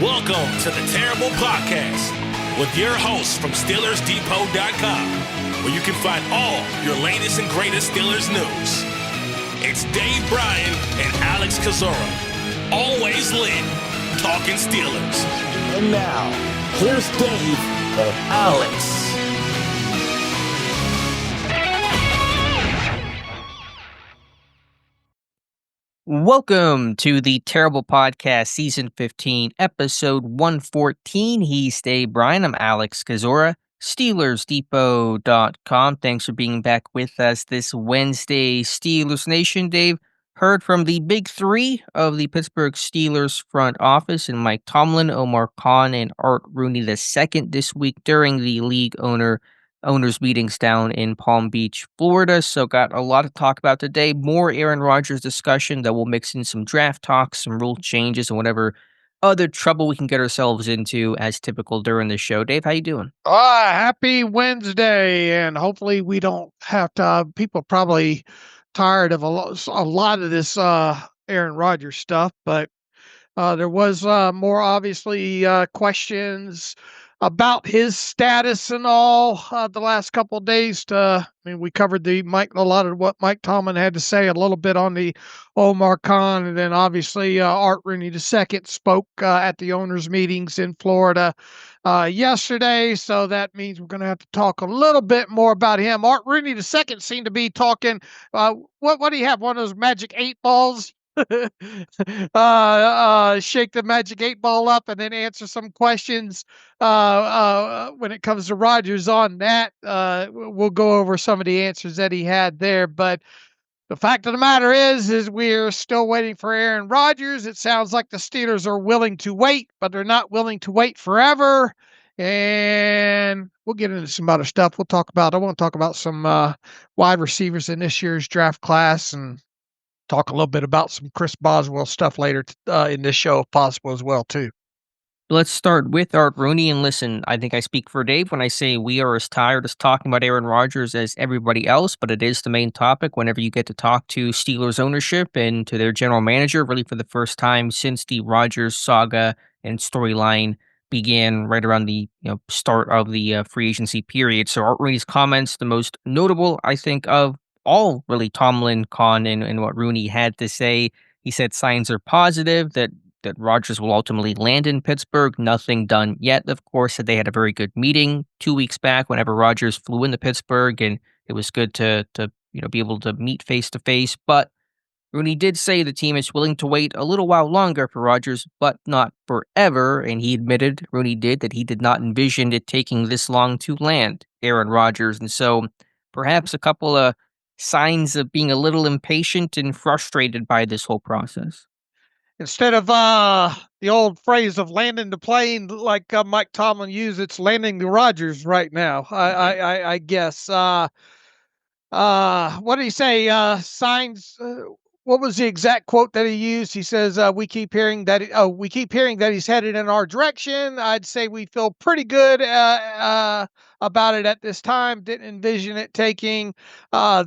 Welcome to the Terrible Podcast with your hosts from SteelersDepot.com, where you can find all your latest and greatest Steelers news. It's Dave Bryan and Alex Kozora, always lit, talking Steelers. And now, here's Dave and Alex. Welcome to the Terrible Podcast, Season 15, Episode 114. He's Dave Bryan. I'm Alex Kozora, SteelersDepot.com. Thanks for being back with us this Wednesday. Steelers Nation, Dave, heard from the big three of the Pittsburgh Steelers front office and Mike Tomlin, Omar Khan, and Art Rooney II this week during the league owners meetings down in Palm Beach, Florida. So got a lot to talk about today. More Aaron Rodgers discussion that will mix in some draft talks, some rule changes, and whatever other trouble we can get ourselves into as typical during the show. Dave, how you doing? Happy Wednesday, and hopefully we don't have to, people probably tired of a lot of this Aaron Rodgers stuff, but there was more obviously questions about his status and all the last couple of days. We covered a lot of what Mike Tomlin had to say, a little bit on the Omar Khan, and then obviously Art Rooney II spoke at the owners' meetings in Florida yesterday. So that means we're going to have to talk a little bit more about him. Art Rooney II seemed to be talking. What do you have? One of those magic 8 balls? Shake the magic 8 ball up and then answer some questions when it comes to Rodgers on that. We'll go over some of the answers that he had there, but the fact of the matter is we're still waiting for Aaron Rodgers. It sounds like the Steelers are willing to wait, but they're not willing to wait forever. And we'll get into some other stuff. I want to talk about some wide receivers in this year's draft class and talk a little bit about some Chris Boswell stuff later in this show, if possible, as well, too. Let's start with Art Rooney. And listen, I think I speak for Dave when I say we are as tired as talking about Aaron Rodgers as everybody else, but it is the main topic whenever you get to talk to Steelers ownership and to their general manager, really for the first time since the Rodgers saga and storyline began right around the start of the free agency period. So Art Rooney's comments, the most notable, I think, of all really Tomlin, Khan, and what Rooney had to say. He said signs are positive that Rodgers will ultimately land in Pittsburgh. Nothing done yet, of course. That they had a very good meeting 2 weeks back whenever Rodgers flew into Pittsburgh, and it was good to be able to meet face to face. But Rooney did say the team is willing to wait a little while longer for Rodgers, but not forever. And he admitted, Rooney did, that he did not envision it taking this long to land Aaron Rodgers. And so perhaps a couple of signs of being a little impatient and frustrated by this whole process. Instead of the old phrase of landing the plane like Mike Tomlin used, it's landing the Rodgers right now, I guess. What did he say? Signs. What was the exact quote that he used? He says, we keep hearing that he's headed in our direction. I'd say we feel pretty good about it at this time. Didn't envision it taking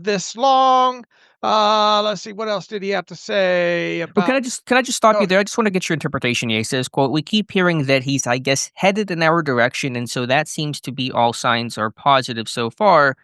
this long. Let's see, what else did he have to say about... Well, can I just stop you there? I just want to get your interpretation. He says, quote, we keep hearing that he's, I guess, headed in our direction, and so that seems to be all signs are positive so far.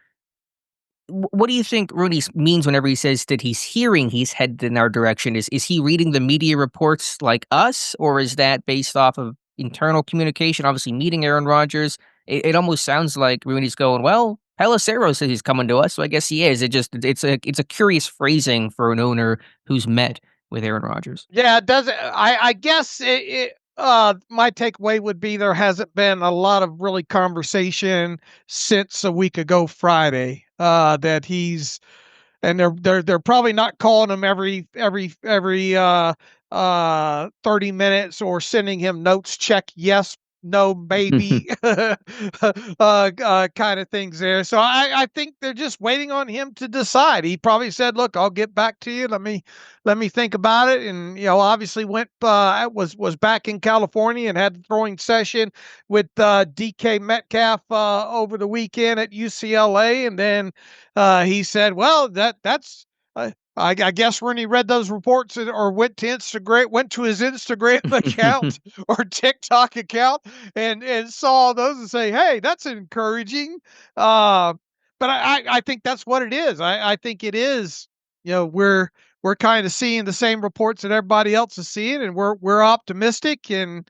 What do you think Rooney means whenever he says that he's hearing he's headed in our direction? Is he reading the media reports like us, or is that based off of internal communication? Obviously, meeting Aaron Rodgers, it almost sounds like Rooney's going, well, Pelissero says he's coming to us, so I guess he is. It's a curious phrasing for an owner who's met with Aaron Rodgers. Yeah, it does. I guess my takeaway would be there hasn't been a lot of really conversation since a week ago Friday. That he's, and they're probably not calling him every 30 minutes or sending him notes, check yes, no, maybe kind of things there. So I think they're just waiting on him to decide. He probably said, look, I'll get back to you. Let me think about it. And, obviously was back in California and had the throwing session with DK Metcalf over the weekend at UCLA. And then he said, well, that's I guess when he read those reports or went to his Instagram account or TikTok account and saw those and say, "Hey, that's encouraging." But I think that's what it is. I think it is. We're kind of seeing the same reports that everybody else is seeing, and we're optimistic and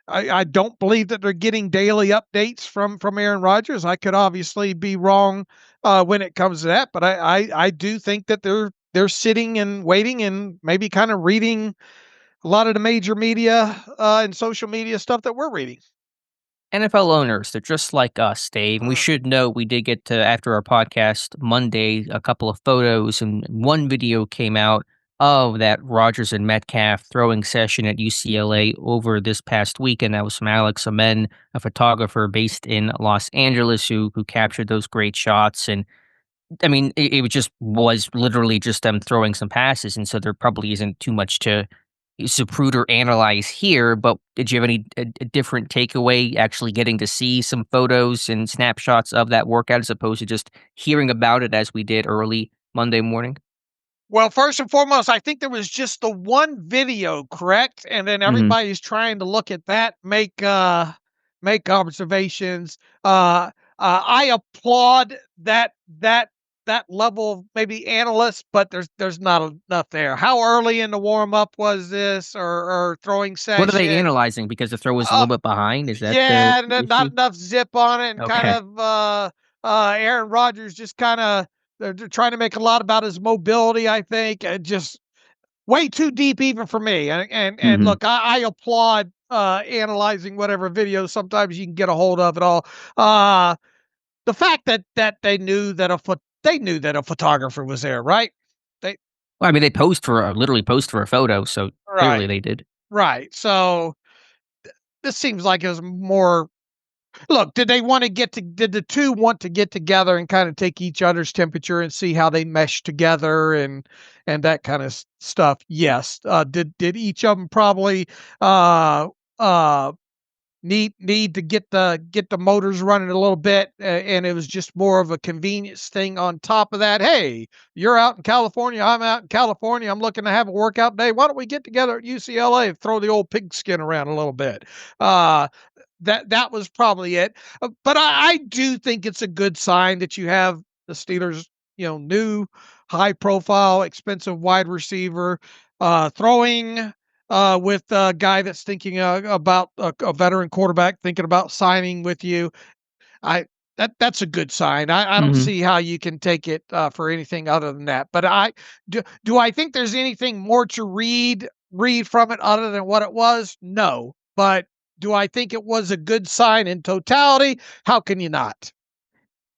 I don't believe that they're getting daily updates from Aaron Rodgers. I could obviously be wrong when it comes to that, but I do think that they're sitting and waiting and maybe kind of reading a lot of the major media and social media stuff that we're reading. NFL owners, they're just like us, Dave. And we Mm. should know we did get to, after our podcast Monday, a couple of photos, and one video came out of that Rogers and Metcalf throwing session at UCLA over this past weekend. That was from Alex Amen, a photographer based in Los Angeles, who captured those great shots. And I mean, it just was literally just them throwing some passes, and so there probably isn't too much to Zapruder analyze here. But did you have any a different takeaway actually getting to see some photos and snapshots of that workout as opposed to just hearing about it as we did early Monday morning? Well, first and foremost, I think there was just the one video, correct? And then Mhm. everybody's trying to look at that, make observations. I applaud that level of maybe analyst, but there's not enough there. How early in the warm up was this or throwing What are they session? analyzing? Because the throw was a Uh, little bit behind? Is that the yeah, and then not issue? enough zip on it, and kind Okay. of Aaron Rodgers just kind of they're trying to make a lot about his mobility. I think and just way too deep even for me. And Mhm. look, I applaud analyzing whatever video sometimes you can get a hold of it all. Uh, the fact that they knew that a photographer was there, right? They Well, I mean, they literally posed for a photo, so clearly right, they did. right. So this seems like it was more. Look, did the 2 want to get together and kinda take each other's temperature and see how they mesh together and that kinda stuff? Yes. Did each of them probably, uh, uh, need to get the motors running a little bit, and it was just more of a convenience thing on top of that? "Hey, you're out in California, I'm out in California, I'm looking to have a workout day. Why don't we get together at UCLA and throw the old pigskin around a little bit?" Uh that was probably it. But I do think it's a good sign that you have the Steelers, new high profile, expensive wide receiver, throwing with a guy that's thinking about a veteran quarterback thinking about signing with you. I that's a good sign. I don't Mhm. see how you can take it for anything other than that. But do I think there's anything more to read from it other than what it was? No. But do I think it was a good sign in totality? How can you not?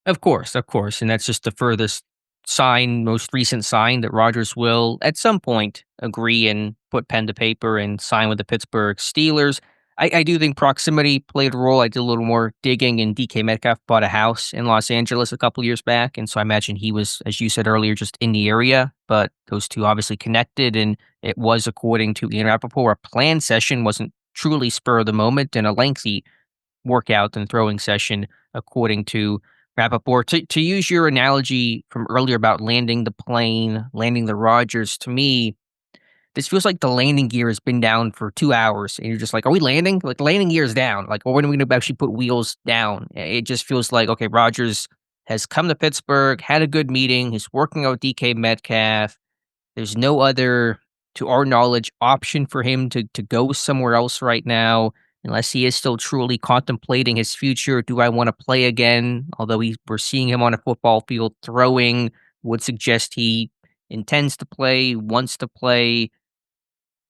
Of course, and that's just the furthest sign, most recent sign that Rodgers will, at some point, agree and put pen to paper and sign with the Pittsburgh Steelers. I do think proximity played a role. I did a little more digging, and DK Metcalf bought a house in Los Angeles a couple years back, and so I imagine he was, as you said earlier, just in the area. But those two obviously connected, and it was, according to Ian Rappaport, a planned session, wasn't truly spur of the moment, and a lengthy workout and throwing session, according to Rappaport. To use your analogy from earlier about landing the plane, landing the Rogers, to me, this feels like the landing gear has been down for 2 hours, and you're just like, "Are we landing?" Like, the landing gear is down. Like, well, when are we gonna actually put wheels down? It just feels like, okay, Rogers has come to Pittsburgh, had a good meeting, he's working out with DK Metcalf. There's no other, to our knowledge, option for him to go somewhere else right now, unless he is still truly contemplating his future. Do I want to play again? Although we're seeing him on a football field throwing, would suggest he intends to play, wants to play.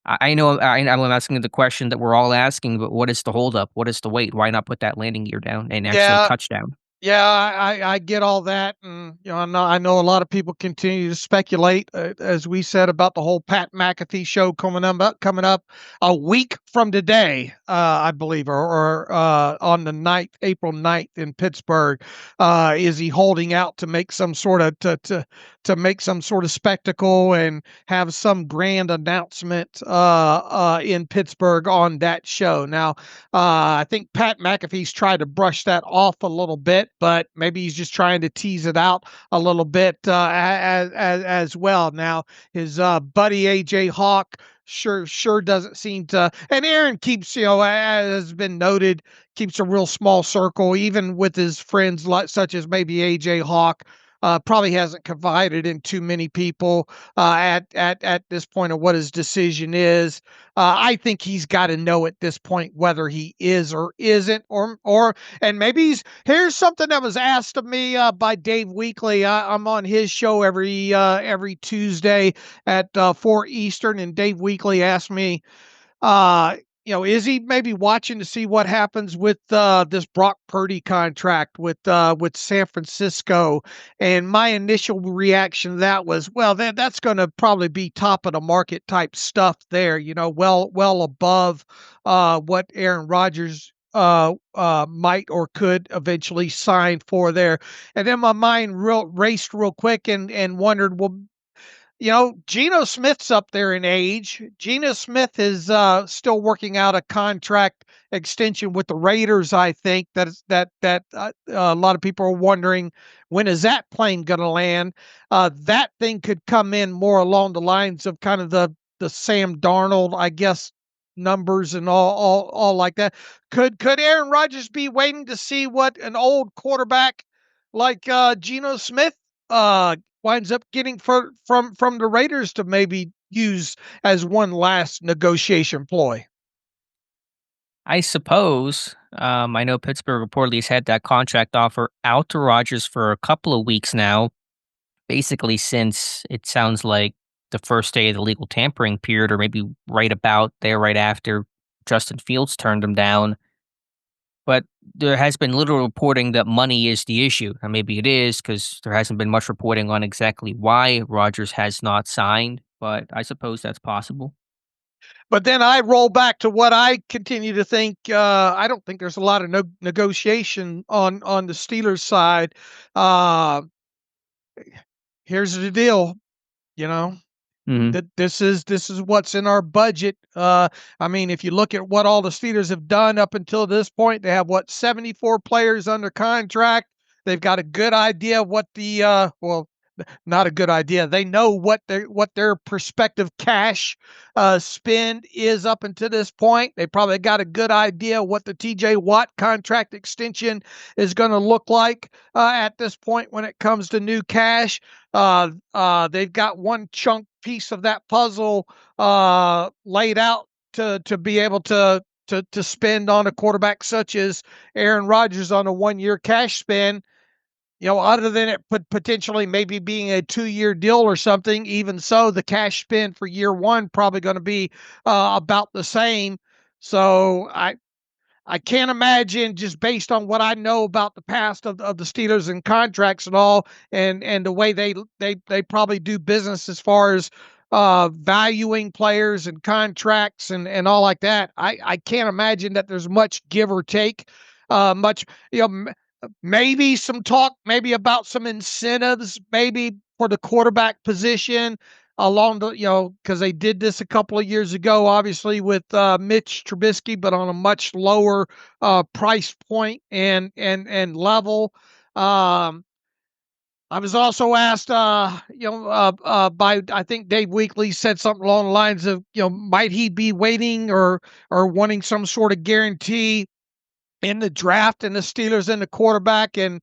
I know I'm asking the question that we're all asking, but what is the holdup? What is the wait? Why not put that landing gear down and actually Yeah, touchdown? Yeah, I get all that, and I know a lot of people continue to speculate, as we said about the whole Pat McAfee show coming up a week from today, I believe, or on the ninth, April 9th in Pittsburgh. Is he holding out to make some sort of to make some sort of spectacle and have some grand announcement in Pittsburgh on that show? Now, I think Pat McAfee's tried to brush that off a little bit but maybe he's just trying to tease it out a little bit as well. Now his buddy AJ Hawk sure doesn't seem to, and Aaron keeps, as has been noted, keeps a real small circle, even with his friends such as maybe AJ Hawk. Probably hasn't confided in too many people at this point of what his decision is. I think he's got to know at this point whether he is or isn't, and maybe here's something that was asked of me by Dave Weekly. I'm on his show every Tuesday at 4 Eastern, and Dave Weekly asked me, is he maybe watching to see what happens with this Brock Purdy contract with San Francisco? And my initial reaction to that was, well, that's going to probably be top of the market type stuff there. Well above what Aaron Rodgers might or could eventually sign for there. And then my mind raced real quick and wondered, well, Geno Smith's up there in age. Geno Smith is still working out a contract extension with the Raiders. I think that a lot of people are wondering, when is that plane going to land? That thing could come in more along the lines of kind of the Sam Darnold, I guess, numbers and all like that. Could Aaron Rodgers be waiting to see what an old quarterback like Geno Smith winds up getting from the Raiders to maybe use as one last negotiation ploy? I suppose. I know Pittsburgh reportedly has had that contract offer out to Rodgers for a couple of weeks now, basically since it sounds like the first day of the legal tampering period, or maybe right about there, right after Justin Fields turned him down. But there has been little reporting that money is the issue. And maybe it is, because there hasn't been much reporting on exactly why Rodgers has not signed, but I suppose that's possible. But then I roll back to what I continue to think. I don't think there's a lot of negotiation on the Steelers side. Here's the deal, Mhm. that this is what's in our budget. I mean, if you look at what all the Steelers have done up until this point, they have 74 players under contract. They've got a good idea of what the not a good idea. They know what their prospective cash spend is up until this point. They probably got a good idea what the TJ Watt contract extension is going to look like at this point when it comes to new cash. They've got one chunk piece of that puzzle laid out to be able to spend on a quarterback such as Aaron Rodgers on a 1-year cash spend. Other than it potentially maybe being a 2-year deal or something. Even so, the cash spend for year one probably going to be about the same. So I can't imagine, just based on what I know about the past of the Steelers and contracts and all, and the way they probably do business as far as valuing players and contracts and all like that. I can't imagine that there's much give or take. Much, maybe some talk, maybe about some incentives, maybe for the quarterback position along the, because they did this a couple of years ago, obviously with Mitch Trubisky, but on a much lower price point and level. I was also asked, by, I think Dave Weekly said something along the lines of, might he be waiting or wanting some sort of guarantee in the draft and the Steelers in the quarterback, and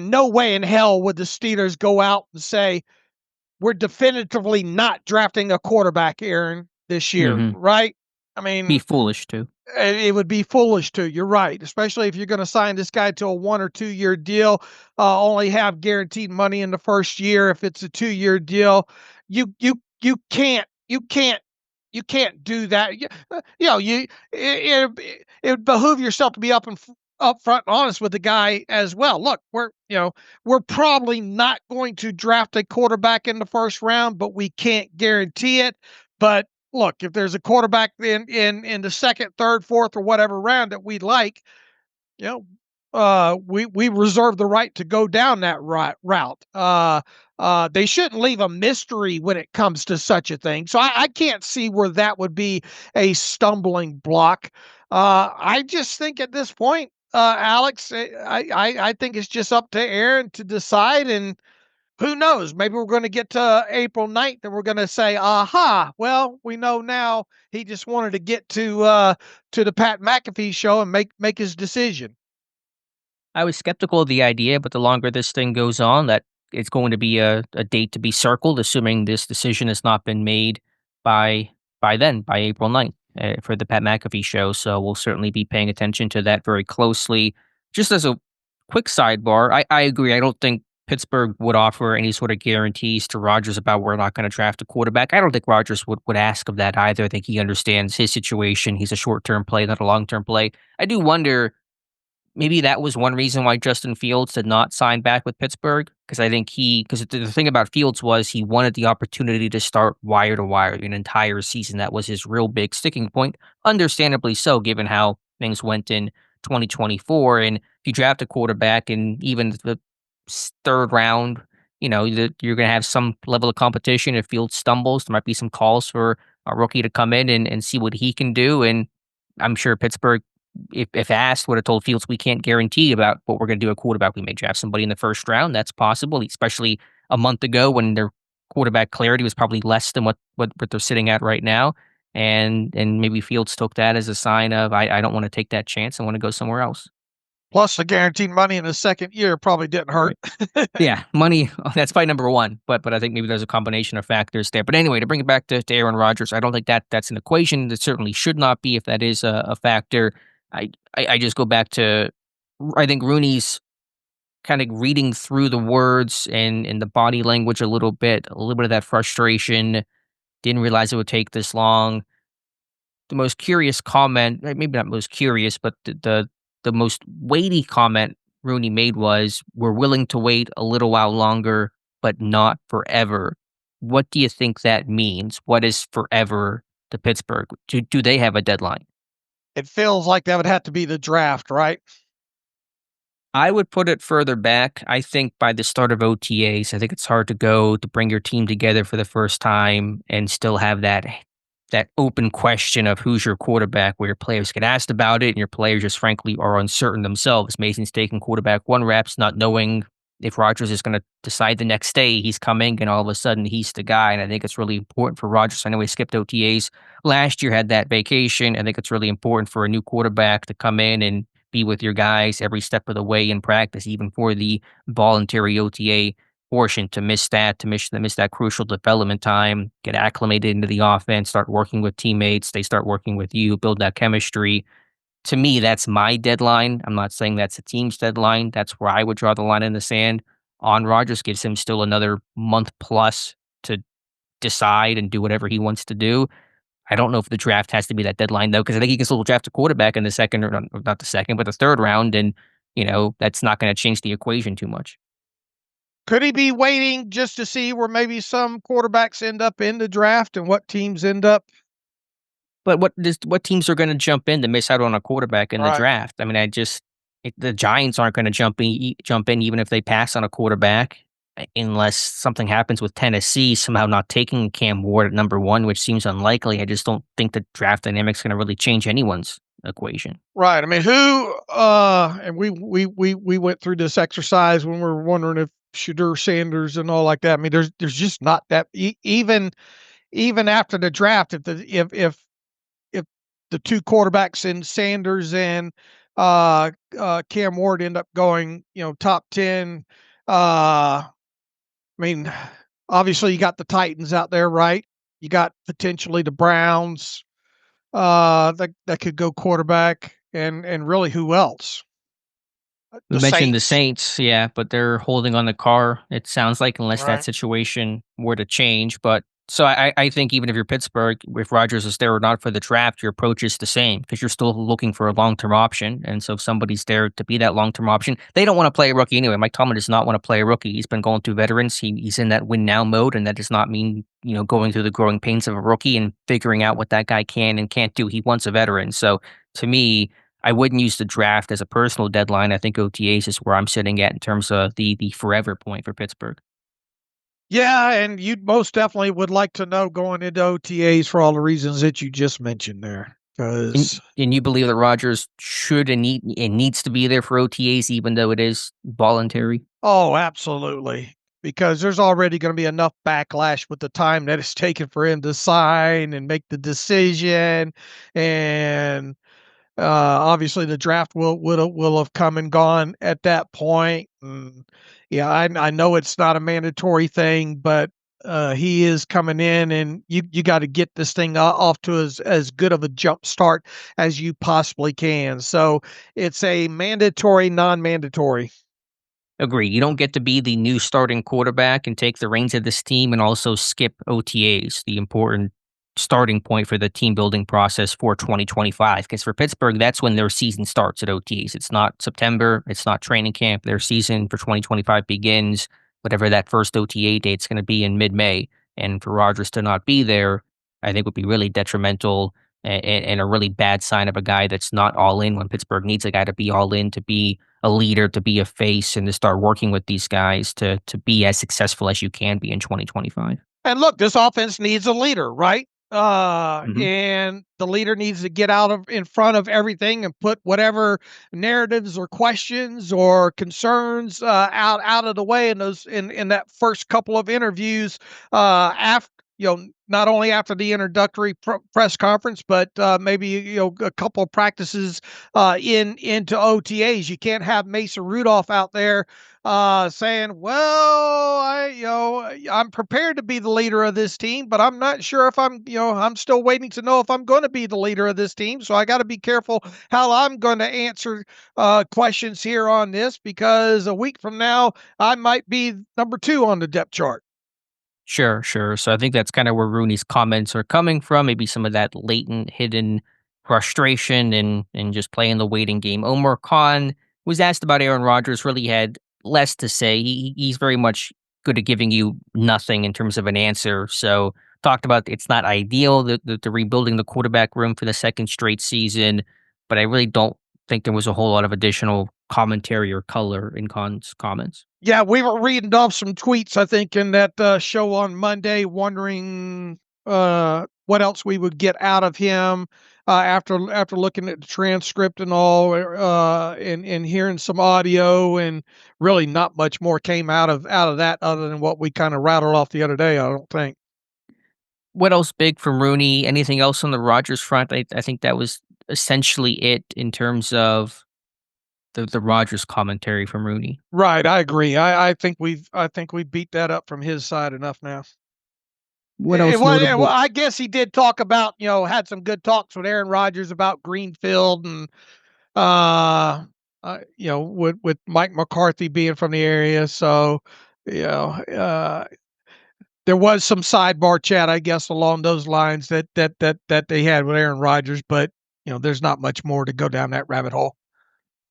no way in hell would the Steelers go out and say, we're definitively not drafting a quarterback, Aaron, this year, Mhm. right? I Be mean, foolish to. it would be foolish to. You're right, especially if you're going to sign this guy to a 1 or 2 year deal, only have guaranteed money in the first year. If it's a 2-year deal, you can't do that. It would behoove yourself to be upfront and honest with the guy as well. Look, we're probably not going to draft a quarterback in the first round, but we can't guarantee it. But look, if there's a quarterback in the second, third, fourth, or whatever round that we like, we reserve the right to go down that route. They shouldn't leave a mystery when it comes to such a thing. So I can't see where that would be a stumbling block. I just think at this point, Alex, I think it's just up to Aaron to decide, and who knows? Maybe we're going to get to April 9th and we're going to say, aha, well, we know now he just wanted to get to the Pat McAfee show and make his decision. I was skeptical of the idea, but the longer this thing goes on, that it's going to be a date to be circled, assuming this decision has not been made by by April 9th, for the Pat McAfee show. So we'll certainly be paying attention to that very closely. Just as a quick sidebar, I agree. I don't think Pittsburgh would offer any sort of guarantees to Rodgers about we're not going to draft a quarterback. I don't think Rodgers would ask of that either. I think he understands his situation. He's a short term play, not a long term play. I do wonder. Maybe that was one reason why Justin Fields did not sign back with Pittsburgh, because I think because the thing about Fields was he wanted the opportunity to start wire to wire an entire season. That was his real big sticking point, understandably so, given how things went in 2024. And if you draft a quarterback and even the third round, you're going to have some level of competition. If Fields stumbles, there might be some calls for a rookie to come in and see what he can do. And I'm sure Pittsburgh, if asked, would have told Fields, we can't guarantee about what we're going to do at quarterback. We may draft somebody in the first round. That's possible, especially a month ago when their quarterback clarity was probably less than what they're sitting at right now. And maybe Fields took that as a sign of, I don't want to take that chance. I want to go somewhere else. Plus, the guaranteed money in the second year probably didn't hurt. Yeah, money, that's probably number one. But I think maybe there's a combination of factors there. But anyway, to bring it back to Aaron Rodgers, I don't think that's an equation. It certainly should not be if that is a factor. I just go back to, I think Rooney's kind of reading through the words and the body language a little bit of that frustration. Didn't realize it would take this long. The most curious comment, maybe not most curious, but the most weighty comment Rooney made was, "We're willing to wait a little while longer, but not forever." What do you think that means? What is forever to Pittsburgh? Do they have a deadline? It feels like that would have to be the draft, right? I would put it further back. I think by the start of OTAs, I think it's hard to bring your team together for the first time and still have that open question of who's your quarterback, where your players get asked about it and your players just frankly are uncertain themselves. Mason's taking quarterback one reps, not knowing if Rodgers is going to decide the next day he's coming and all of a sudden he's the guy. And I think it's really important for Rodgers. I know he skipped OTAs last year, had that vacation. I think it's really important for a new quarterback to come in and be with your guys every step of the way in practice, even for the voluntary OTA portion, to miss that crucial development time, get acclimated into the offense, start working with teammates, they start working with you, build that chemistry. To me, that's my deadline. I'm not saying that's a team's deadline. That's where I would draw the line in the sand. On Rodgers gives him still another month plus to decide and do whatever he wants to do. I don't know if the draft has to be that deadline, though, because I think he can still draft a quarterback in the second, or not the second, but the third round. And, that's not going to change the equation too much. Could he be waiting just to see where maybe some quarterbacks end up in the draft and what teams end up? But what teams are going to jump in to miss out on a quarterback in the Right. draft? I mean, the Giants aren't going to jump in even if they pass on a quarterback, unless something happens with Tennessee somehow not taking Cam Ward at number one, which seems unlikely. I just don't think the draft dynamics going to really change anyone's equation. Right. I mean, and we went through this exercise when we were wondering if Shadur Sanders and all like that. I mean, there's just not that even after the draft, if the two quarterbacks in Sanders and Cam Ward end up going, top 10. I mean, obviously you got the Titans out there, right? You got potentially the Browns that could go quarterback, and really who else? You mentioned the Saints, yeah, but they're holding on the car, it sounds like, unless that Right. situation were to change. But so I think even if you're Pittsburgh, if Rodgers is there or not for the draft, your approach is the same because you're still looking for a long-term option. And so if somebody's there to be that long-term option, they don't want to play a rookie anyway. Mike Tomlin does not want to play a rookie. He's been going through veterans. He's in that win now mode, and that does not mean, going through the growing pains of a rookie and figuring out what that guy can and can't do. He wants a veteran. So to me, I wouldn't use the draft as a personal deadline. I think OTAs is where I'm sitting at in terms of the forever point for Pittsburgh. Yeah, and you most definitely would like to know going into OTAs for all the reasons that you just mentioned there. And you believe that Rodgers should and needs to be there for OTAs, even though it is voluntary? Oh, absolutely. Because there's already going to be enough backlash with the time that it's taken for him to sign and make the decision. And obviously the draft will have come and gone at that point. Yeah, I know it's not a mandatory thing, but he is coming in, and you got to get this thing off to as good of a jump start as you possibly can. So it's a mandatory, non-mandatory. Agree. You don't get to be the new starting quarterback and take the reins of this team and also skip OTAs, the important starting point for the team building process for 2025. Because for Pittsburgh, that's when their season starts at OTAs. It's not September, it's not training camp. Their season for 2025 begins, whatever that first OTA date's going to be in mid May. And for Rodgers to not be there, I think would be really detrimental and a really bad sign of a guy that's not all in when Pittsburgh needs a guy to be all in, to be a leader, to be a face, and to start working with these guys to be as successful as you can be in 2025. And look, this offense needs a leader, right? Mhm. And the leader needs to get out of in front of everything and put whatever narratives or questions or concerns out of the way in those in that first couple of interviews after, not only after the introductory press conference, but maybe a couple of practices into OTAs. You can't have Mason Rudolph out there saying, "Well, I'm prepared to be the leader of this team, but I'm not sure if I'm still waiting to know if I'm going to be the leader of this team. So I got to be careful how I'm going to answer questions here on this, because a week from now I might be number 2 on the depth chart." Sure, sure. So I think that's kind of where Rooney's comments are coming from. Maybe some of that latent, hidden frustration and just playing the waiting game. Omar Khan was asked about Aaron Rodgers, really had less to say. He's very much good at giving you nothing in terms of an answer. So talked about it's not ideal that the rebuilding the quarterback room for the second straight season, but I really don't think there was a whole lot of additional commentary or color in Khan's comments. Yeah, we were reading off some tweets, I think, in that show on Monday, wondering what else we would get out of him after looking at the transcript and all, and hearing some audio, and really not much more came out of that other than what we kind of rattled off the other day. I don't think. What else big from Rooney? Anything else on the Rodgers front? I think that was essentially it in terms of the Rodgers commentary from Rooney. Right, I agree. I think we beat that up from his side enough now. What else Well, notable? I guess he did talk about, had some good talks with Aaron Rodgers about Greenfield, and with Mike McCarthy being from the area. So, you know, there was some sidebar chat, I guess, along those lines that they had with Aaron Rodgers, but there's not much more to go down that rabbit hole.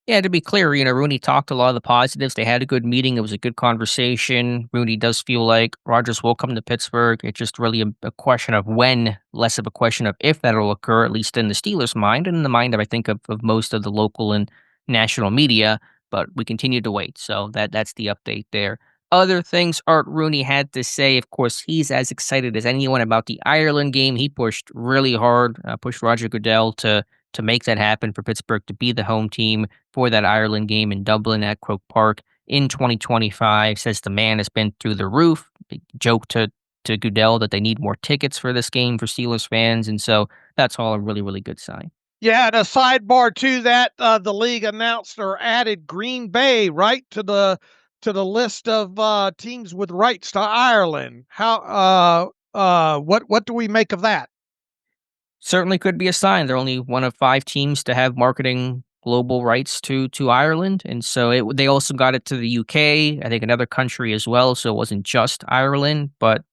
Yeah, to be clear, Rooney talked a lot of the positives. They had a good meeting. It was a good conversation. Rooney does feel like Rodgers will come to Pittsburgh. It's just really a question of when, less of a question of if that'll occur, at least in the Steelers' mind and in the mind of, I think, of most of the local and national media. But we continue to wait. So that's the update there. Other things Art Rooney had to say, of course, he's as excited as anyone about the Ireland game. He pushed really hard, pushed Roger Goodell to make that happen for Pittsburgh to be the home team for that Ireland game in Dublin at Croke Park in 2025. Says the man has been through the roof. Big joke to Goodell that they need more tickets for this game for Steelers fans, and so that's all a really, really good sign. Yeah, and a sidebar to that, the league announced or added Green Bay right to the list of teams with rights to Ireland. What do we make of that? Certainly could be a sign. They're only one of 5 teams to have marketing global rights to Ireland, and so they also got it to the UK, I think another country as well, so it wasn't just Ireland, but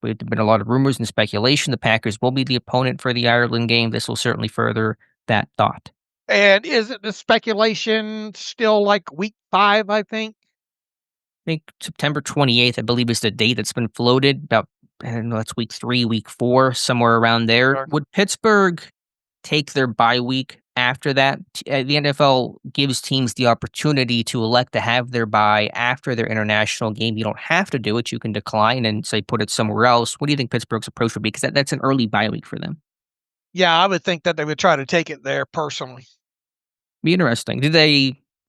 there's been a lot of rumors and speculation the Packers will be the opponent for the Ireland game. This will certainly further that thought. And is it the speculation still like week 5, I think? I think September 28th, I believe, is the date that's been floated. About, I don't know, that's week 3, week 4, somewhere around there. Sure. Would Pittsburgh take their bye week after that? The NFL gives teams the opportunity to elect to have their bye after their international game. You don't have to do it. You can decline and say put it somewhere else. What do you think Pittsburgh's approach would be? Because that's an early bye week for them. Yeah, I would think that they would try to take it there personally. Be interesting.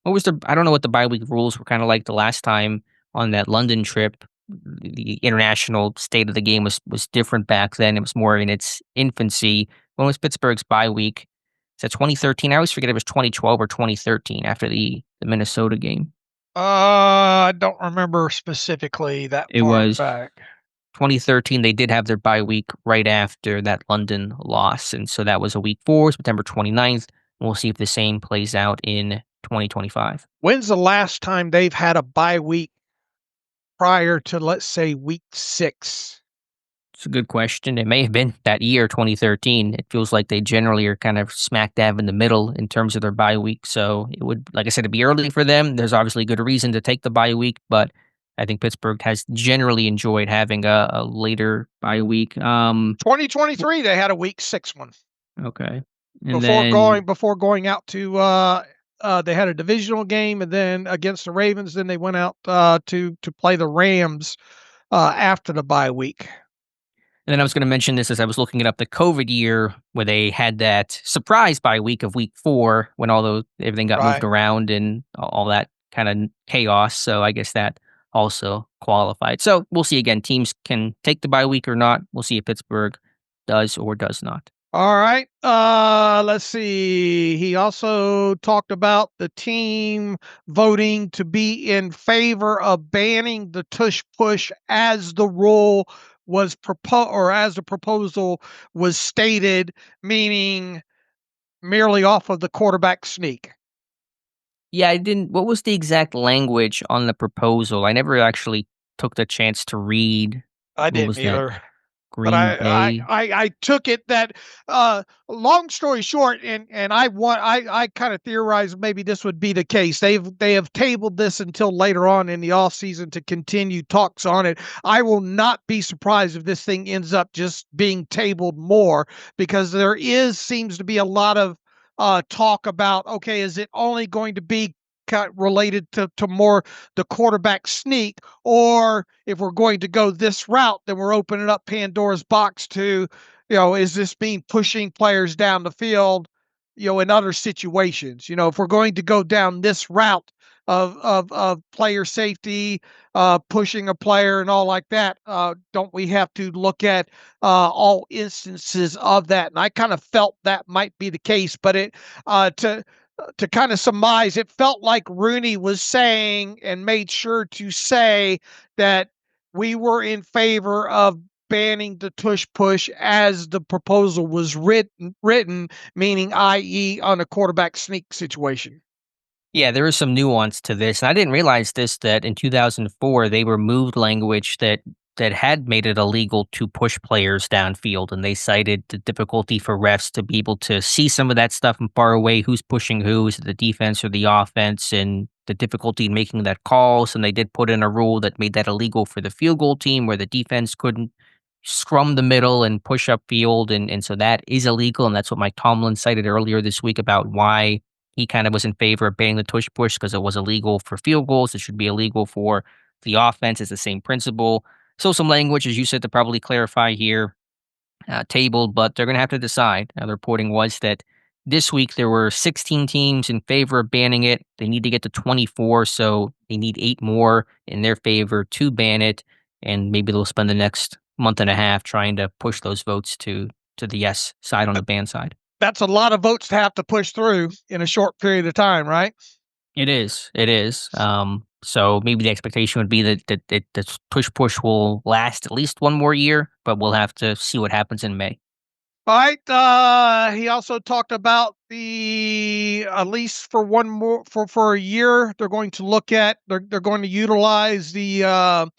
What was I don't know what the bye week rules were kind of like the last time on that London trip. The international state of the game was different back then. It was more in its infancy. When was Pittsburgh's bye week? Is that 2013? I always forget it was 2012 or 2013 after the Minnesota game. I don't remember specifically that It far was back. 2013. They did have their bye week right after that London loss. And so that was a week 4, September 29th. We'll see if the same plays out in 2025. When's the last time they've had a bye week prior to, let's say, week 6? It's a good question. It may have been that year, 2013. It feels like they generally are kind of smack dab in the middle in terms of their bye week. So it would, like I said, it'd be early for them. There's obviously good reason to take the bye week, but I think Pittsburgh has generally enjoyed having a later bye week. 2023, they had a week 6 one. Okay. And Before then going out to they had a divisional game, and then against the Ravens, then they went out to play the Rams after the bye week. And then I was going to mention this as I was looking it up, the COVID year where they had that surprise bye week of week 4 when everything got moved Right. around and all that kind of chaos. So I guess that also qualified. So we'll see again. Teams can take the bye week or not. We'll see if Pittsburgh does or does not. All right. Let's see. He also talked about the team voting to be in favor of banning the tush push as the rule was proposed, or as the proposal was stated, meaning merely off of the quarterback sneak. Yeah, I didn't. What was the exact language on the proposal? I never actually took the chance to read. I What didn't was that? either. But Green Bay? I took it that long story short, and I kind of theorized maybe this would be the case. They have tabled this until later on in the offseason to continue talks on it. I will not be surprised if this thing ends up just being tabled more, because there seems to be a lot of talk about, okay, is it only going to be related to more the quarterback sneak, or if we're going to go this route, then we're opening up Pandora's box to, is this being pushing players down the field, in other situations. If we're going to go down this route of player safety, pushing a player and all like that, don't we have to look at all instances of that? And I kind of felt that might be the case, but to kind of surmise, it felt like Rooney was saying and made sure to say that we were in favor of banning the tush push as the proposal was written, meaning i.e. on a quarterback sneak situation. Yeah, there is some nuance to this, and I didn't realize this, that in 2004 they removed language that had made it illegal to push players downfield, and they cited the difficulty for refs to be able to see some of that stuff from far away, who's pushing who, is it the defense or the offense, and the difficulty in making that call. So they did put in a rule that made that illegal for the field goal team, where the defense couldn't scrum the middle and push up field, and so that is illegal, and that's what Mike Tomlin cited earlier this week about why he kind of was in favor of banning the tush push, because it was illegal for field goals. It should be illegal for the offense. It's the same principle. So some language, as you said, to probably clarify here, tabled, but they're going to have to decide. Now, the reporting was that this week there were 16 teams in favor of banning it. They need to get to 24, so they need 8 more in their favor to ban it, and maybe they'll spend the next month and a half trying to push those votes to the yes side on the ban side. That's a lot of votes to have to push through in a short period of time, right? It is. It is. So maybe the expectation would be that the push will last at least one more year, but we'll have to see what happens in May. All right. He also talked about at least for one more for a year, they're going to they're going to utilize the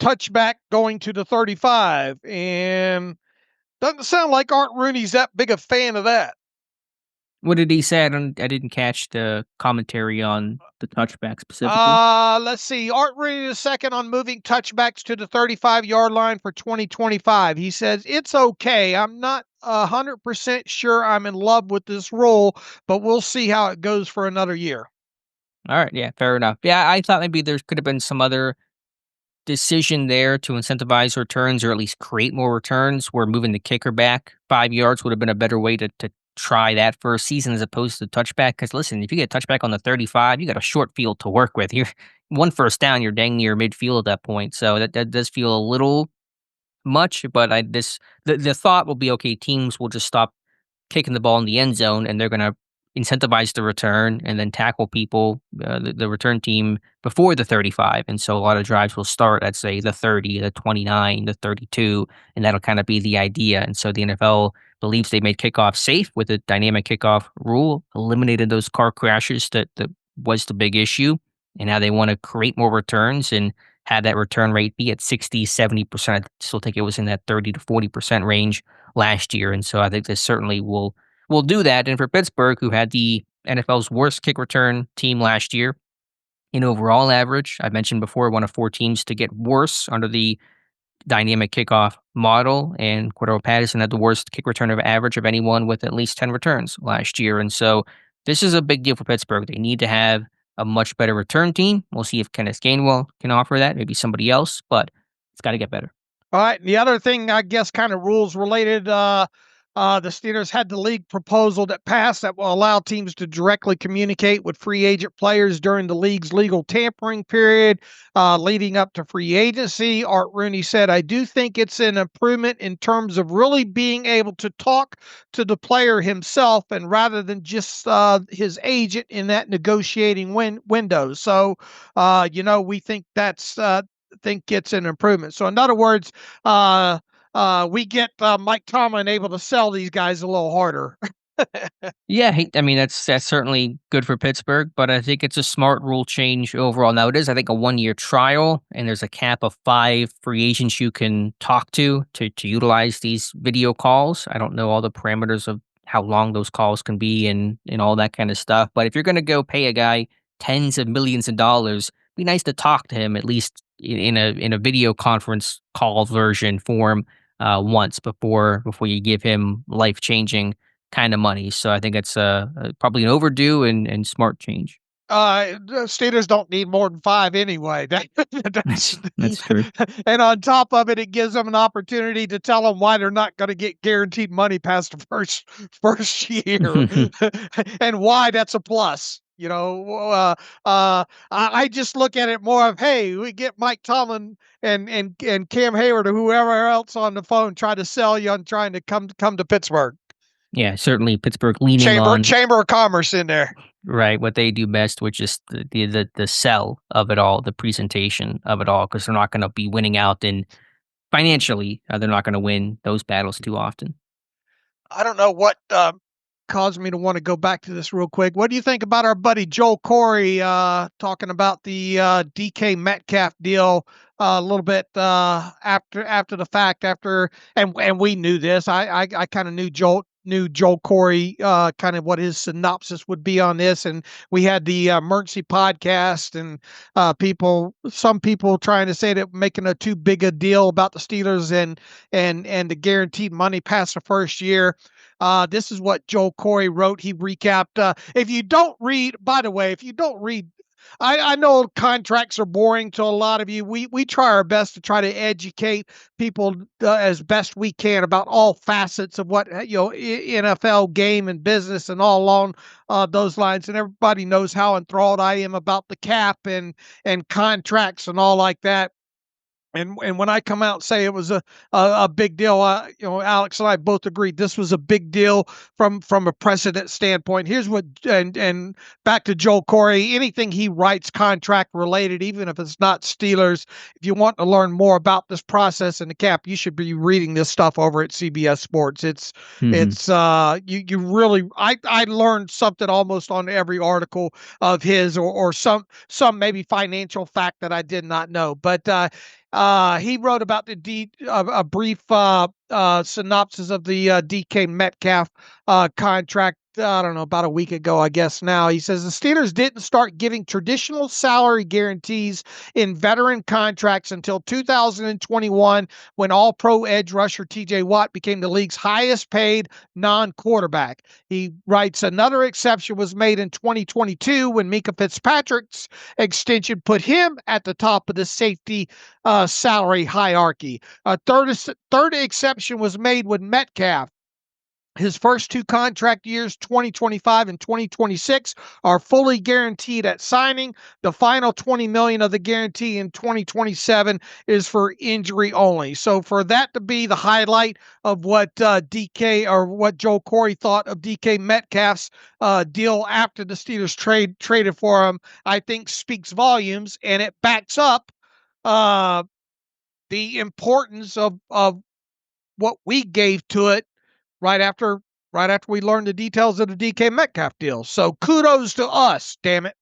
touchback going to the 35, and doesn't sound like Art Rooney's that big a fan of that. What did he say? I didn't catch the commentary on the touchback specifically. Let's see. Art Rooney II on moving touchbacks to the 35-yard line for 2025. He says, it's okay. I'm not 100% sure I'm in love with this rule, but we'll see how it goes for another year. All right. Yeah, fair enough. Yeah, I thought maybe there could have been some other decision there to incentivize returns or at least create more returns where moving the kicker back 5 yards would have been a better way to try that first season as opposed to touchback. Because listen, if you get a touchback on the 35, you got a short field to work with. You're one first down, you're dang near midfield at that point. So that does feel a little much, but the thought will be okay, teams will just stop kicking the ball in the end zone, and they're going to incentivize the return and then tackle people, the return team before the 35. And so a lot of drives will start at, say, the 30, the 29, the 32, and that'll kind of be the idea. And so the NFL believes they made kickoff safe with the dynamic kickoff rule, eliminated those car crashes that was the big issue. And now they want to create more returns and had that return rate be at 60, 70%. I still think it was in that 30 to 40% range last year. And so I think this certainly will do that. And for Pittsburgh, who had the NFL's worst kick return team last year in overall average, I mentioned before, one of four teams to get worse under the dynamic kickoff model. And Cordero Patterson had the worst kick return of average of anyone with at least 10 returns last year. And so this is a big deal for Pittsburgh. They need to have a much better return team. We'll see if Kenneth Gainwell can offer that, maybe somebody else, but it's got to get better. All right. The other thing, I guess, kind of rules related, the Steelers had the league proposal that passed that will allow teams to directly communicate with free agent players during the league's legal tampering period leading up to free agency. Art Rooney said, I do think it's an improvement in terms of really being able to talk to the player himself and rather than just his agent in that negotiating window. So, we think it's an improvement. So in other words, we get Mike Tomlin able to sell these guys a little harder. Yeah, I mean that's certainly good for Pittsburgh, but I think it's a smart rule change overall. Now it is, I think, a 1-year trial, and there's a cap of 5 free agents you can talk to utilize these video calls. I don't know all the parameters of how long those calls can be and all that kind of stuff. But if you're going to go pay a guy tens of millions of dollars, be nice to talk to him at least in a video conference call version form once before you give him life changing kind of money. So I think it's probably an overdue and smart change. The Steelers don't need more than 5 anyway. That's true. And on top of it, it gives them an opportunity to tell them why they're not going to get guaranteed money past the first year, and why that's a plus. I just look at it more of, hey, we get Mike Tomlin and Cam Hayward or whoever else on the phone try to sell you on trying to come to Pittsburgh. Yeah, certainly Pittsburgh leaning on Chamber of Commerce in there. Right, what they do best, which is the sell of it all, the presentation of it all, because they're not going to be winning out, and financially, they're not going to win those battles too often. I don't know what caused me to want to go back to this real quick. What do you think about our buddy Joel Corey talking about the DK Metcalf deal a little bit after the fact? And we knew this. I kind of knew Joel Corey, kind of what his synopsis would be on this. And we had the emergency podcast and some people trying to say that making a too big a deal about the Steelers and the guaranteed money past the first year. This is what Joel Corey wrote. He recapped. If you don't read, I know contracts are boring to a lot of you. We try our best to try to educate people as best we can about all facets of what NFL game and business and all along those lines. And everybody knows how enthralled I am about the cap and contracts and all like that. And when I come out and say it was a big deal, Alex and I both agreed this was a big deal from a precedent standpoint. Here's what, and back to Joel Corey, anything he writes contract related, even if it's not Steelers, if you want to learn more about this process and the cap, you should be reading this stuff over at CBS Sports. You really, I learned something almost on every article of his or some maybe financial fact that I did not know, but he wrote about a brief synopsis of the DK Metcalf contract. I don't know, about a week ago, I guess now. He says the Steelers didn't start giving traditional salary guarantees in veteran contracts until 2021, when all-pro edge rusher TJ Watt became the league's highest paid non-quarterback. He writes, another exception was made in 2022 when Mika Fitzpatrick's extension put him at the top of the safety salary hierarchy. A third exception was made with Metcalf. His first two contract years, 2025 and 2026, are fully guaranteed at signing. The final $20 million of the guarantee in 2027 is for injury only. So for that to be the highlight of what DK or what Joe Corey thought of DK Metcalf's deal after the Steelers traded for him, I think speaks volumes, and it backs up the importance of what we gave to it right after we learned the details of the DK Metcalf deal. So kudos to us, damn it.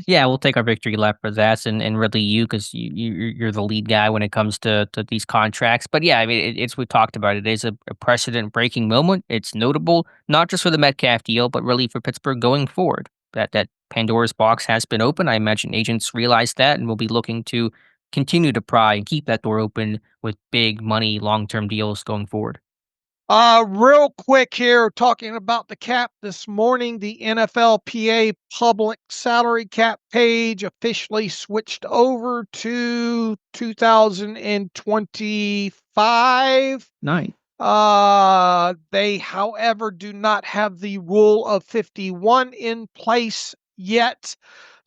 Yeah, we'll take our victory lap for that, and really you, because you're the lead guy when it comes to these contracts. But yeah, I mean, it's we talked about it. It is a precedent breaking moment. It's notable not just for the Metcalf deal, but really for Pittsburgh going forward. That Pandora's box has been open. I imagine agents realize that and will be looking to continue to pry and keep that door open with big money long term deals going forward. Real quick here, talking about the cap this morning, the NFLPA public salary cap page officially switched over to 2025. Nice. They, however, do not have the rule of 51 in place yet.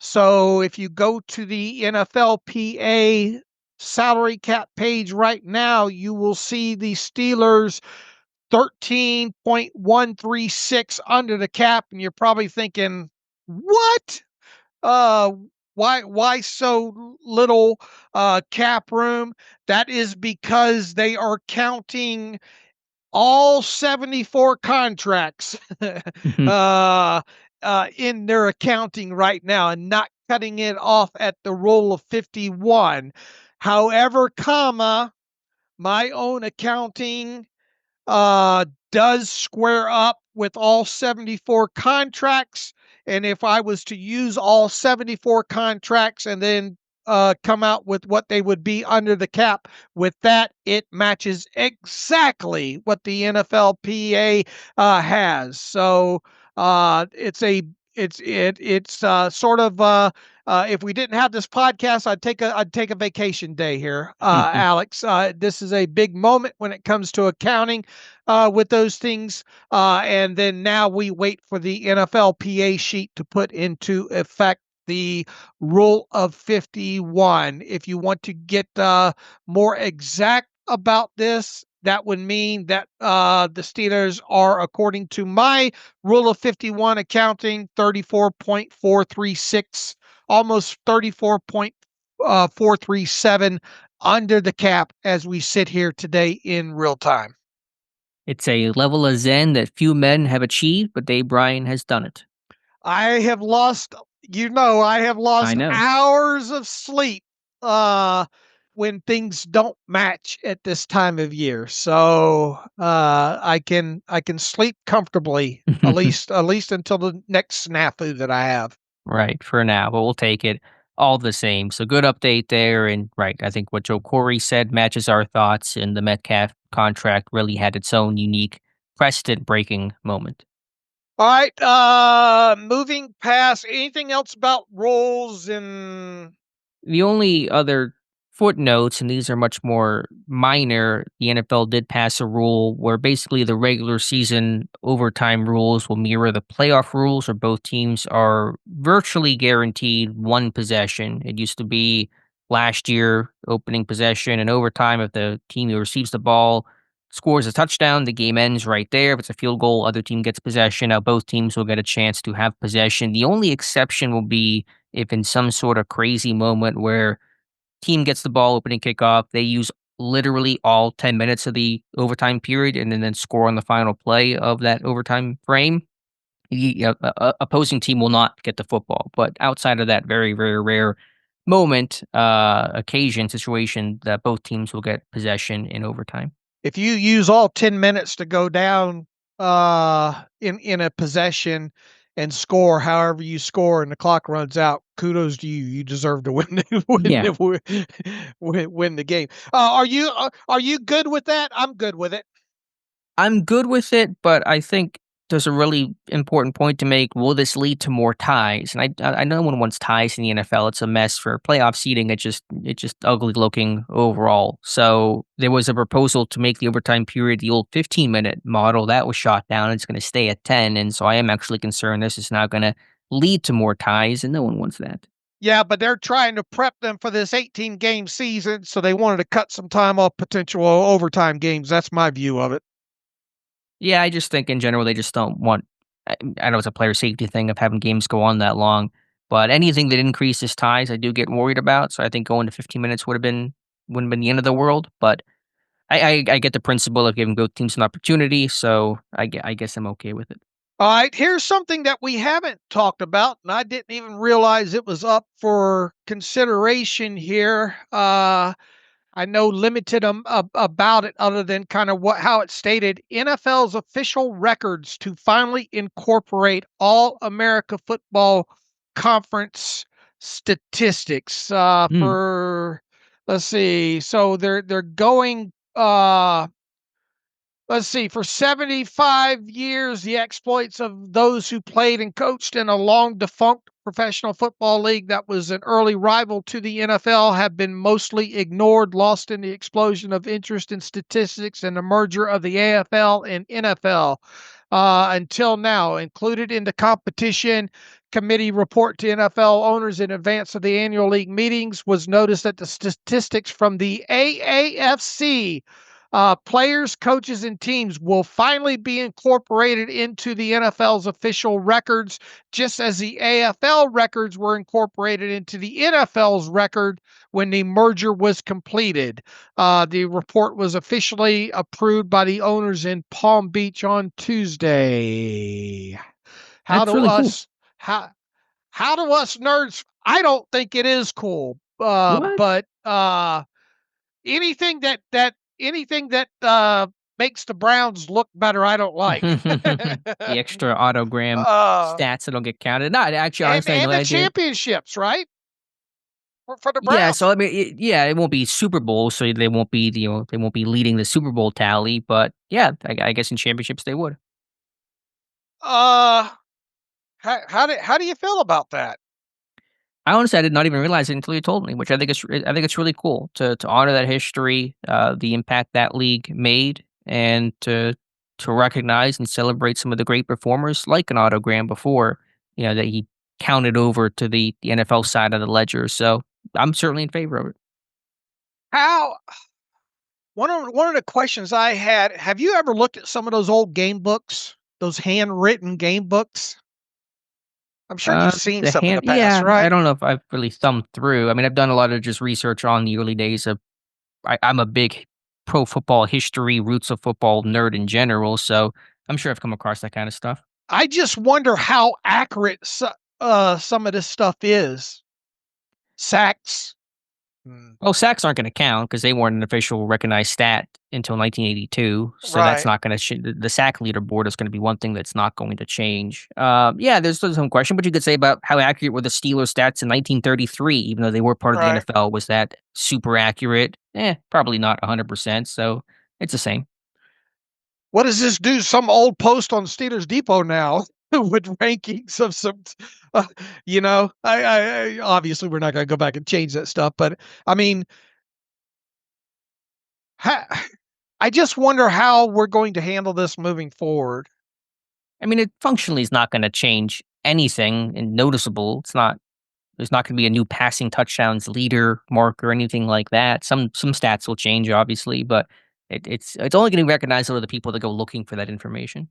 So if you go to the NFLPA salary cap page right now, you will see the Steelers 13.136 under the cap, and you're probably thinking, what? Why so little cap room? That is because they are counting all 74 contracts in their accounting right now and not cutting it off at the rule of 51. However, my own accounting does square up with all 74 contracts. And if I was to use all 74 contracts and then come out with what they would be under the cap, with that, it matches exactly what the NFLPA has. So it's sort of if we didn't have this podcast, I'd take a vacation day here, Alex. This is a big moment when it comes to accounting with those things, and then now we wait for the NFLPA sheet to put into effect the rule of 51. If you want to get more exact about this, that would mean that the Steelers are, according to my rule of 51 accounting, 34.436, almost 34.437 under the cap as we sit here today in real time. It's a level of zen that few men have achieved, but Dave Bryan has done it. I have lost hours of sleep when things don't match at this time of year. So I can sleep comfortably at least until the next snafu that I have. Right, for now, but we'll take it all the same. So good update there. And right, I think what Joe Corey said matches our thoughts, and the Metcalf contract really had its own unique precedent breaking moment. All right, moving past, anything else about rules and The only other footnotes, and these are much more minor, the NFL did pass a rule where basically the regular season overtime rules will mirror the playoff rules, where both teams are virtually guaranteed one possession. It used to be last year, opening possession and overtime. If the team who receives the ball scores a touchdown, the game ends right there. If it's a field goal, other team gets possession. Now both teams will get a chance to have possession. The only exception will be if in some sort of crazy moment where team gets the ball opening kickoff, they use literally all 10 minutes of the overtime period and then score on the final play of that overtime frame. The opposing team will not get the football. But outside of that very, very rare moment, occasion, situation, that both teams will get possession in overtime. if you use all 10 minutes to go down in a possession and score however you score and the clock runs out, kudos to you. You deserve to win Yeah. win the game. Are you good with that? I'm good with it. I'm good with it, but I think there's a really important point to make. Will this lead to more ties? And I know no one wants ties in the NFL. It's a mess for playoff seeding. It's just ugly looking overall. So there was a proposal to make the overtime period the old 15-minute model that was shot down. It's going to stay at 10, and so I am actually concerned this is now going to lead to more ties, and no one wants that. Yeah, but they're trying to prep them for this 18-game season, so they wanted to cut some time off potential overtime games. That's my view of it. Yeah, I just think in general they just don't want. I know it's a player safety thing of having games go on that long, but anything that increases ties, I do get worried about. So I think going to 15 minutes wouldn't have been the end of the world. But I get the principle of giving both teams an opportunity, so I guess I'm okay with it. All right, here's something that we haven't talked about, and I didn't even realize it was up for consideration here. I know limited about it other than kind of how it's stated. NFL's official records to finally incorporate all America Football Conference statistics Mm. for, let's see, so they're going let's see, for 75 years, the exploits of those who played and coached in a long defunct professional football league that was an early rival to the NFL have been mostly ignored, lost in the explosion of interest in statistics and the merger of the AFL and NFL. Until now, included in the competition committee report to NFL owners in advance of the annual league meetings was notice that the statistics from the AAFC players, coaches, and teams will finally be incorporated into the NFL's official records, just as the AFL records were incorporated into the NFL's record when the merger was completed. The report was officially approved by the owners in Palm Beach on Tuesday. How That's do really cool. us how how do us nerds? I don't think it is cool, What? but anything that makes the Browns look better, I don't like. The extra autogram uh, stats that don't get counted. No, actually, honestly, I had and no the idea. championships, right? For the Yeah, Browns. so I mean, yeah, it won't be Super Bowl, so they won't be they won't be leading the Super Bowl tally. But yeah, I guess in championships they would. Uh, how do you feel about that? I honestly I did not even realize it until you told me, which I think it's really cool to honor that history, the impact that league made, and to recognize and celebrate some of the great performers like an Otto Graham before, that he counted over to the NFL side of the ledger. So I'm certainly in favor of it. How one of the questions I had, have you ever looked at some of those old game books? Those handwritten game books? I'm sure you've seen The some in the hand, past, yeah, I right? don't know if I've really thumbed through. I mean, I've done a lot of just research on the early days of. I'm a big pro football history, roots of football nerd in general, so I'm sure I've come across that kind of stuff. I just wonder how accurate some of this stuff is. Sacks. Mm, Well, sacks aren't going to count because they weren't an official recognized stat until 1982. So that's right. not going to the sack leaderboard is going to be one thing that's not going to change. Yeah, there's still some question, but you could say about how accurate were the Steelers stats in 1933, even though they were part of the Right. NFL. Was that super accurate? Probably not 100%. So it's the same. What does this do? Some old post on Steelers Depot now with rankings of some, uh, I obviously we're not going to go back and change that stuff, but I mean, ha, I just wonder how we're going to handle this moving forward. I mean, it functionally is not going to change anything and noticeable. It's not. There's not going to be a new passing touchdowns leader mark or anything like that. Some stats will change, obviously, but it's only going to be recognizable to the people that go looking for that information.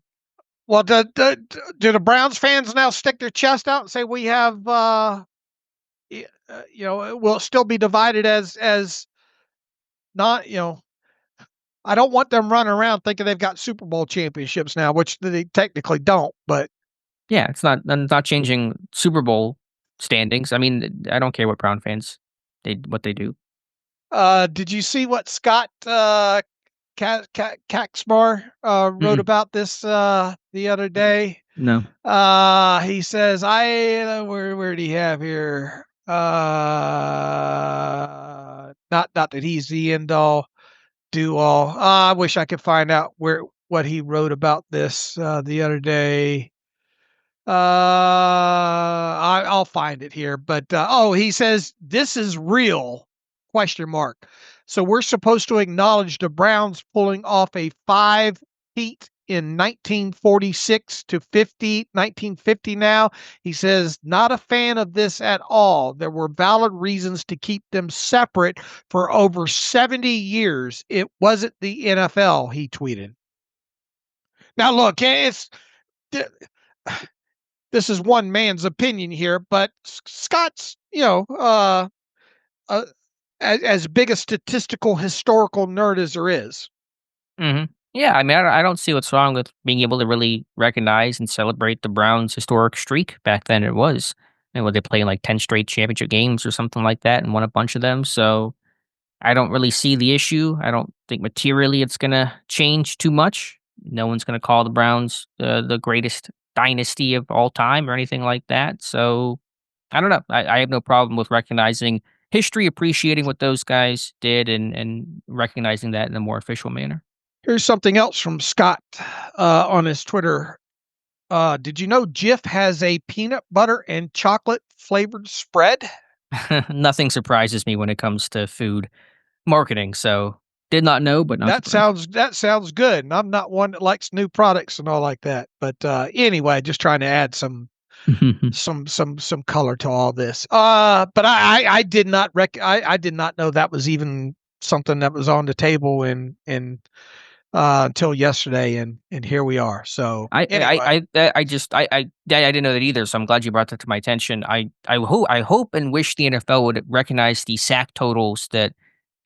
Well, do the Browns fans now stick their chest out and say we have, will still be divided as not, I don't want them running around thinking they've got Super Bowl championships now, which they technically don't. But Yeah, it's not changing Super Bowl standings. I mean, I don't care what Brown fans what they do. did you see what Scott Kaczmar wrote Mm-mm. about this the other day. No. He says, where do you have here? Not that he's the end all do all. I wish I could find out what he wrote about this the other day. I'll find it here, but he says this is real? Question mark. So we're supposed to acknowledge the Browns pulling off a 5-peat in 1946 to 1950 now. He says, not a fan of this at all. There were valid reasons to keep them separate for over 70 years. It wasn't the NFL, he tweeted. Now, look, this is one man's opinion here, but Scott's, uh, as big a statistical historical nerd as there is. Mhm. Yeah, I mean, I don't see what's wrong with being able to really recognize and celebrate the Browns' historic streak. Back then it was. And would they play like 10 straight championship games or something like that and won a bunch of them? So I don't really see the issue. I don't think materially it's gonna change too much. No one's gonna call the Browns the greatest dynasty of all time or anything like that. So I don't know. I have no problem with recognizing history, appreciating what those guys did, and recognizing that in a more official manner. Here's something else from Scott on his Twitter. Did you know Jif has a peanut butter and chocolate flavored spread? Nothing surprises me when it comes to food marketing. So did not know, but not surprised. That sounds good. And I'm not one that likes new products and all like that. But anyway, just trying to add some color to all this. But I did not I did not know that was even something that was on the table and until yesterday, and here we are. So anyway, I didn't know that either. So I'm glad you brought that to my attention. I hope and wish the NFL would recognize the sack totals that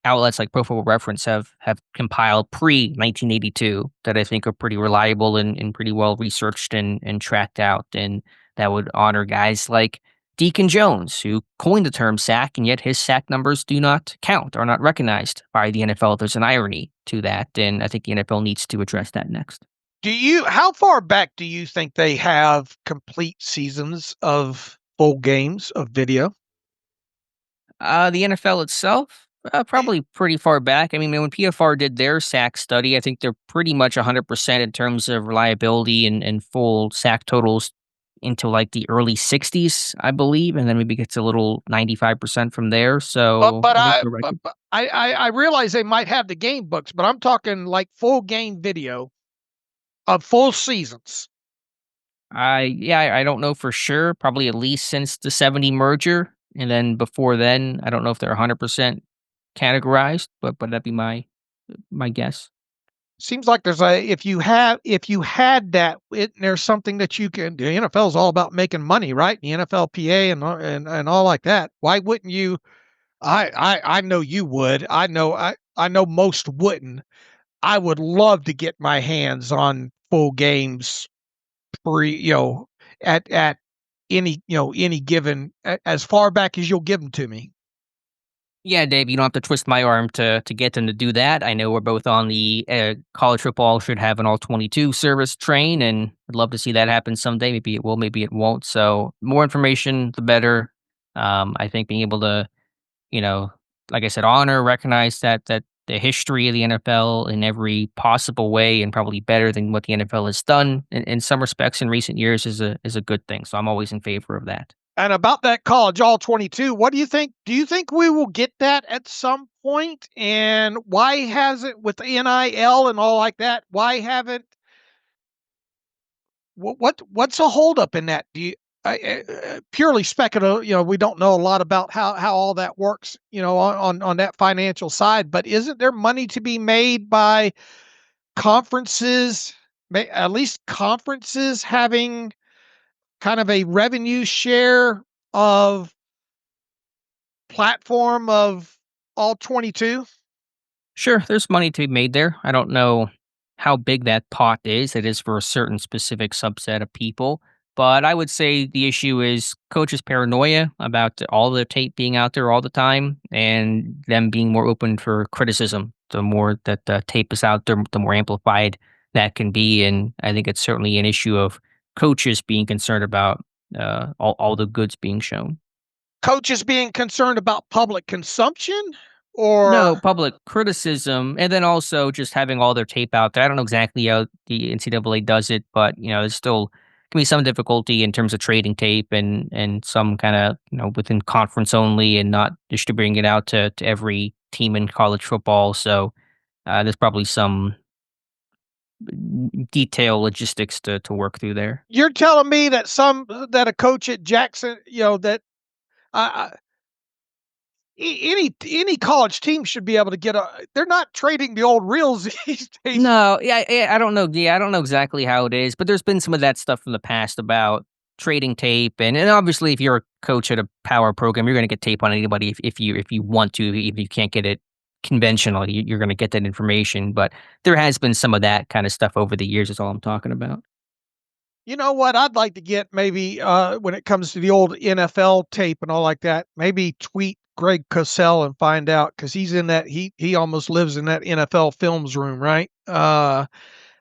outlets like Pro Football Reference have compiled pre 1982 that I think are pretty reliable and pretty well researched and tracked out, and that would honor guys like Deacon Jones, who coined the term sack, and yet his sack numbers do not count, are not recognized by the NFL. There's an irony to that, and I think the NFL needs to address that next. how far back do you think they have complete seasons of full games of video? The NFL itself, probably pretty far back. I mean, when PFR did their sack study, I think they're pretty much 100% in terms of reliability and full sack totals into like the early 60s, I believe, and then maybe gets a little 95% from there. But So but I think I they're right. but I realize they might have the game books, but I'm talking like full game video of full seasons. I don't know for sure. Probably at least since the 70 merger, and then before then, I don't know if they're 100% categorized, but that'd be my guess. Seems like there's a if you had that, there's something that you can. The NFL is all about making money, right? The NFLPA and all like that. Why wouldn't you? I know you would. I know most wouldn't. I would love to get my hands on full games pre, at any, any given as far back as you'll give them to me. Yeah, Dave, you don't have to twist my arm to get them to do that. I know we're both on the college football should have an all 22 service train, and I'd love to see that happen someday. Maybe it will, maybe it won't. So, more information, the better. I think being able to, you know, like I said, honor, recognize that the history of the NFL in every possible way, and probably better than what the NFL has done in some respects in recent years, is a good thing. So, I'm always in favor of that. And about that college all 22, what do you think? Do you think we will get that at some point? And why hasn't with NIL and all like that? Why haven't what's a holdup in that? Do you purely speculative? We don't know a lot about how all that works. On that financial side, but isn't there money to be made by conferences? At least conferences having kind of a revenue share of platform of all 22. Sure, there's money to be made there. I don't know how big that pot is. It is for a certain specific subset of people. But I would say the issue is coaches' paranoia about all the tape being out there all the time and them being more open for criticism. The more that the tape is out there, the more amplified that can be. And I think it's certainly an issue of coaches being concerned about all the goods being shown. Coaches being concerned about public consumption, No, or public criticism, and then also just having all their tape out there. I don't know exactly how the NCAA does it, but there's still can be some difficulty in terms of trading tape and some kind of within conference only and not distributing it out to every team in college football. So there's probably some detail logistics to work through there. you're telling me that a coach at Jackson, that I, any college team should be able to get a. They're not trading the old reels these days. No, yeah, I don't know. Yeah, I don't know exactly how it is, but there's been some of that stuff from the past about trading tape, and obviously, if you're a coach at a power program, you're going to get tape on anybody if you want to, if you can't get it conventionally, you're going to get that information. But there has been some of that kind of stuff over the years. Is all I'm talking about. You know what? I'd like to get maybe when it comes to the old NFL tape and all like that, maybe tweet Greg Cosell and find out because he's in that he almost lives in that NFL films room, right? I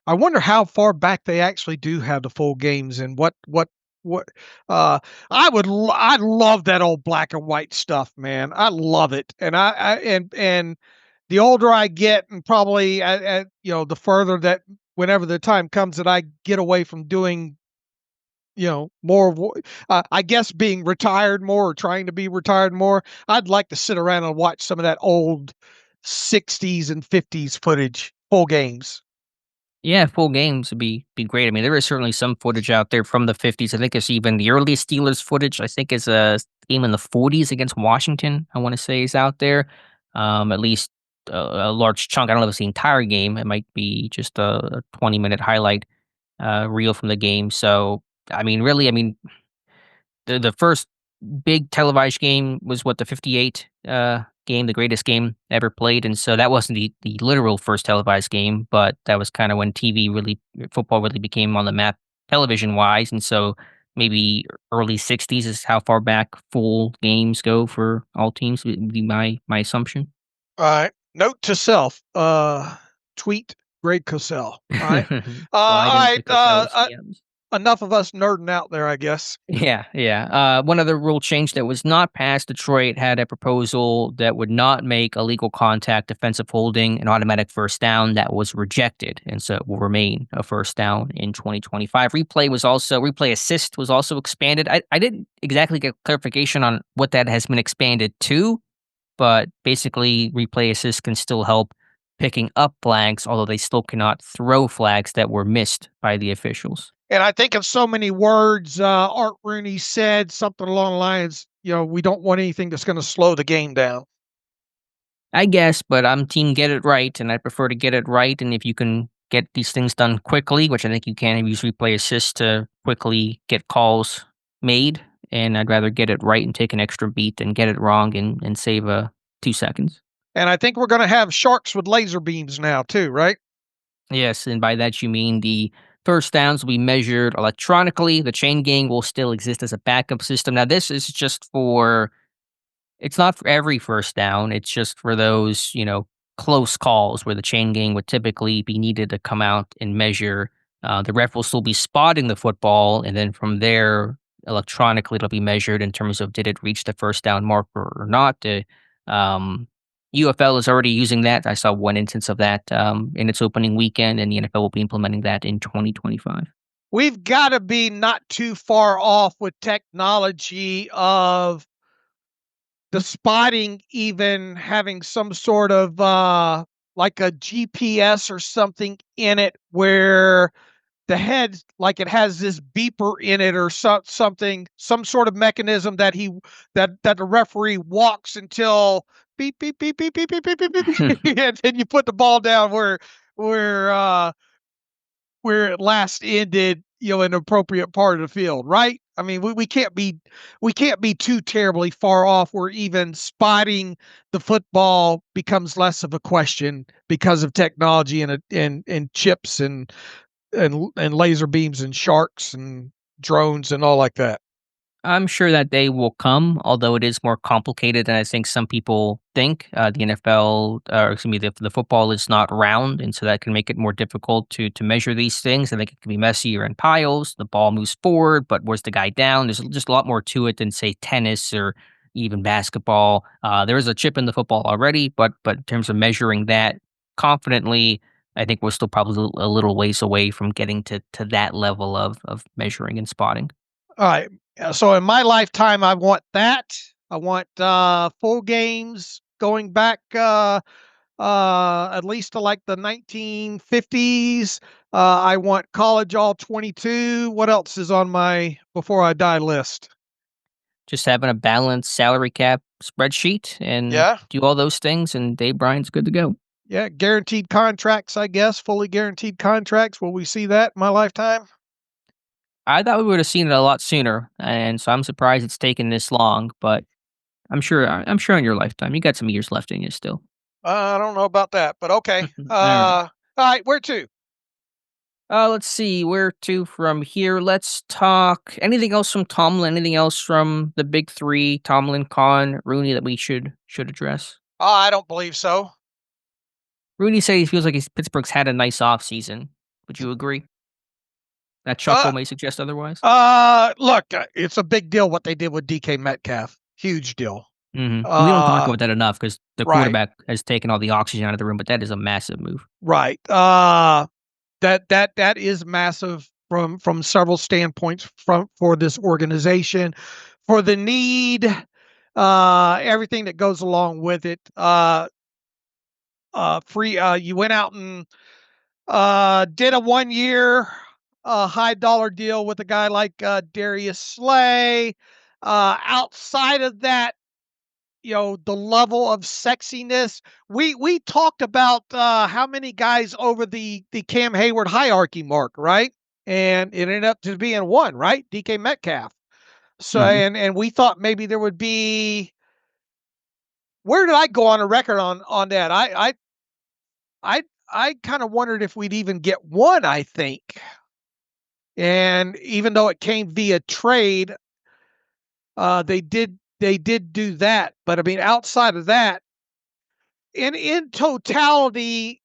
wonder how far back they actually do have the full games and what uh I love that old black and white stuff, man. I love it. And and the older I get and probably the further that whenever the time comes that I get away from doing more of I guess being retired more or trying to be retired more, I'd like to sit around and watch some of that old 60s and 50s footage, full games. Yeah, full games would be great. I mean, there is certainly some footage out there from the 50s. I think it's even the earliest Steelers footage. I think is a game in the 40s against Washington. I want to say is out there. At least a large chunk. I don't know if it's the entire game. It might be just a 20-minute highlight reel from the game. So, I mean, really, I mean, the first big televised game was what the 58 game, the greatest game ever played, and so that wasn't the literal first televised game, but that was kind of when football really became on the map television wise, and so maybe early 60s is how far back full games go for all teams would be my assumption. All right. Note to self, tweet Greg Cosell. All right. Slide All into right. Costello's DMs. Enough of us nerding out there, I guess. Yeah, yeah. One other rule change that was not passed. Detroit had a proposal that would not make illegal contact defensive holding an automatic first down. That was rejected, and so it will remain a first down in 2025. Replay assist was also expanded. I didn't exactly get clarification on what that has been expanded to, but basically replay assist can still help picking up flags, although they still cannot throw flags that were missed by the officials. And I think of so many words, Art Rooney said something along the lines, we don't want anything that's going to slow the game down. I guess, but I'm team get it right, and I prefer to get it right. And if you can get these things done quickly, which I think you can, use replay assist to quickly get calls made. And I'd rather get it right and take an extra beat than get it wrong and save 2 seconds. And I think we're going to have sharks with laser beams now too, right? Yes, and by that you mean the first downs will be measured electronically. The chain gang will still exist as a backup system. Now, this is just it's not for every first down. It's just for those, close calls where the chain gang would typically be needed to come out and measure. The ref will still be spotting the football, and then from there, electronically, it'll be measured in terms of did it reach the first down marker or not. UFL is already using that. I saw one instance of that in its opening weekend, and the NFL will be implementing that in 2025. We've got to be not too far off with technology of the spotting even having some sort of like a GPS or something in it where the head, like it has this beeper in it or something, some sort of mechanism that the referee walks until beep beep beep beep beep beep beep beep, beep and then you put the ball down where it last ended, in an appropriate part of the field, right? I mean, we can't be too terribly far off where even spotting the football becomes less of a question because of technology and chips and laser beams and sharks and drones and all like that. I'm sure that day will come, although it is more complicated than I think some people think. The NFL, or excuse me, the football is not round, and so that can make it more difficult to measure these things. I think it can be messier in piles. The ball moves forward, but where's the guy down? There's just a lot more to it than say tennis or even basketball. There is a chip in the football already, but in terms of measuring that confidently, I think we're still probably a little ways away from getting to that level of measuring and spotting. All right. So in my lifetime, I want that. I want full games going back at least to like the 1950s. I want college all 22. What else is on my before I die list? Just having a balanced salary cap spreadsheet and Yeah. do all those things, and Dave Bryant's good to go. Yeah. Guaranteed contracts, I guess. Fully guaranteed contracts. Will we see that in my lifetime? I thought we would have seen it a lot sooner, and so I'm surprised it's taken this long. But I'm sure in your lifetime, you got some years left in you still. I don't know about that, but okay. All right. All right. Where to? Let's see where to from here. Let's talk anything else from Tomlin. Anything else from the big three: Tomlin, Khan, Rooney that we should address. I don't believe so. Rooney said he feels like Pittsburgh's had a nice offseason. Would you agree? That Uh, chuckle may suggest otherwise. Look, it's a big deal what they did with DK Metcalf. Huge deal. We don't talk Uh, about that enough because the right, quarterback has taken all the oxygen out of the room, but that is a massive move. right. That is massive from several standpoints from for this organization, for the need, everything that goes along with it. Free. You went out and did a 1 year high dollar deal with a guy like Darius Slay. Outside of that, the level of sexiness. We talked about how many guys over the Cam Hayward hierarchy mark, right? And it ended up just being one, right? DK Metcalf. So Mhm. and we thought maybe there would be. Where did I go on a record on that? I kind of wondered if we'd even get one. I think, and even though it came via trade, they did do that. But I mean, outside of that, in totality,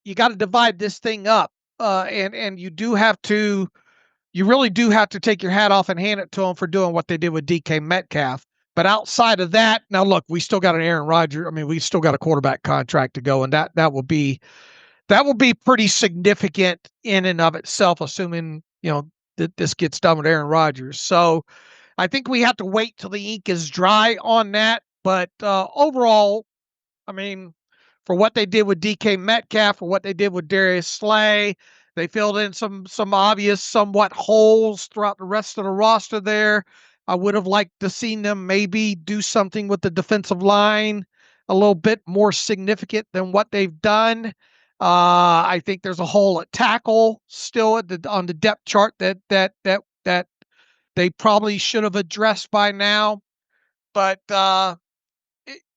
you got to divide this thing up, and you really do have to take your hat off and hand it to them for doing what they did with DK Metcalf. But outside of that, now look, we still got an Aaron Rodgers. I mean, we still got a quarterback contract to go, and that will be pretty significant in and of itself, assuming that this gets done with Aaron Rodgers. So I think we have to wait till the ink is dry on that. But overall, I mean, for what they did with DK Metcalf, for what they did with Darius Slay, they filled in some obvious, somewhat holes throughout the rest of the roster there. I would have liked to seen them maybe do something with the defensive line a little bit more significant than what they've done. I think there's a hole at tackle still on the depth chart that they probably should have addressed by now. But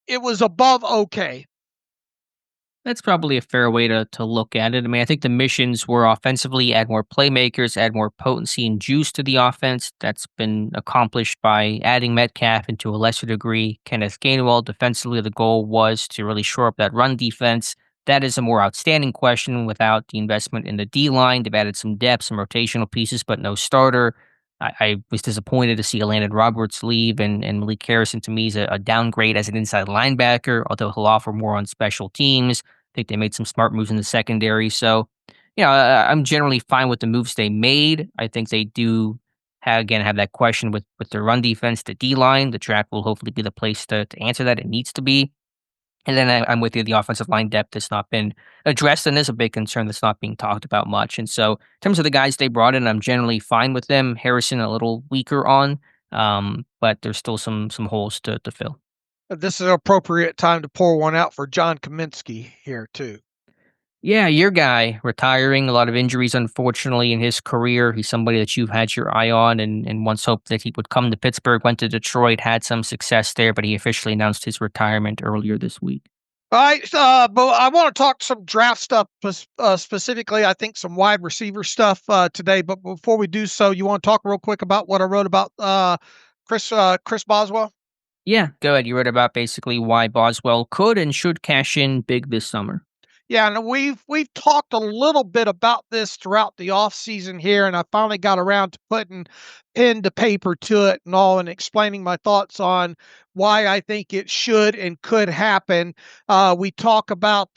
it was above okay. That's probably a fair way to look at it. I mean, I think the missions were offensively add more playmakers, add more potency and juice to the offense. That's been accomplished by adding Metcalf and to a lesser degree Kenneth Gainwell. Defensively, the goal was to really shore up that run defense. That is a more outstanding question without the investment in the D line. They've added some depth, some rotational pieces, but no starter. I was disappointed to see Landon Roberts leave, and Malik Harrison to me is a downgrade as an inside linebacker, although he'll offer more on special teams. I think they made some smart moves in the secondary. So, I'm generally fine with the moves they made. I think they do have that question with the run defense, the D line. The draft will hopefully be the place to answer that. It needs to be. And then I'm with you. The offensive line depth has not been addressed, and is a big concern that's not being talked about much. And so, in terms of the guys they brought in, I'm generally fine with them. Harrison a little weaker on, but there's still some holes to fill. This is an appropriate time to pour one out for John Kaminsky here too. Yeah, your guy retiring, a lot of injuries, unfortunately, in his career. He's somebody that you've had your eye on and once hoped that he would come to Pittsburgh, went to Detroit, had some success there, but he officially announced his retirement earlier this week. All right, but I want to talk some draft stuff specifically. I think some wide receiver stuff today. But before we do so, you want to talk real quick about what I wrote about Chris Boswell? Yeah, go ahead. You wrote about basically why Boswell could and should cash in big this summer. Yeah, and we've talked a little bit about this throughout the off season here, and I finally got around to putting pen to paper to it and all, and explaining my thoughts on why I think it should and could happen. We talk about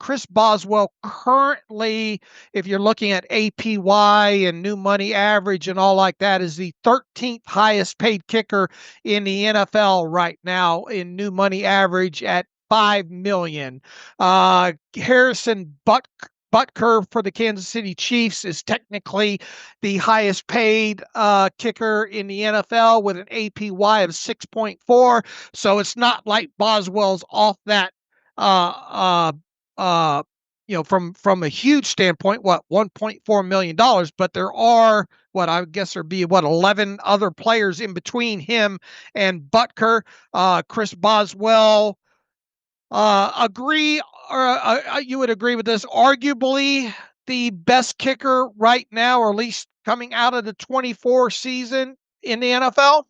Chris Boswell currently, if you're looking at APY and new money average and all like that, is the 13th highest paid kicker in the NFL right now in new money average at 5 million. Harrison Butker for the Kansas City Chiefs is technically the highest paid kicker in the NFL with an APY of 6.4. So it's not like Boswell's off that from a huge standpoint, what, $1.4 million, but there are what I guess there'd be 11 other players in between him and Butker. Chris Boswell, agree, or you would agree with this, arguably the best kicker right now, or at least coming out of the 24 season in the NFL?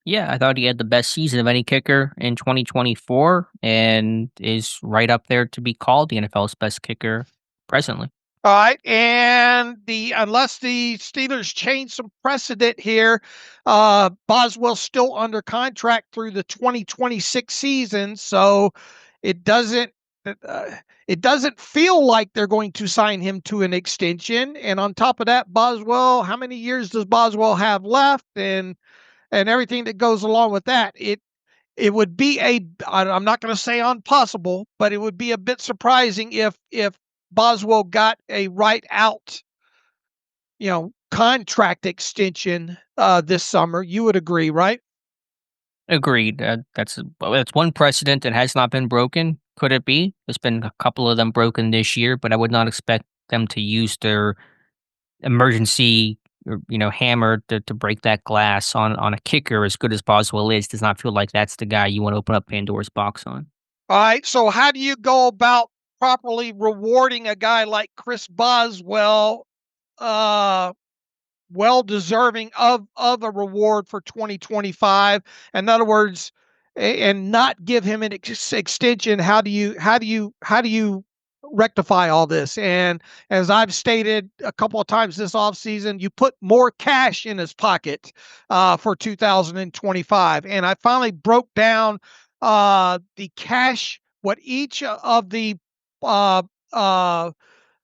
Yeah, I thought he had the best season of any kicker in 2024 and is right up there to be called the NFL's best kicker presently. All right, and unless the Steelers change some precedent here, Boswell's still under contract through the 2026 season, so it doesn't uh, it doesn't feel like they're going to sign him to an extension. And on top of that, Boswell, how many years does Boswell have left, and everything that goes along with that? It would be I'm not going to say impossible, but it would be a bit surprising if Boswell got a right out, contract extension this summer. You would agree, right? Agreed. That's one precedent that has not been broken. Could it be? There's been a couple of them broken this year, but I would not expect them to use their emergency, hammer to break that glass on a kicker as good as Boswell is. Does not feel like that's the guy you want to open up Pandora's box on. All right. So how do you go about properly rewarding a guy like Chris Boswell, uh, well deserving of a reward for 2025? In other words, and not give him an extension. How do you rectify all this? And as I've stated a couple of times this offseason, you put more cash in his pocket for 2025. And I finally broke down the cash, what each of uh, uh,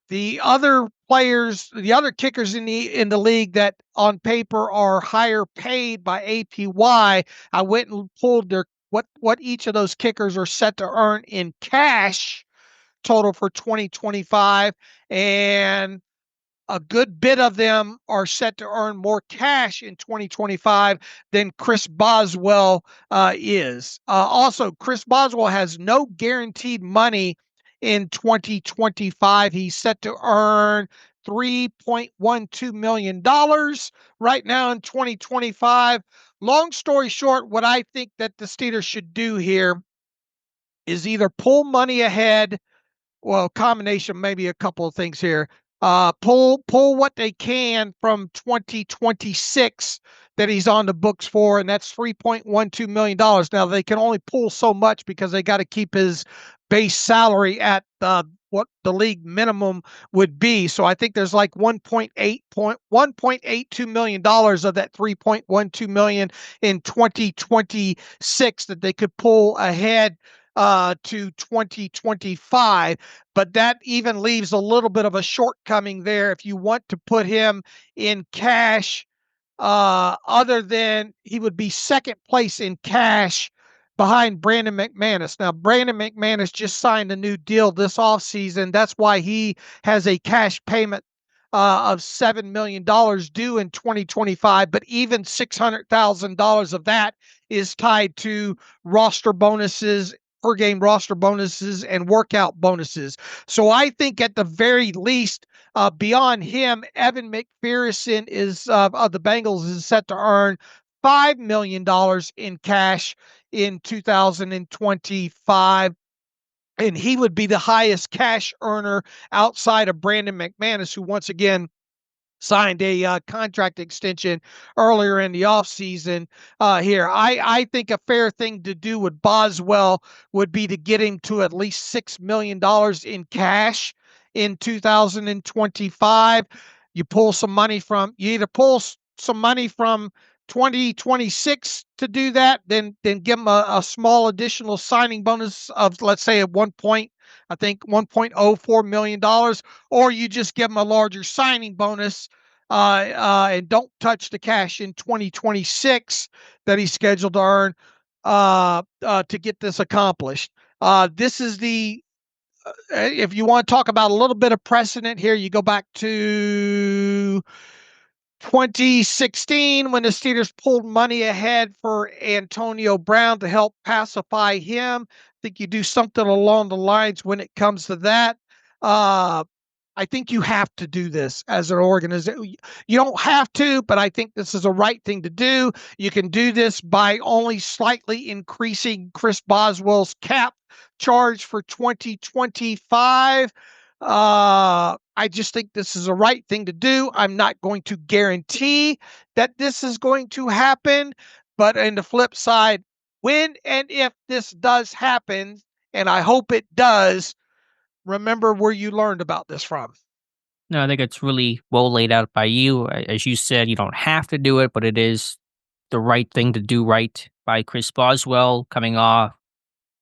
the other players, the other kickers in the league that on paper are higher paid by APY. I went and pulled their what each of those kickers are set to earn in cash total for 2025, and a good bit of them are set to earn more cash in 2025 than Chris Boswell is. Also, Chris Boswell has no guaranteed money in 2025. He's set to earn $3.12 million right now in 2025. Long story short, what I think that the Steelers should do here is either pull money ahead, well, combination, maybe a couple of things here. Pull what they can from 2026 that he's on the books for, and that's $3.12 million. Now they can only pull so much because they got to keep his base salary at what the league minimum would be. So I think there's like $1.82 million of that $3.12 million in 2026 that they could pull ahead to 2025, but that even leaves a little bit of a shortcoming there if you want to put him in cash, other than he would be second place in cash behind Brandon McManus. Now, Brandon McManus just signed a new deal this offseason. That's why he has a cash payment of $7 million due in 2025, but even $600,000 of that is tied to roster bonuses, per game roster bonuses, and workout bonuses. So I think at the very least, beyond him, Evan McPherson is of the Bengals is set to earn $5 million in cash in 2025. and he would be the highest cash earner outside of Brandon McManus, who once again signed a contract extension earlier in the offseason here. I think a fair thing to do with Boswell would be to get him to at least $6 million in cash in 2025. You either pull some money from 2026 to do that, then give him a small additional signing bonus of, let's say, at I think $1.04 million, or you just give him a larger signing bonus and don't touch the cash in 2026 that he's scheduled to earn to get this accomplished. This is if you want to talk about a little bit of precedent here, you go back to 2016 when the Steelers pulled money ahead for Antonio Brown to help pacify him. I think you do something along the lines when it comes to that. I think you have to do this as an organization. You don't have to, but I think this is a right thing to do. You can do this by only slightly increasing Chris Boswell's cap charge for 2025. I just think this is a right thing to do. I'm not going to guarantee that this is going to happen, but on the flip side, when and if this does happen, and I hope it does, remember where you learned about this from. No, I think it's really well laid out by you. As you said, you don't have to do it, but it is the right thing to do right by Chris Boswell, coming off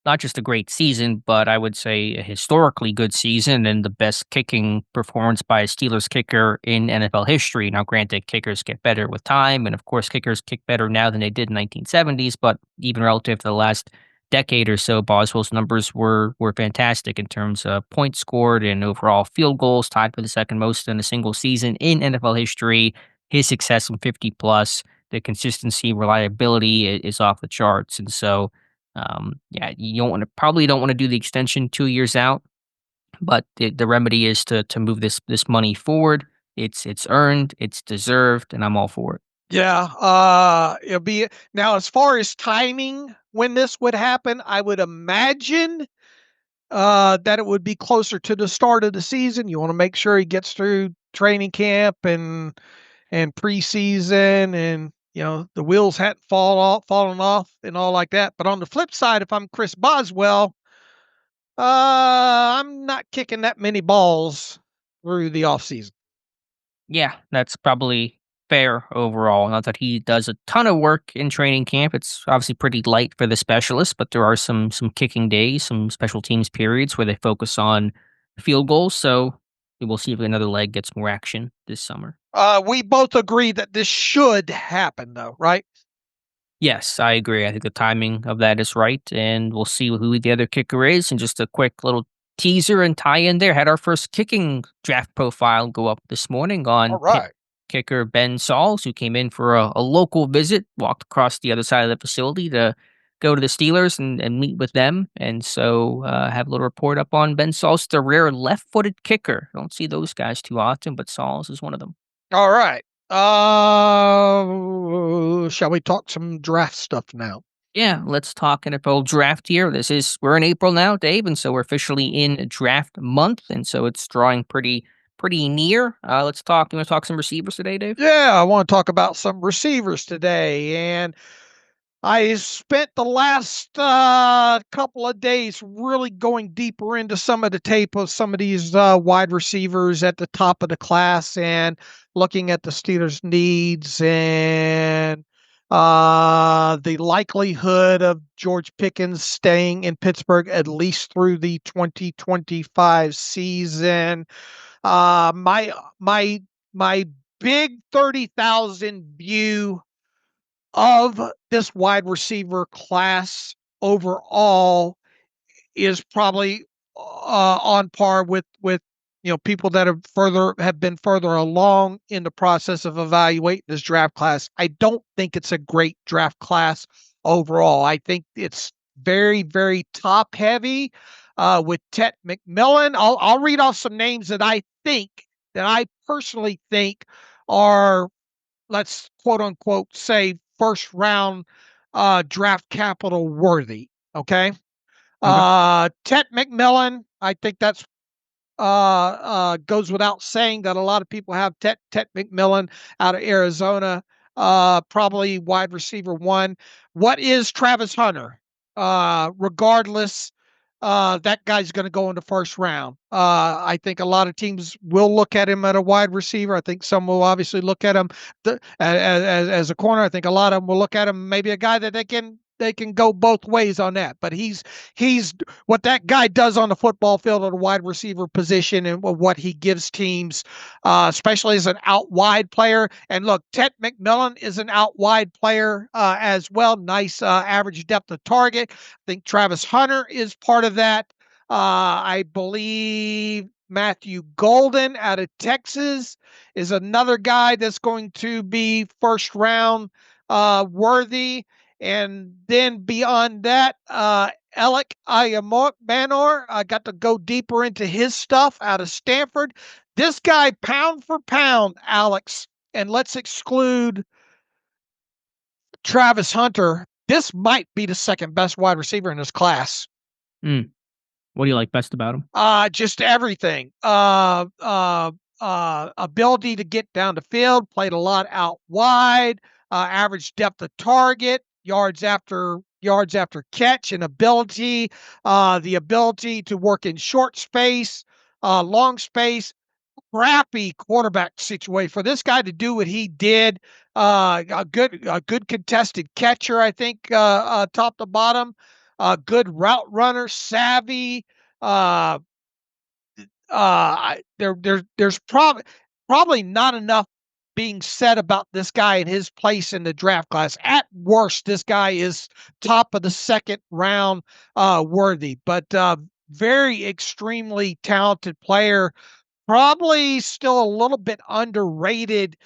not just a great season, but I would say a historically good season and the best kicking performance by a Steelers kicker in NFL history. Now, granted, kickers get better with time, and of course, kickers kick better now than they did in the 1970s, but even relative to the last decade or so, Boswell's numbers were fantastic in terms of points scored and overall field goals, tied for the second most in a single season in NFL history. His success from 50 plus, the consistency, reliability is off the charts. And so, yeah, you probably don't want to do the extension 2 years out, but the remedy is to move this money forward. It's earned, it's deserved, and I'm all for it. Yeah, it'll be now as far as timing when this would happen, I would imagine that it would be closer to the start of the season. You want to make sure he gets through training camp and preseason, and the wheels hadn't fallen off and all like that. But on the flip side, if I'm Chris Boswell, I'm not kicking that many balls through the offseason. Yeah, that's probably fair overall. Not that he does a ton of work in training camp. It's obviously pretty light for the specialists, but there are some kicking days, some special teams periods where they focus on field goals. So we'll see if another leg gets more action this summer. We both agree that this should happen, though, right? Yes, I agree. I think the timing of that is right, and we'll see who the other kicker is. And just a quick little teaser and tie in there. Had our first kicking draft profile go up this morning All on right. kicker Ben Sauls, who came in for a local visit, walked across the other side of the facility to go to the Steelers and meet with them. And so have a little report up on Ben Sauls, the rare left-footed kicker. Don't see those guys too often, but Sauls is one of them. All right. Shall we talk some draft stuff now? Yeah, let's talk NFL draft here. We're in April now, Dave, and so we're officially in draft month, and so it's drawing pretty near. Let's talk. You want to talk some receivers today, Dave? Yeah, I want to talk about some receivers today, and I spent the last couple of days really going deeper into some of the tape of some of these wide receivers at the top of the class and looking at the Steelers' needs and the likelihood of George Pickens staying in Pittsburgh at least through the 2025 season. My big 30,000 view of this wide receiver class overall is probably on par with people that have been further along in the process of evaluating this draft class. I don't think it's a great draft class overall. I think it's very, very top heavy with Tet McMillan. I'll read off some names that I personally think are, let's quote unquote say, first round draft capital worthy. Okay. Tet McMillan, I think that's goes without saying that a lot of people have Tet McMillan out of Arizona, probably wide receiver 1. What is Travis Hunter? Regardless, that guy's going to go in the first round. I think a lot of teams will look at him at a wide receiver. I think some will obviously look at him as a corner. I think a lot of them will look at him maybe a guy that they can go both ways on that. But he's what that guy does on the football field at a wide receiver position and what he gives teams, especially as an out wide player. And look, Tet McMillan is an out wide player as well. Nice average depth of target. I think Travis Hunter is part of that. I believe Matthew Golden out of Texas is another guy that's going to be first round worthy. And then beyond that, Alec Ayamanor, I got to go deeper into his stuff out of Stanford. This guy, pound for pound, Alex, and let's exclude Travis Hunter, this might be the second best wide receiver in this class. What do you like best about him? Just everything. Ability to get down the field, played a lot out wide, average depth of target, yards after catch, and ability, the ability to work in short space, long space. Crappy quarterback situation for this guy to do what he did. A good contested catcher, I think, top to bottom. Good route runner, savvy. There's probably not enough being said about this guy and his place in the draft class. At worst, this guy is top of the second round worthy, but very extremely talented player. Probably still a little bit underrated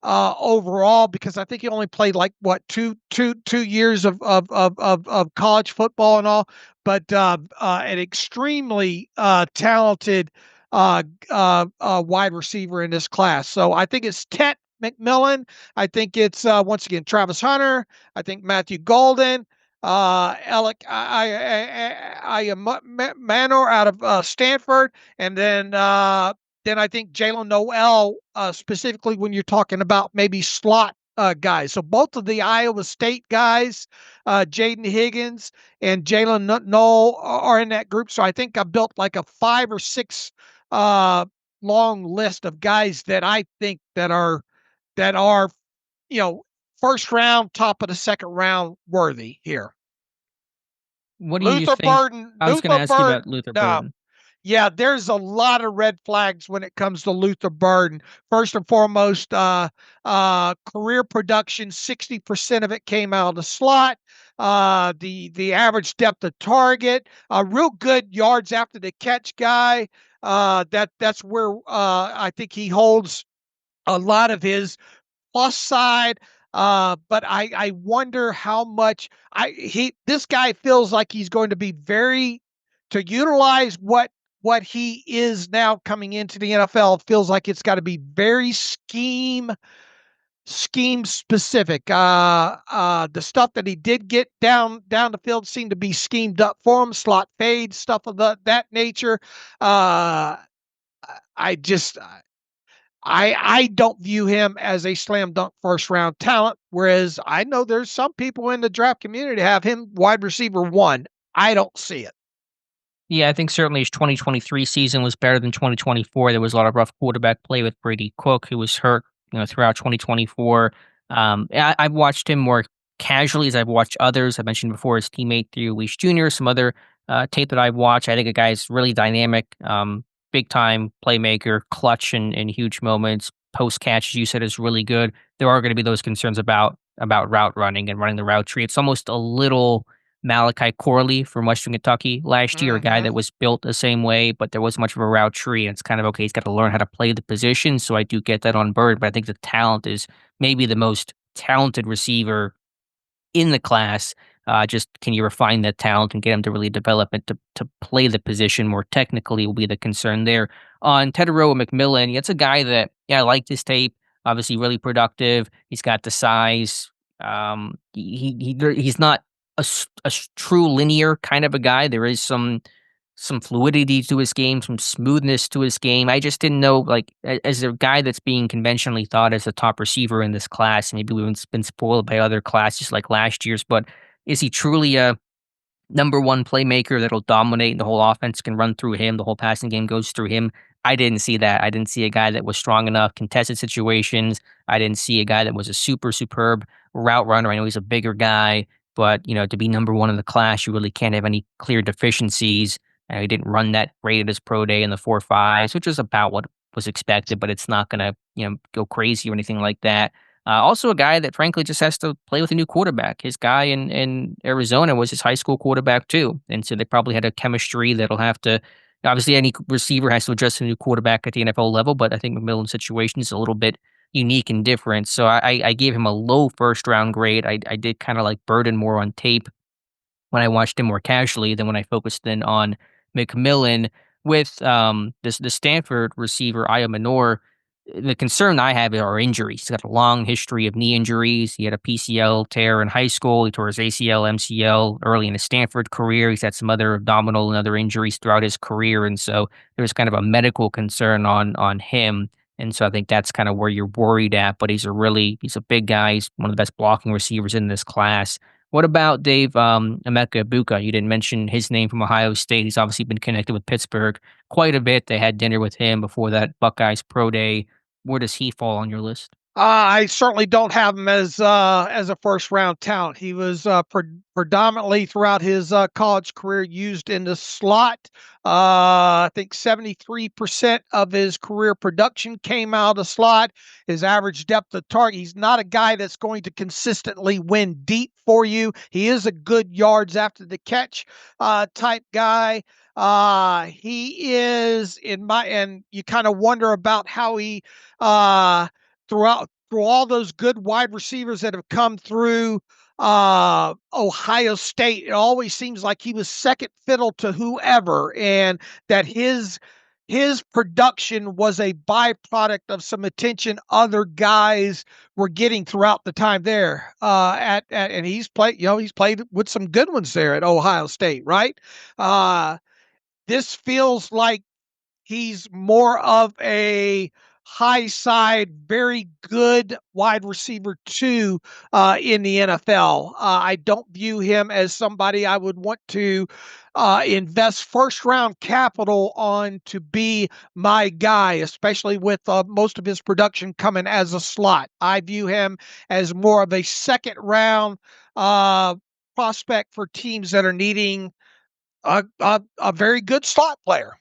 overall because I think he only played like what two years of college football and all, but an extremely talented wide receiver in this class. So I think it's Tet McMillan. I think it's once again Travis Hunter. I think Matthew Golden. Alec Manor out of Stanford, and then I think Jalen Noel, specifically when you're talking about maybe slot guys. So both of the Iowa State guys, Jaden Higgins and Jalen Noel, are in that group. So I think I built like a 5 or 6 long list of guys that I think that are first round, top of the second round worthy here. What do you think? Burden. I was going to ask you about Luther Burden. Yeah, there's a lot of red flags when it comes to Luther Burden. First and foremost, career production, 60% of it came out of the slot. The average depth of target, a real good yards after the catch guy. That's where I think he holds a lot of his plus side. But I wonder how much this guy feels like he's going to be to utilize what he is now coming into the NFL. Feels like it's got to be very scheme specific. The stuff that he did get down the field seemed to be schemed up for him, slot fade, stuff of that nature. I don't view him as a slam dunk first round talent, whereas I know there's some people in the draft community have him wide receiver 1. I don't see it. Yeah, I think certainly his 2023 season was better than 2024. There was a lot of rough quarterback play with Brady Cook, who was hurt, throughout 2024. I've watched him more casually as I've watched others. I mentioned before his teammate Theo Weiss Jr., some other tape that I've watched. I think a guy's really dynamic, big time playmaker, clutch in huge moments. Post catch, as you said, is really good. There are going to be those concerns about route running and running the route tree. It's almost a little Malachi Corley from Western Kentucky last year, a guy that was built the same way, but there wasn't much of a route tree. And it's kind of okay. He's got to learn how to play the position. So I do get that on Bird, but I think the talent is maybe the most talented receiver in the class. Just can you refine that talent and get him to really develop it to play the position more technically will be the concern there. On Tetairoa McMillan, it's a guy that, I liked his tape. Obviously really productive. He's got the size. He's not true linear kind of a guy. There is some fluidity to his game, some smoothness to his game. I just didn't know, like, as a guy that's being conventionally thought as a top receiver in this class, maybe we've been spoiled by other classes like last year's, but is he truly a number one playmaker that'll dominate and the whole offense can run through him, the whole passing game goes through him? I didn't see that. I didn't see a guy that was strong enough, contested situations. I didn't see a guy that was a superb route runner. I know he's a bigger guy, but to be number one in the class, you really can't have any clear deficiencies. He didn't run that great at his pro day in the 4.5s, which was about what was expected, but it's not gonna, go crazy or anything like that. Also a guy that frankly just has to play with a new quarterback. His guy in Arizona was his high school quarterback too. And so they probably had a chemistry that'll have to, obviously any receiver has to adjust to a new quarterback at the NFL level, but I think McMillan's situation is a little bit unique and different. So I gave him a low first round grade. I did kind of like Burden more on tape when I watched him more casually than when I focused in on McMillan with the Stanford receiver Aya Manor. The concern I have are injuries. He's got a long history of knee injuries. He had a PCL tear in high school. He tore his ACL, MCL early in his Stanford career. He's had some other abdominal and other injuries throughout his career, and so there's kind of a medical concern on him. And so I think that's kind of where you're worried at. But he's a big guy. He's one of the best blocking receivers in this class. What about Dave Emeka Ibuka? You didn't mention his name from Ohio State. He's obviously been connected with Pittsburgh quite a bit. They had dinner with him before that Buckeyes pro day. Where does he fall on your list? I certainly don't have him as a first round talent. He was predominantly throughout his college career used in the slot. I think 73% of his career production came out of the slot. His average depth of target. He's not a guy that's going to consistently win deep for you. He is a good yards after the catch type guy. He is and you kind of wonder about how he through all those good wide receivers that have come through Ohio State, it always seems like he was second fiddle to whoever, and that his production was a byproduct of some attention other guys were getting throughout the time there. And he's played with some good ones there at Ohio State, right? This feels like he's more of a high side, very good wide receiver too in the NFL. I don't view him as somebody I would want to invest first round capital on to be my guy, especially with most of his production coming as a slot. I view him as more of a second round prospect for teams that are needing a very good slot player.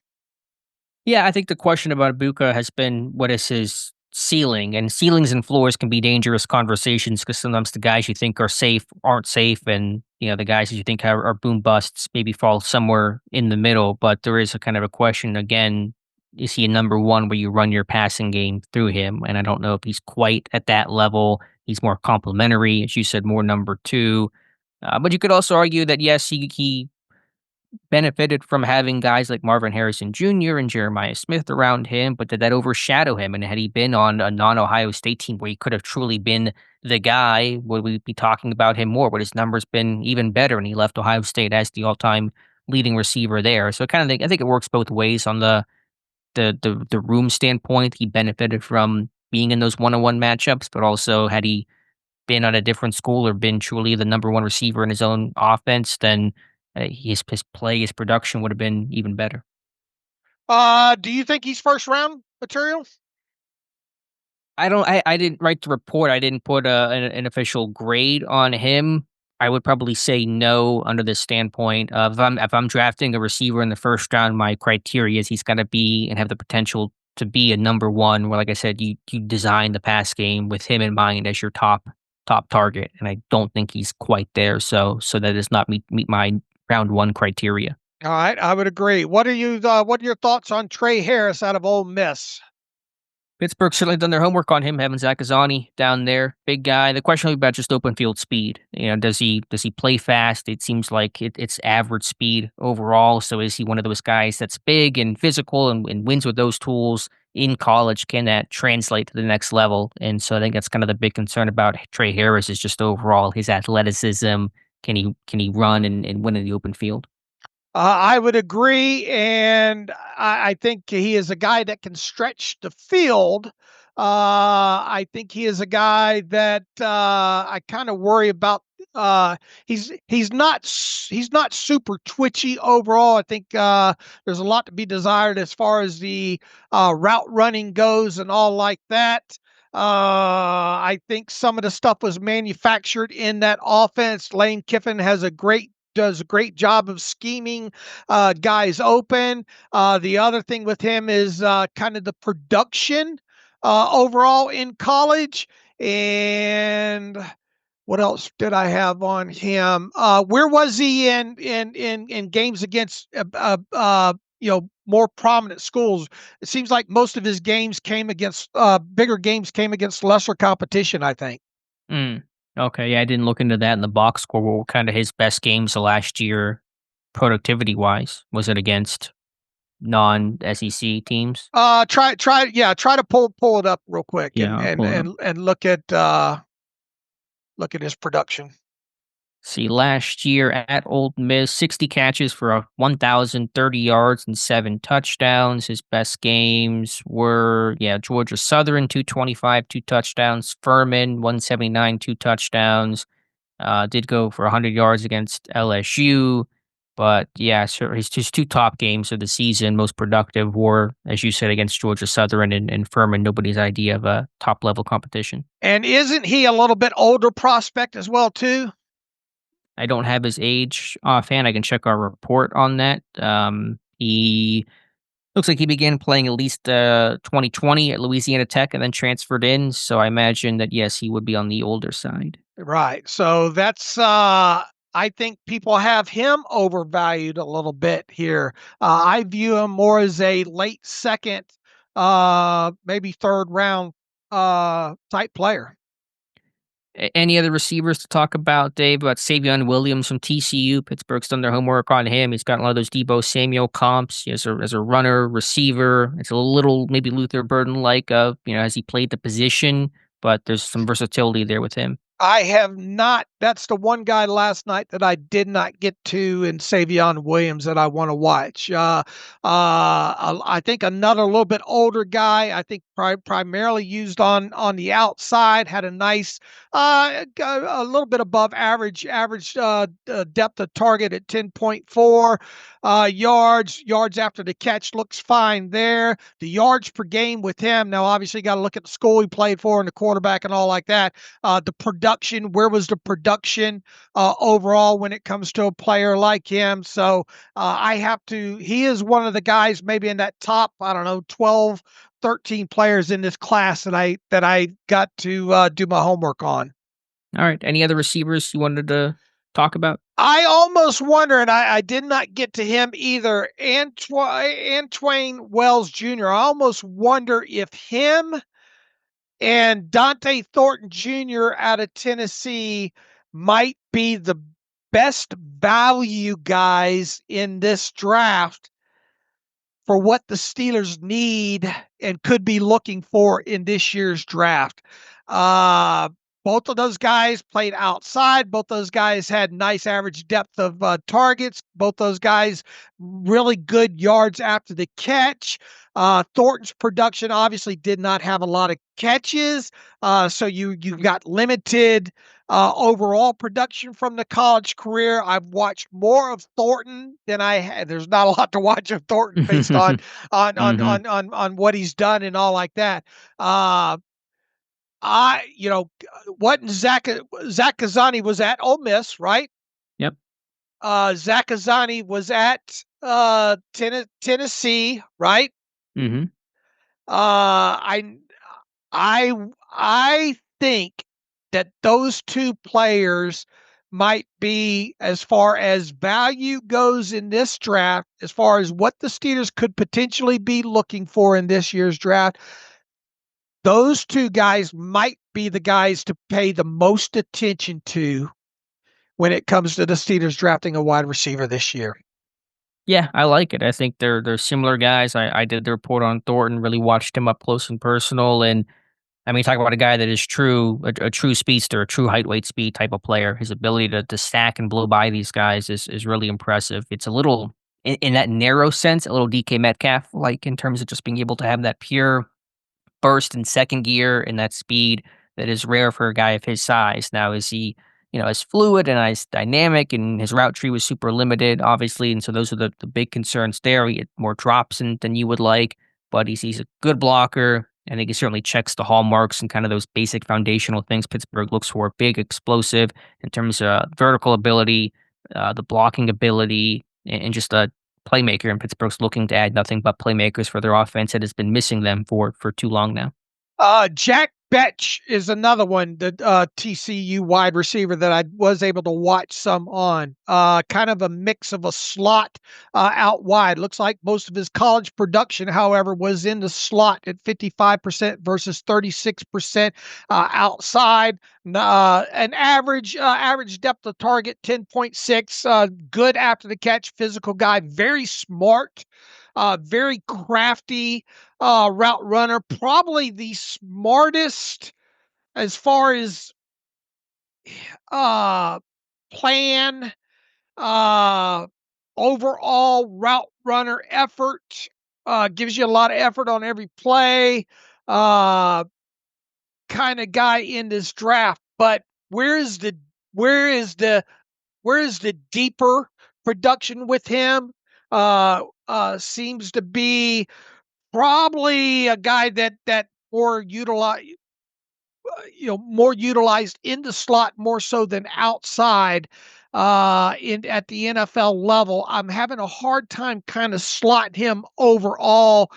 Yeah, I think the question about Ibuka has been what is his ceiling, and ceilings and floors can be dangerous conversations because sometimes the guys you think are safe aren't safe, and the guys that you think are boom busts maybe fall somewhere in the middle. But there is a kind of a question again: is he a number one where you run your passing game through him? And I don't know if he's quite at that level. He's more complementary, as you said, more number two. But you could also argue that yes, he benefited from having guys like Marvin Harrison Jr. and Jeremiah Smith around him, but did that overshadow him? And had he been on a non-Ohio State team where he could have truly been the guy, would we be talking about him more? Would his numbers been even better? And he left Ohio State as the all-time leading receiver there. So I think it works both ways on the room standpoint. He benefited from being in those one-on-one matchups, but also had he been on a different school or been truly the number one receiver in his own offense, then his play, his production would have been even better. Do you think he's first round material? I didn't write the report. I didn't put an official grade on him. I would probably say no under this standpoint of if I'm drafting a receiver in the first round, my criteria is he's got to be and have the potential to be a number one. Where, like I said, you design the pass game with him in mind as your top target, and I don't think he's quite there. So that does not meet my round one criteria. All right, I would agree. What are your thoughts on Trey Harris out of Ole Miss? Pittsburgh certainly done their homework on him, having Zach Azzani down there. Big guy. The question will be about just open field speed. Does he play fast? It seems like it's average speed overall. So is he one of those guys that's big and physical and wins with those tools in college? Can that translate to the next level? And so I think that's kind of the big concern about Trey Harris is just overall his athleticism. Can he run and win in the open field? I would agree, and I think he is a guy that can stretch the field. I think he is a guy that I kind of worry about. He's not super twitchy overall. I think there's a lot to be desired as far as the route running goes and all like that. I think some of the stuff was manufactured in that offense. Lane Kiffin does a great job of scheming guys open. The other thing with him is kind of the production overall in college. And what else did I have on him? Where was he in games against more prominent schools? It seems like most of his games came against bigger games came against lesser competition, I think. Mm. Okay, yeah, I didn't look into that in the box score. What were kind of his best games of last year, productivity wise? Was it against non-SEC teams? Try to pull it up real quick Yeah, and I'll and pull it up. and look at his production. See, last year at Old Miss, 60 catches for 1,030 yards and 7 touchdowns. His best games were, yeah, Georgia Southern, 225, 2 touchdowns. Furman, 179, 2 touchdowns. Did go for 100 yards against LSU. But yeah, so his two top games of the season, most productive, were, as you said, against Georgia Southern and Furman. Nobody's idea of a top level competition. And isn't he a little bit older prospect as well too? I don't have his age offhand. I can check our report on that. He looks like he began playing at least 2020 at Louisiana Tech and then transferred in. So I imagine that, yes, he would be on the older side. Right. So that's I think people have him overvalued a little bit here. I view him more as a late second, maybe third round type player. Any other receivers to talk about, Dave? About Savion Williams from TCU. Pittsburgh's done their homework on him. He's got a lot of those Debo Samuel comps as a runner, receiver. It's a little maybe Luther Burden like as he played the position, but there's some versatility there with him. I have not. That's the one guy last night that I did not get to in Savion Williams that I want to watch. I think another little bit older guy. I think primarily used on the outside. Had a nice, a little bit above average depth of target at 10.4 yards after the catch looks fine there. The yards per game with him. Now, obviously, got to look at the school he played for and the quarterback and all like that. The production, where was the production overall when it comes to a player like him? So he is one of the guys maybe in that top, I don't know, 12, 13 players in this class that I got to do my homework on. All right. Any other receivers you wanted to talk about? I almost wonder, and I did not get to him either, Antwain Wells Jr. I almost wonder if him and Dante Thornton Jr. out of Tennessee might be the best value guys in this draft for what the Steelers need and could be looking for in this year's draft. Both of those guys played outside. Both those guys had nice average depth of targets. Both those guys really good yards after the catch. Thornton's production obviously did not have a lot of catches, so you got limited overall production from the college career. I've watched more of Thornton than I had. There's not a lot to watch of Thornton based on what he's done and all like that. What Zach Kazani was at Ole Miss, right? Yep. Zach Kazani was at Tennessee, right? Mm-hmm. I think that those two players might be, as far as value goes in this draft, as far as what the Steelers could potentially be looking for in this year's draft. Those two guys might be the guys to pay the most attention to when it comes to the Steelers drafting a wide receiver this year. Yeah, I like it. I think they're similar guys. I did the report on Thornton, really watched him up close and personal, and I mean, talk about a guy that is a true speedster, a true height, weight, speed type of player. His ability to stack and blow by these guys is really impressive. It's a little, in that narrow sense, a little DK Metcalf like in terms of just being able to have that pure burst in second gear and that speed that is rare for a guy of his size. Now, is he, as fluid and as dynamic, and his route tree was super limited, obviously. And so those are the big concerns there. He had more drops than you would like, but he's a good blocker. I think he certainly checks the hallmarks and kind of those basic foundational things Pittsburgh looks for: big, explosive in terms of vertical ability, the blocking ability, and just a playmaker, and Pittsburgh's looking to add nothing but playmakers for their offense that has been missing them for too long now. Jack Betch is another one, the TCU wide receiver that I was able to watch some on. Kind of a mix of a slot out wide. Looks like most of his college production, however, was in the slot at 55% versus 36% outside. An average depth of target 10.6. Good after the catch, physical guy, very smart, very crafty route runner, probably the smartest as far as uh, plan, uh, overall route runner effort. Gives you a lot of effort on every play. Uh, Kind of guy in this draft, but where is the where is the where is the deeper production with him? Seems to be probably a guy that more utilized in the slot more so than outside in at the NFL level. I'm having a hard time kind of slotting him overall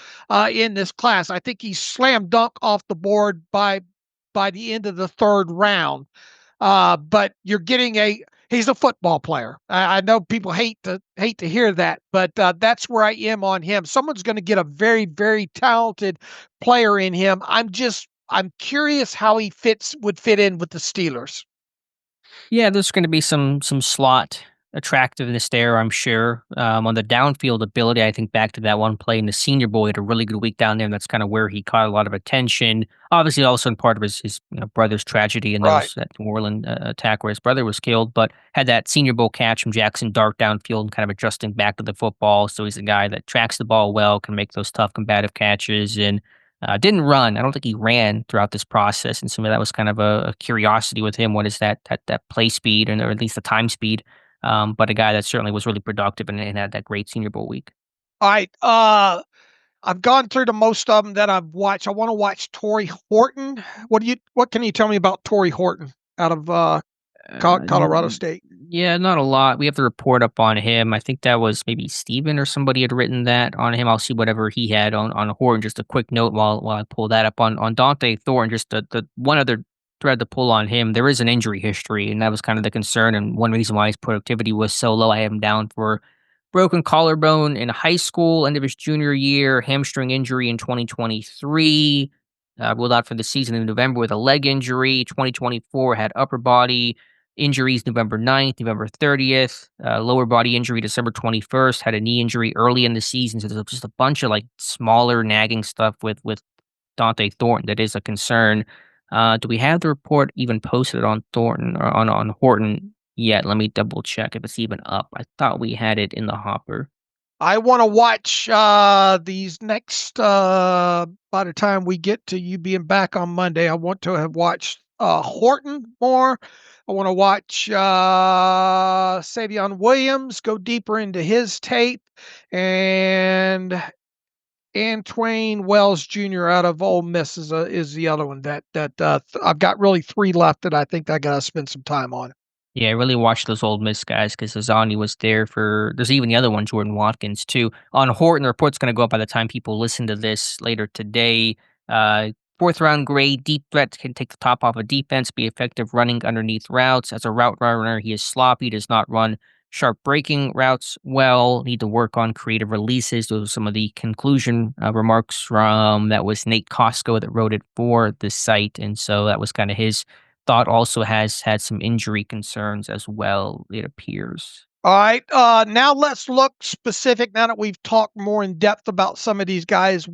in this class. I think he's slam dunk off the board by the end of the third round. But you're getting he's a football player. I know people hate to hear that, but that's where I am on him. Someone's going to get a very, very talented player in him. I'm curious how he would fit in with the Steelers. Yeah, there's going to be some slot attractiveness there, I'm sure. On the downfield ability, I think back to that one play in the Senior Bowl, he had a really good week down there, and that's kind of where he caught a lot of attention. Obviously, also in part of his brother's tragedy and Right. that New Orleans attack where his brother was killed, but had that Senior Bowl catch from Jackson Dart downfield and kind of adjusting back to the football. So he's a guy that tracks the ball well, can make those tough combative catches, and didn't run. I don't think he ran throughout this process, and some of that was kind of a curiosity with him. What is that play speed, or at least the time speed? But a guy that certainly was really productive and had that great Senior Bowl week. All right. I've gone through the most of them that I've watched. I want to watch Torrey Horton. What can you tell me about Torrey Horton out of Colorado State? Yeah, not a lot. We have the report up on him. I think that was maybe Steven or somebody had written that on him. I'll see whatever he had on Horton. Just a quick note while I pull that up on Dante Thornton. Just the one other thread to pull on him. There is an injury history, and that was kind of the concern. And one reason why his productivity was so low, I have him down for broken collarbone in high school, end of his junior year, hamstring injury in 2023, ruled out for the season in November with a leg injury. 2024 had upper body injuries November 9th, November 30th, lower body injury December 21st, had a knee injury early in the season. So there's just a bunch of like smaller nagging stuff with Dante Thornton that is a concern. Do we have the report even posted on Thornton or on Horton yet? Let me double check if it's even up. I thought we had it in the hopper. I want to watch these next. By the time we get to you being back on Monday, I want to have watched Horton more. I want to watch Savion Williams, go deeper into his tape, and Antwain Wells Jr. out of Ole Miss is the other one that I've got really three left that I think I got to spend some time on. Yeah, I really watched those Old Miss guys because Azani was there for. There's even the other one, Jordan Watkins, too. On Horton, the report's going to go up by the time people listen to this later today. Fourth round grade, deep threat, can take the top off of defense, be effective running underneath routes. As a route runner, he is sloppy, does not run sharp breaking routes well, need to work on creative releases. Those are some of the conclusion remarks from that was Nate Costco that wrote it for the site. And so that was kind of his thought. Also has had some injury concerns as well, it appears. All right. Now let's look specific. Now that we've talked more in depth about some of these guys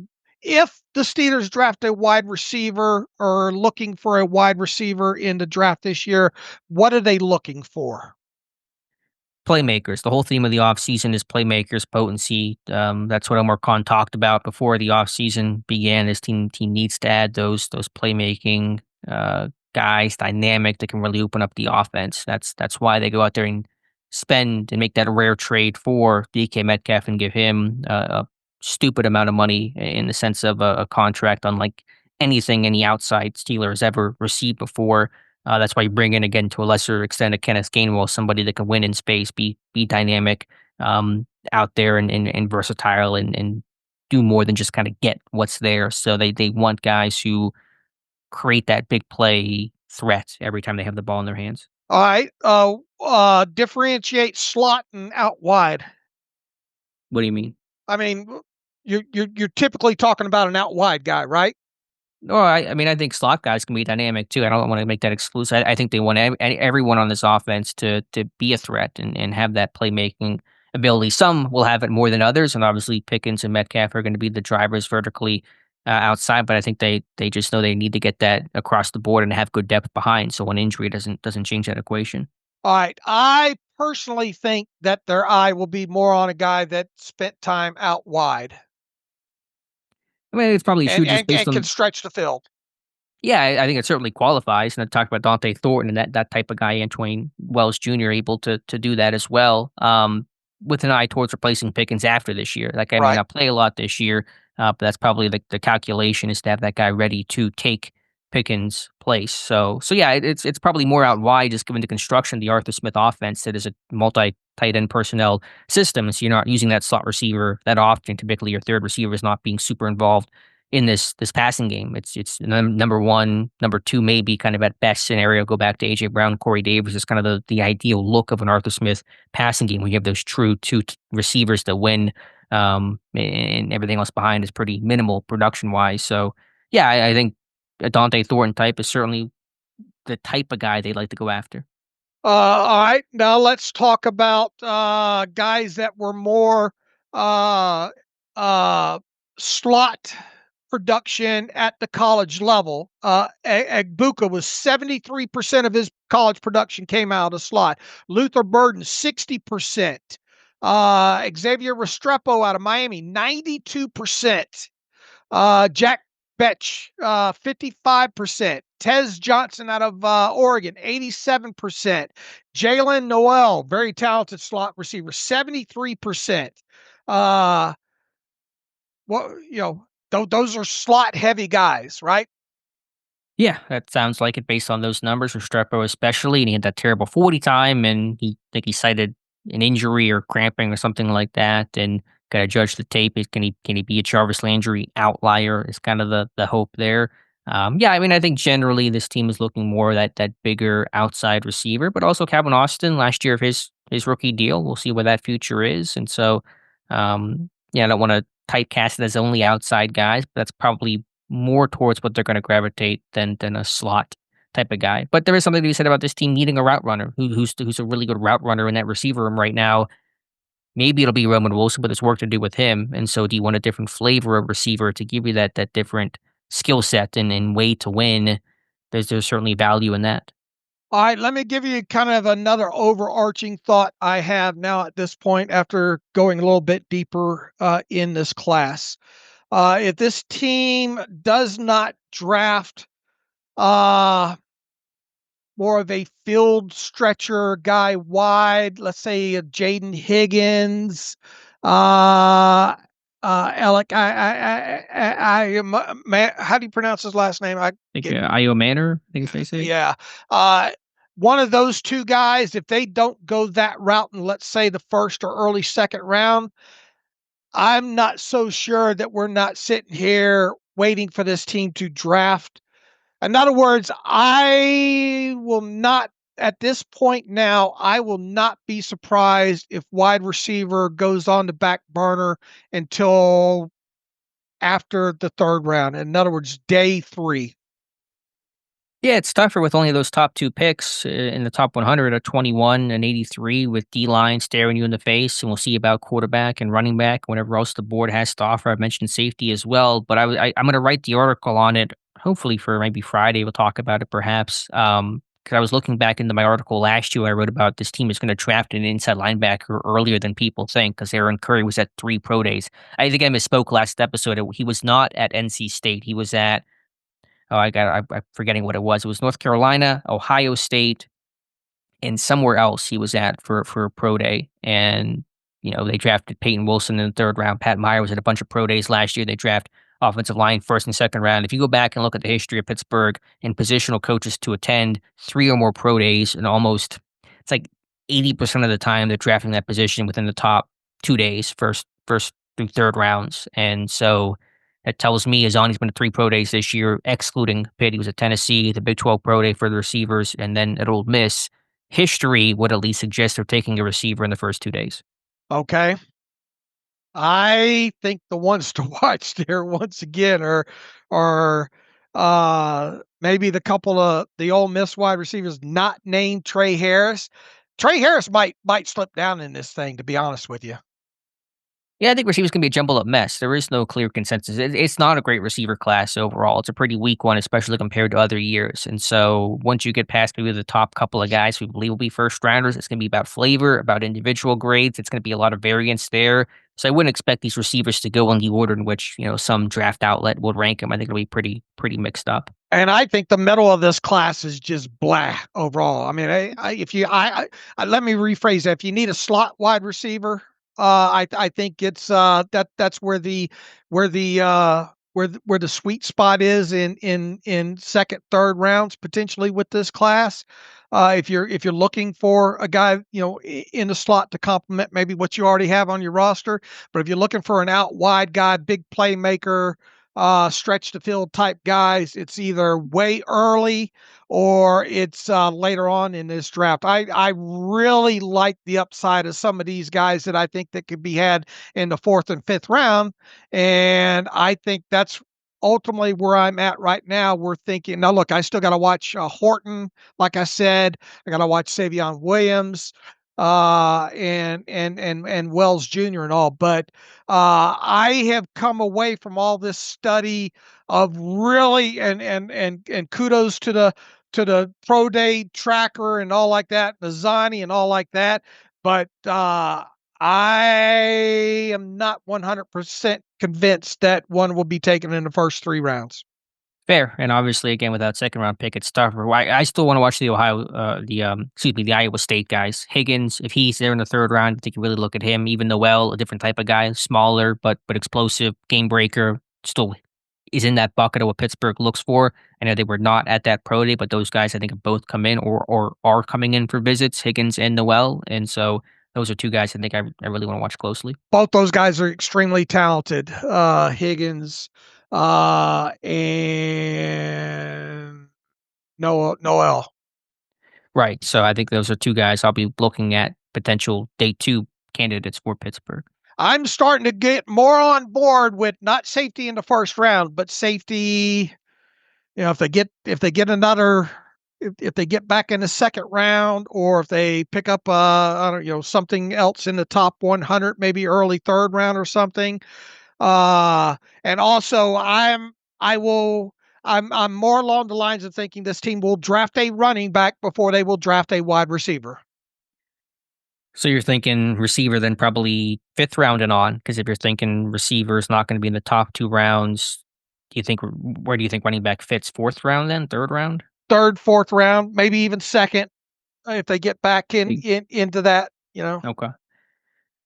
if the Steelers draft a wide receiver or looking for a wide receiver in the draft this year, what are they looking for? Playmakers. The whole theme of the offseason is playmakers, potency. That's what Omar Khan talked about before the offseason began. This team needs to add those playmaking guys, dynamic that can really open up the offense. That's why they go out there and spend and make that rare trade for DK Metcalf and give him a stupid amount of money in the sense of a contract, unlike anything any outside Steeler has ever received before. That's why you bring in again to a lesser extent a Kenneth Gainwell, somebody that can win in space, be dynamic, out there and versatile and do more than just kind of get what's there. So they want guys who create that big play threat every time they have the ball in their hands. All right. Differentiate slot and out wide. What do you mean? I mean, you're typically talking about an out wide guy, right? No, I mean, I think slot guys can be dynamic too. I don't want to make that exclusive. I think they want everyone on this offense to be a threat and have that playmaking ability. Some will have it more than others, and obviously Pickens and Metcalf are going to be the drivers vertically outside. But I think they just know they need to get that across the board and have good depth behind, so an injury doesn't change that equation. All right. I personally think that their eye will be more on a guy that spent time out wide I mean, it's probably true just based and can on. stretch the field. Yeah, I think it certainly qualifies, and I talked about Dante Thornton and that type of guy, Antwain Wells Jr., able to do that as well, with an eye towards replacing Pickens after this year. That guy may Right. not play a lot this year, but that's probably the calculation is to have that guy ready to take Pickens' place. So yeah, it's probably more out wide just given the construction of the Arthur Smith offense that is a multi tight end personnel system. So you're not using that slot receiver that often. Typically, your third receiver is not being super involved in this passing game. It's number one, number two, maybe kind of at best scenario. Go back to AJ Brown, Corey Davis is kind of the ideal look of an Arthur Smith passing game when you have those true receivers that win, and everything else behind is pretty minimal production wise. So yeah, I think a Dante Thornton type is certainly the type of guy they'd like to go after. All right. Now let's talk about guys that were more uh, slot production at the college level. Agbuka was 73% of his college production came out of the slot. Luther Burden, 60%. Xavier Restrepo out of Miami, 92%. Jack Betch, 55%. Tez Johnson out of Oregon, 87%. Jalen Noel, very talented slot receiver, 73%. Well, those are slot heavy guys, right? Yeah, that sounds like it based on those numbers, Restrepo especially, and he had that terrible 40 time, and he cited an injury or cramping or something like that, and got to judge the tape. Can he be a Jarvis Landry outlier? Is kind of the hope there. Yeah, I mean, I think generally this team is looking more at that bigger outside receiver, but also Calvin Austin last year of his rookie deal. We'll see where that future is, and so yeah, I don't want to typecast it as only outside guys, but that's probably more towards what they're going to gravitate than a slot type of guy. But there is something to be said about this team needing a route runner who's a really good route runner in that receiver room right now. Maybe it'll be Roman Wilson, but there's work to do with him. And so, do you want a different flavor of receiver to give you that different skill set and way to win? There's certainly value in that. All right, let me give you kind of another overarching thought I have now at this point after going a little bit deeper in this class. If this team does not draft more of a field stretcher guy wide, let's say Jaden Higgins, Alec, how do you pronounce his last name? I think Io Manor, I think it's they say. Yeah. One of those two guys, if they don't go that route in, let's say, the first or early second round, I'm not so sure that we're not sitting here waiting for this team to draft. In other words, I will not, at this point now, I will not be surprised if wide receiver goes on the back burner until after the third round. In other words, day 3. Yeah, it's tougher with only those top 2 picks in the top 100 at 21 and 83 with D-line staring you in the face, and we'll see about quarterback and running back, whatever else the board has to offer. I've mentioned safety as well, but I'm gonna write the article on it, hopefully for maybe Friday, we'll talk about it perhaps, 'cause I was looking back into my article last year, I wrote about this team is gonna draft an inside linebacker earlier than people think, because Aaron Curry was at 3 pro days. I think I misspoke last episode, he was not at NC State, he was at I'm forgetting what it was. It was North Carolina, Ohio State, and somewhere else he was at for pro day. And, they drafted Peyton Wilson in the 3rd round. Pat Meyer was at a bunch of pro days last year. They draft offensive line 1st and 2nd round. If you go back and look at the history of Pittsburgh and positional coaches to attend 3 or more pro days, and it's like 80% of the time they're drafting that position within the top 2 days, first through 3rd rounds. And so that tells me Azani's been to 3 pro days this year, excluding Pitt. He was at Tennessee, the Big 12 pro day for the receivers, and then at Ole Miss. History would at least suggest they're taking a receiver in the first 2 days. Okay. I think the ones to watch there once again are maybe the couple of the Ole Miss wide receivers not named Trey Harris. Trey Harris might slip down in this thing, to be honest with you. Yeah, I think receivers can be a jumbled up mess. There is no clear consensus. It's not a great receiver class overall. It's a pretty weak one, especially compared to other years. And so once you get past maybe the top couple of guys who believe will be first rounders, it's going to be about flavor, about individual grades. It's going to be a lot of variance there. So I wouldn't expect these receivers to go in the order in which, some draft outlet would rank them. I think it'll be pretty mixed up. And I think the middle of this class is just blah overall. I mean, if you, let me rephrase that. If you need a slot wide receiver, I think it's that's where the sweet spot is in second, 3rd rounds potentially with this class. If you're looking for a guy in the slot to complement maybe what you already have on your roster, but if you're looking for an out wide guy, big playmaker, stretch the field type guys, it's either way early or it's later on in this draft. I really like the upside of some of these guys that I think that could be had in the 4th and 5th round, and I think that's ultimately where I'm at right now. We're thinking now. Look, I still got to watch Horton. Like I said, I got to watch Savion Williams, and Wells Jr. and all. But I have come away from all this study of really and kudos to the pro day tracker and all like that, Nazani and all like that. But I am not 100% convinced that one will be taken in the first 3 rounds. Fair, and obviously, again, without 2nd round pick, it's tougher. I still want to watch the the Iowa State guys. Higgins, if he's there in the 3rd round, I think you really look at him. Even Noel, a different type of guy, smaller but explosive, game breaker, still is in that bucket of what Pittsburgh looks for. I know they were not at that pro day, but those guys I think have both come in or are coming in for visits, Higgins and Noel, and so those are 2 guys I think I really want to watch closely. Both those guys are extremely talented. Higgins, and Noel. Right, so I think those are 2 guys I'll be looking at potential day 2 candidates for Pittsburgh. I'm starting to get more on board with not safety in the 1st round, but safety. If they get another, if they get back in the 2nd round, or if they pick up I don't something else in the top 100, maybe early 3rd round or something. And also I'm more along the lines of thinking this team will draft a running back before they will draft a wide receiver. So you're thinking receiver then probably 5th round and on, because if you're thinking receiver is not gonna be in the top 2 rounds, where do you think running back fits? 4th round then? 3rd round? 3rd, 4th round, maybe even 2nd, if they get back into that. Okay.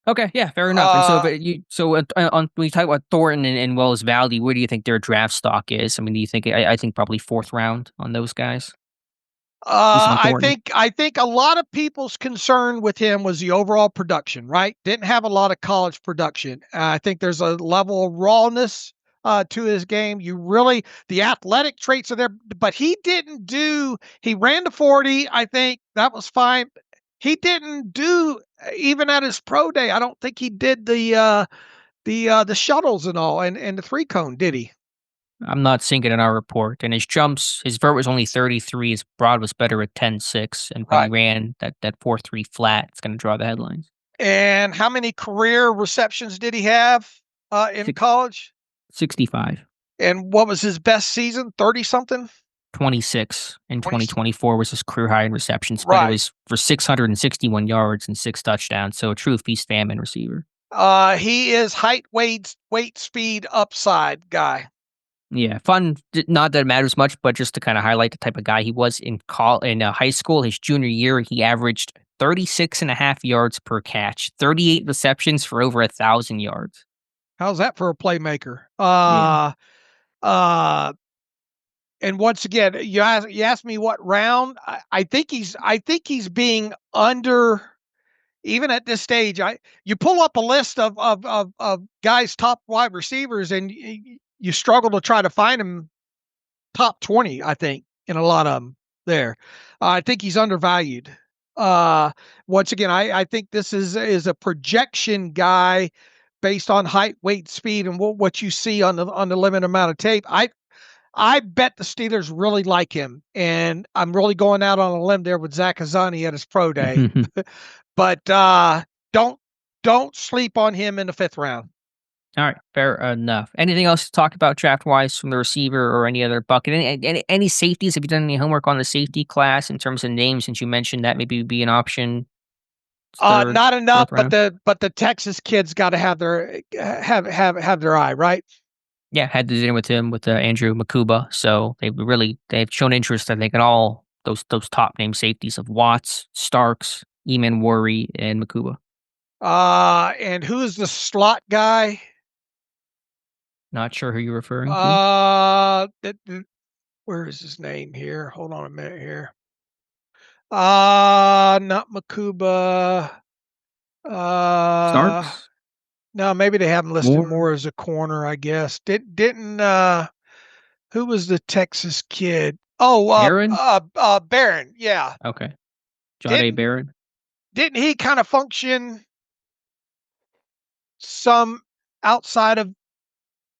Okay, yeah, fair enough. And so Uh, if you so on when you talk about Thornton and Wells Valley, where do you think their draft stock is? I mean, do you think I think probably 4th round on those guys? At least on I Thornton. think I think a lot of people's concern with him was the overall production, right? Didn't have a lot of college production. I think there's a level of rawness to his game. The athletic traits are there, but he ran the 40. I think that was fine. He didn't do, even at his pro day, I don't think he did the shuttles and all and the 3 cone, did he? I'm not seeing it in our report. And his vert was only 33. His broad was better at 10.6. And when he Right. ran that 4.3 flat, it's going to draw the headlines. And how many career receptions did he have in college? 65. And what was his best season? 30 something? 26 in 20 2024 was his career high in receptions, but it Right. was for 661 yards and 6 touchdowns. So a true feast famine receiver. He is height, weight, speed, upside guy. Yeah, fun. Not that it matters much, but just to kind of highlight the type of guy he was in high school. His junior year, he averaged 36.5 yards per catch, 38 receptions for over 1,000 yards. How's that for a playmaker? Yeah. And once again, you asked me what round. I think he's being under, even at this stage. You pull up a list of guys top wide receivers, and you struggle to try to find him top 20. I think in a lot of them there. I think he's undervalued. Once again, I think this is a projection guy based on height, weight, speed, and what you see on the limited amount of tape. I bet the Steelers really like him, and I'm really going out on a limb there with Zach Azani at his pro day. But don't sleep on him in the 5th round. All right, fair enough. Anything else to talk about draft wise from the receiver or any other bucket? Any safeties? Have you done any homework on the safety class in terms of names? Since you mentioned that maybe would be an option. Not enough, round? but the Texas kids got to have their eye right. Yeah, had to dinner with him with Andrew Makuba. So they've shown interest, I think, in all those top name safeties of Watts, Starks, Eman Worry, and Makuba. And who's the slot guy? Not sure who you're referring to. Where is his name here? Hold on a minute here. Not Makuba. Starks? No, maybe they have him listed Moore? more as a corner, I guess. Didn't who was the Texas kid? Oh, Barron? Barron, yeah. Okay. Jahdae Barron? Didn't he kind of function some outside of,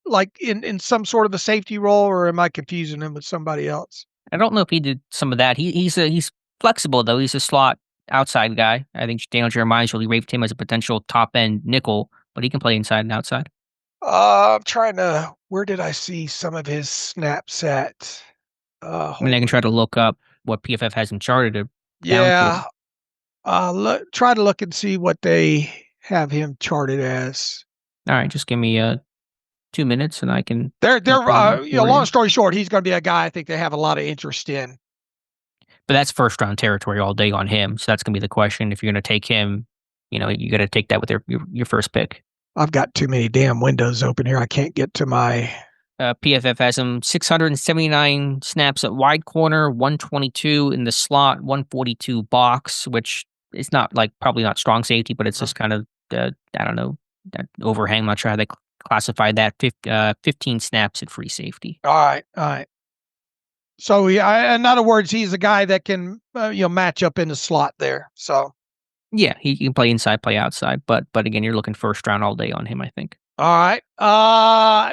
like, in some sort of a safety role, or am I confusing him with somebody else? I don't know if he did some of that. He's flexible though. He's a slot outside guy. I think Daniel Jeremiah's really raved him as a potential top end nickel, but he can play inside and outside. I'm trying to. Where did I see some of his snaps at? I mean, I can try to look up what PFF has him charted Yeah. Try to look and see what they have him charted as. All right, just give me 2 minutes and I can. Long story short, he's going to be a guy I think they have a lot of interest in. But that's first round territory all day on him. So that's going to be the question. If you're going to take him, you got to take that with your first pick. I've got too many damn windows open here. I can't get to my. PFF has him 679 snaps at wide corner, 122 in the slot, 142 box, which is not probably not strong safety, but it's just kind of, I don't know, that overhang. I'm not sure how they classify that. 15 snaps at free safety. All right. So in other words, he's a guy that can match up in the slot there. So yeah, he can play inside, play outside, but again, you're looking first round all day on him, I think. All right.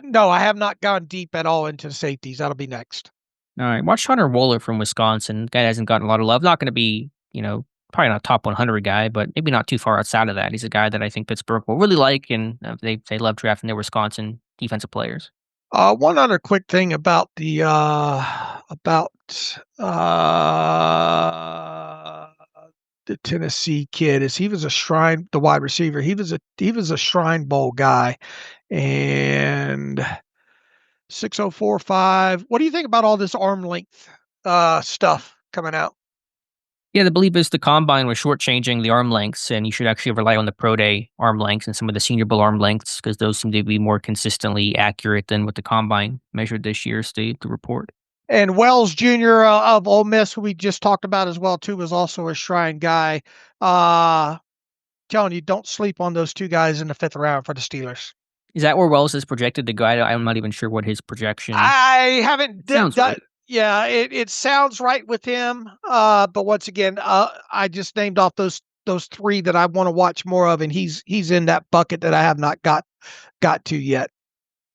No, I have not gone deep at all into the safeties. That'll be next. All right. Watch Hunter Wohler from Wisconsin. Guy hasn't gotten a lot of love. Not going to be, probably not a top 100 guy, but maybe not too far outside of that. He's a guy that I think Pittsburgh will really like, and they love drafting their Wisconsin defensive players. One other quick thing about the Tennessee kid is he was the wide receiver. He was a Shrine Bowl guy, and 6.045. What do you think about all this arm length stuff coming out? Yeah, the belief is the combine was shortchanging the arm lengths, and you should actually rely on the pro day arm lengths and some of the Senior Bowl arm lengths because those seem to be more consistently accurate than what the combine measured this year. The report. And Wells Jr. Of Ole Miss, who we just talked about as well too, was also a Shrine guy. Telling you, don't sleep on those two guys in the 5th round for the Steelers. Is that where Wells is projected to go? I'm not even sure what his projection. I haven't done. Right. Yeah, it sounds right with him. But once again, I just named off those 3 that I want to watch more of, and he's in that bucket that I have not got to yet.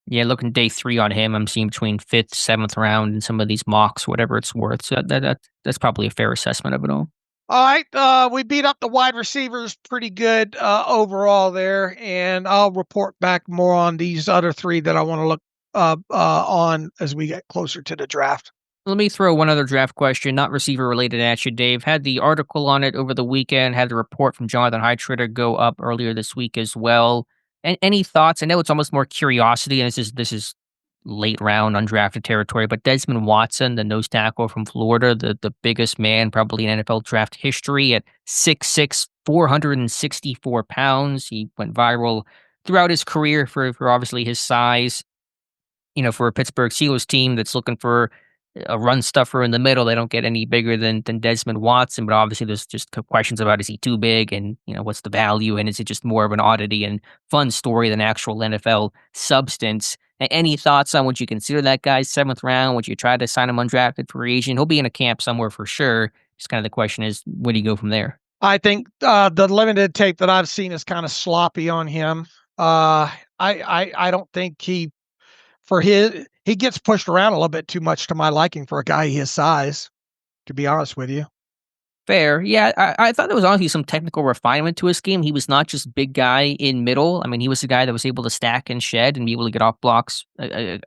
Yeah, looking day 3 on him, I'm seeing between 5th, 7th round in some of these mocks, whatever it's worth. So that's probably a fair assessment of it all. All right, we beat up the wide receivers pretty good overall there, and I'll report back more on these other three that I want to look on as we get closer to the draft. Let me throw one other draft question, not receiver related at you, Dave. Had the article on it over the weekend, had the report from Jonathan Heitritter go up earlier this week as well. And any thoughts? I know it's almost more curiosity, and this is late round undrafted territory, but Desmond Watson, the nose tackle from Florida, the biggest man probably in NFL draft history at 6'6", 464 pounds. He went viral throughout his career for obviously his size. For a Pittsburgh Steelers team that's looking for a run stuffer in the middle, they don't get any bigger than Desmond Watson. But obviously, there's just questions about, is he too big, and what's the value, and is it just more of an oddity and fun story than actual NFL substance? Any thoughts on, would you consider that guy 7th round? Would you try to sign him undrafted free agent? He'll be in a camp somewhere for sure. Just kind of the question is, where do you go from there? I think the limited tape that I've seen is kind of sloppy on him. I don't think he gets pushed around a little bit too much to my liking for a guy his size, to be honest with you. Fair. Yeah, I thought there was honestly some technical refinement to his game. He was not just big guy in middle. I mean, he was a guy that was able to stack and shed and be able to get off blocks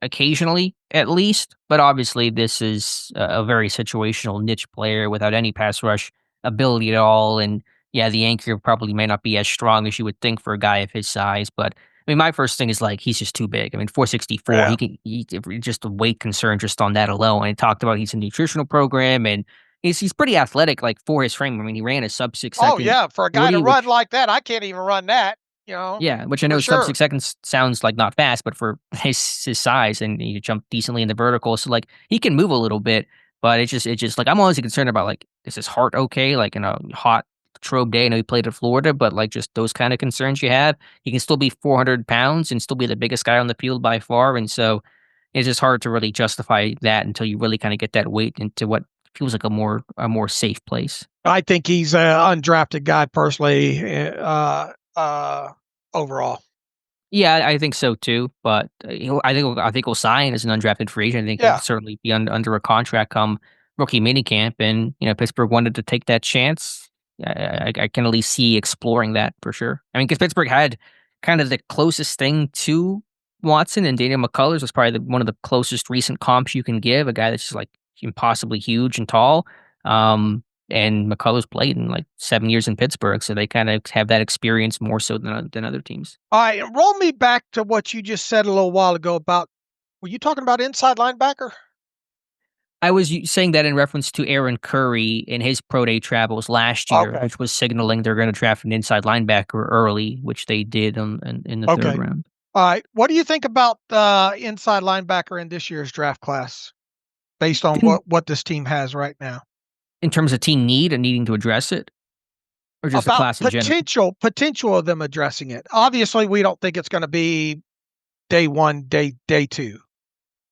occasionally, at least. But obviously, this is a very situational niche player without any pass rush ability at all. And yeah, the anchor probably may not be as strong as you would think for a guy of his size. But I mean, my first thing is like, he's just too big. I mean, 464, Yeah. just a weight concern just on that alone. And he talked about he's a nutritional program, and he's pretty athletic, like, for his frame. I mean, he ran a sub 6 Oh second yeah, for a guy to 40, run which like that, I can't even run that. which I For know sub sure. 6 seconds sounds like not fast, but for his size, and he jump decently in the vertical, so like he can move a little bit, but it's just like, I'm always concerned about, like, is his heart okay? Like in a hot strobe day. I know he played at Florida, but like just those kind of concerns you have. He can still be 400 pounds and still be the biggest guy on the field by far, and so it's just hard to really justify that until you really kind of get that weight into what feels like a more safe place. I think he's an undrafted guy personally. Overall. Yeah, I think so too. But I think he'll sign as an undrafted free agent. I think he'll Yeah. certainly be under a contract come rookie minicamp, and Pittsburgh wanted to take that chance. I can at least see exploring that for sure. I mean, because Pittsburgh had kind of the closest thing to Watson, and Daniel McCullers was probably one of the closest recent comps you can give, a guy that's just like impossibly huge and tall. And McCullers played in like 7 years in Pittsburgh, so they kind of have that experience more so than other teams. All right, roll me back to what you just said a little while ago about. Were you talking about inside linebacker? I was saying that in reference to Aaron Curry in his pro day travels last year, Okay. which was signaling they're going to draft an inside linebacker early, which they did in the third Okay. round. All right. What do you think about inside linebacker in this year's draft class, based on In, what this team has right now? in terms of team need and needing to address it, or just the About class in general? potential of them addressing it. Obviously, we don't think it's going to be day one, day two.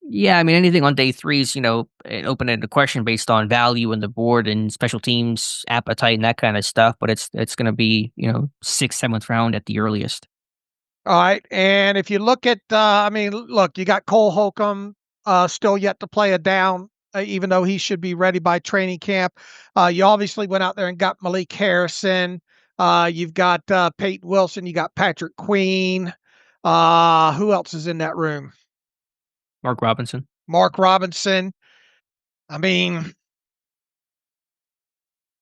Yeah, I mean, anything on day 3 is, an open-ended question based on value in the board and special teams appetite and that kind of stuff. But it's going to be 6th, 7th round at the earliest. All right. And if you look at, look, you got Cole Holcomb still yet to play a down, even though he should be ready by training camp. You obviously went out there and got Malik Harrison. You've got Peyton Wilson. You got Patrick Queen. Who else is in that room? Mark Robinson. Mark Robinson. I mean,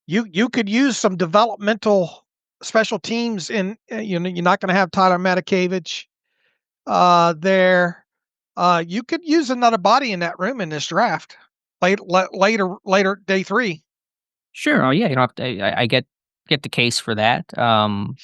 you could use some developmental special teams in. You're not going to have Tyler Matakevich there. You could use another body in that room in this draft. Later day 3. Sure. Oh yeah, you don't have to. I get the case for that. Or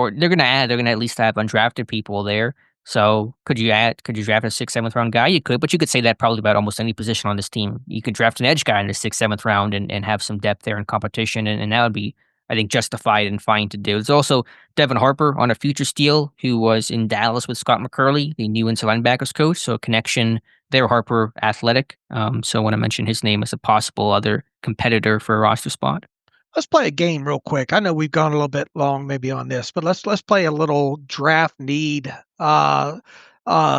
they're gonna at least have undrafted people there. So could you draft a 6th, 7th round guy? You could, but you could say that probably about almost any position on this team. You could draft an edge guy in the 6th, 7th round and have some depth there in competition, and that would be, I think, justified and fine to do. There's also Devin Harper on a future steal who was in Dallas with Scott McCurley, the new inside linebackers coach. So a connection there. Harper athletic. So I want to mention his name as a possible other competitor for a roster spot. Let's play a game real quick. I know we've gone a little bit long maybe on this, but let's play a little draft need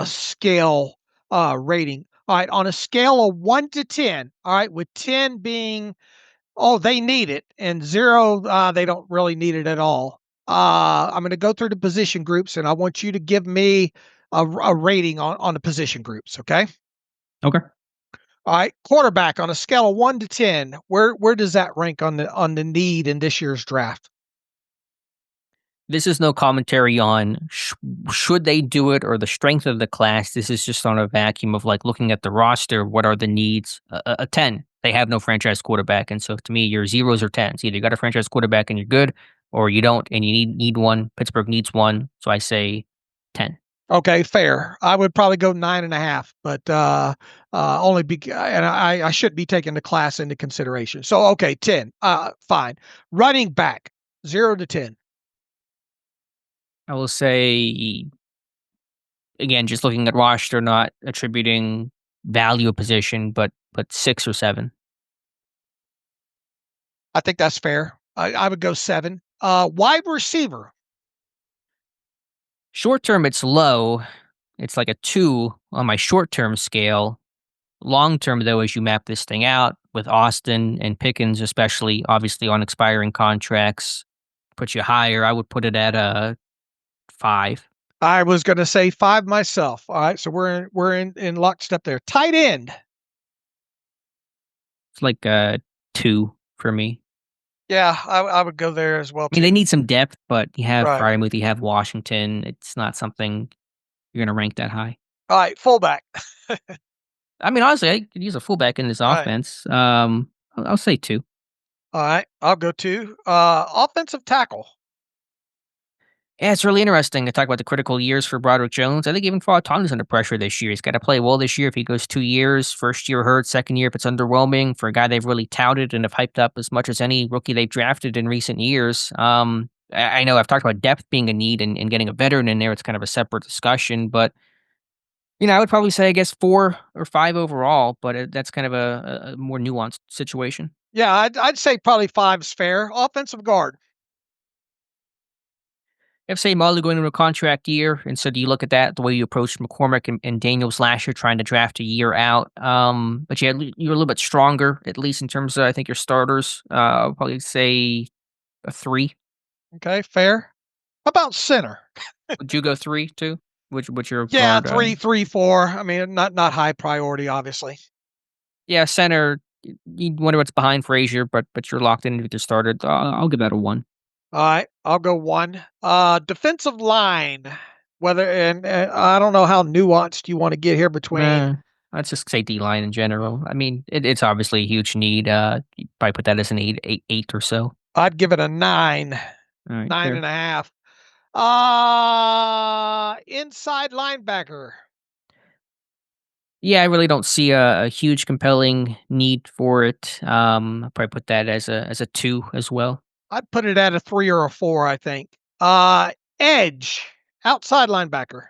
scale rating. All right, on a scale of 1 to 10, all right, with 10 being, oh, they need it, and 0, they don't really need it at all. I'm going to go through the position groups, and I want you to give me a rating on the position groups. Okay. Okay. All right, quarterback on a scale of 1 to 10, where does that rank on the need in this year's draft? This is no commentary on should they do it or the strength of the class. This is just on a vacuum of like looking at the roster. What are the needs? A 10. They have no franchise quarterback, and so to me, your zeros or tens. Either you got a franchise quarterback and you're good, or you don't and you need one. Pittsburgh needs one, so I say 10. Okay, fair. I would probably go 9.5, but only and I should be taking the class into consideration. So okay, 10. Fine. Running back 0 to 10. I will say again, just looking at roster, not attributing value of position, but 6 or 7. I think that's fair. I would go 7. Wide receiver. Short term, it's low. It's like a 2 on my short term scale. Long term, though, as you map this thing out with Austin and Pickens, especially obviously on expiring contracts, puts you higher. I would put it at a 5. I was going to say 5 myself. All right, so we're in lockstep there. Tight end. It's like a 2 for me. Yeah, I would go there as well I mean, they too. need some depth, but you have Right. Fryermuth, you have Washington. It's not something you're going to rank that high. All right, fullback. I mean, honestly, I could use a fullback in this Right. offense. I'll say 2. All right, I'll go 2. Offensive tackle. Yeah, it's really interesting to talk about the critical years for Broderick Jones. I think even Fauteuil's under pressure this year. He's got to play well this year if he goes 2 years. First year hurt, second year if it's underwhelming for a guy they've really touted and have hyped up as much as any rookie they've drafted in recent years. I know I've talked about depth being a need and getting a veteran in there. It's kind of a separate discussion, but I would probably say I guess 4 or 5 overall, but that's kind of a more nuanced situation. Yeah, I'd say probably 5 is fair. Offensive guard. If say Marley going into a contract year, and so do you look at that the way you approached McCormick and Daniels last year, trying to draft a year out? But you're a little bit stronger, at least in terms of I think your starters. I'll probably say a 3. Okay, fair. How about center? Would you go 3 too? Which your Yeah, guard? 3, 3, 4. I mean, not high priority, obviously. Yeah, center. You wonder what's behind Frazier, but you're locked in with your starter. I'll give that a 1. All right, I'll go 1. Defensive line. Whether and I don't know how nuanced you want to get here between. Nah, let's just say D line in general. I mean, it's obviously a huge need. You probably put that as an 8 or so. I'd give it a 9, All right, nine fair. and a half. Inside linebacker. Yeah, I really don't see a huge compelling need for it. I'll probably put that as a 2 as well. I'd put it at a 3 or a 4, I think. Edge. Outside linebacker.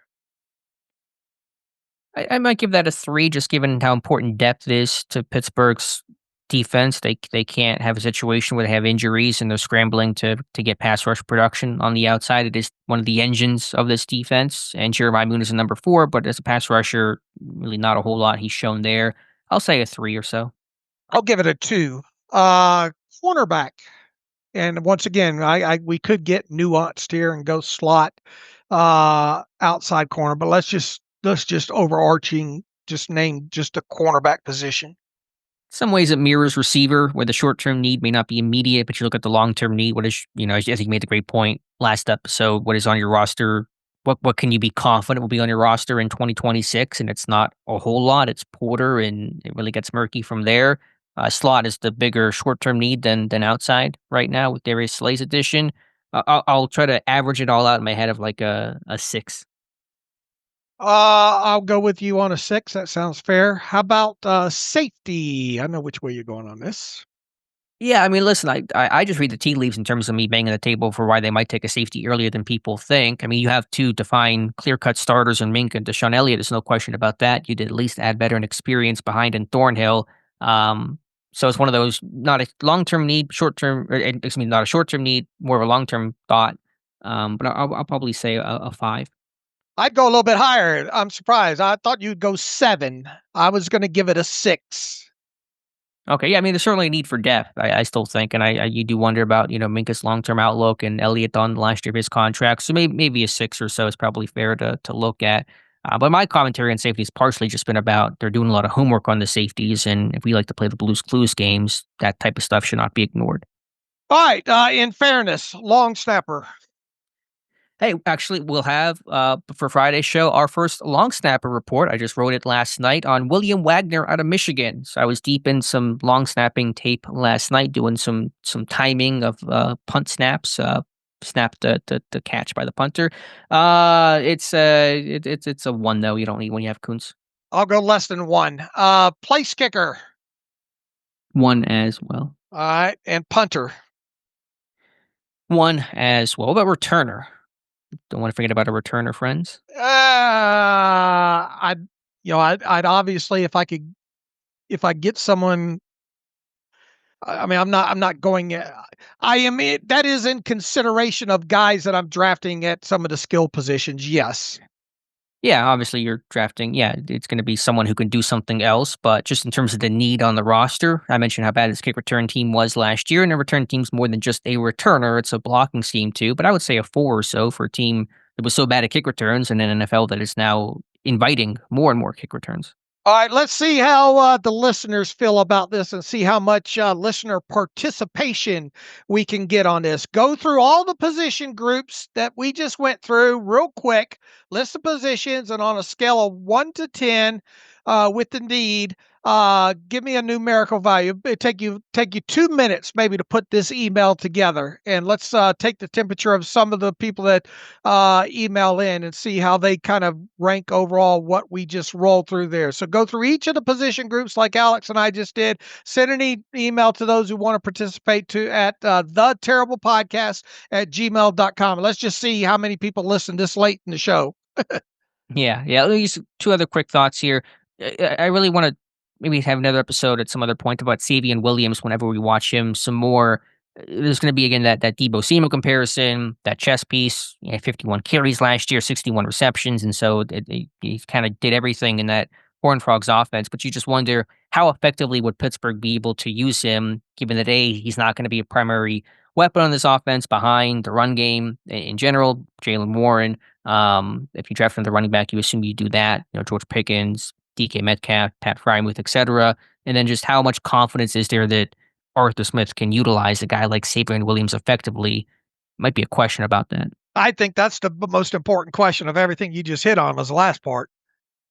I might give that a 3, just given how important depth is to Pittsburgh's defense. They can't have a situation where they have injuries and they're scrambling to get pass rush production on the outside. It is one of the engines of this defense. And Jeremiah Moon is a number 4, but as a pass rusher, really not a whole lot he's shown there. I'll say a 3 or so. I'll give it a 2. Cornerback. And once again, I we could get nuanced here and go slot outside corner, but let's just overarching just name just a cornerback position. Some ways it mirrors receiver, where the short term need may not be immediate, but you look at the long term need. What is, as you made the great point last episode, what is on your roster? What can you be confident will be on your roster in 2026? And it's not a whole lot. It's Porter, and it really gets murky from there. Slot is the bigger short term need than outside right now with Darius Slay's addition. I'll try to average it all out in my head of like a 6. I'll go with you on a 6. That sounds fair. How about safety? I know which way you're going on this. Yeah, I mean, listen, I just read the tea leaves in terms of me banging the table for why they might take a safety earlier than people think. I mean, you have 2 defined, clear-cut starters in Mink and Deshaun Elliott. There's no question about that. You did at least add veteran experience behind in Thornhill. So it's one of those not a long-term need, short-term, excuse me, not a short-term need, more of a long-term thought. But I'll probably say a 5. I'd go a little bit higher. I'm surprised. I thought you'd go 7. I was going to give it a 6. Okay, yeah, I mean, there's certainly a need for depth. I still think, and you do wonder about Minka's long term outlook and Elliott on the last year of his contract. So maybe a 6 or so is probably fair to look at. But my commentary on safety has partially just been about they're doing a lot of homework on the safeties, and if we like to play the Blues Clues games, that type of stuff should not be ignored. All right. In fairness, long snapper. Hey, actually, we'll have for Friday's show our first long snapper report. I just wrote it last night on William Wagner out of Michigan. So I was deep in some long snapping tape last night, doing some timing of punt snaps. Snap the catch by the punter. It's a 1 though. You don't need when you have Kuntz. I'll go less than 1. Place kicker. 1 as well. All right. And punter. 1 as well. What about returner? Don't want to forget about a returner, friends. I'd obviously, if I get someone, I mean, I'm not going. I am. That is in consideration of guys that I'm drafting at some of the skill positions. Yes. Yeah, obviously you're drafting. Yeah, it's going to be someone who can do something else. But just in terms of the need on the roster, I mentioned how bad his kick return team was last year, and a return team's more than just a returner; it's a blocking scheme too. But I would say a 4 or so for a team that was so bad at kick returns, and an NFL that is now inviting more and more kick returns. All right, let's see how the listeners feel about this and see how much listener participation we can get on this. Go through all the position groups that we just went through real quick, list the positions, and on a scale of 1 to 10 with the need, give me a numerical value. It take you 2 minutes maybe to put this email together. And let's take the temperature of some of the people that email in and see how they kind of rank overall what we just rolled through there. So go through each of the position groups like Alex and I just did. Send an email to those who want to participate to at the terrible podcast at gmail.com. Let's just see how many people listen this late in the show. Yeah. At least 2 other quick thoughts here. I really want to maybe have another episode at some other point about Savion Williams whenever we watch him some more. There's going to be, again, that Debo Samuel comparison, that chess piece. 51 carries last year, 61 receptions. And so he kind of did everything in that Horned Frogs offense. But you just wonder how effectively would Pittsburgh be able to use him, given that he's not going to be a primary weapon on this offense behind the run game in general. Jalen Warren, if you draft from the running back, you assume you do that. George Pickens, DK Metcalf, Pat Frymuth, etc. And then just how much confidence is there that Arthur Smith can utilize a guy like Savion Williams effectively? Might be a question about that. I think that's the most important question of everything you just hit on was the last part.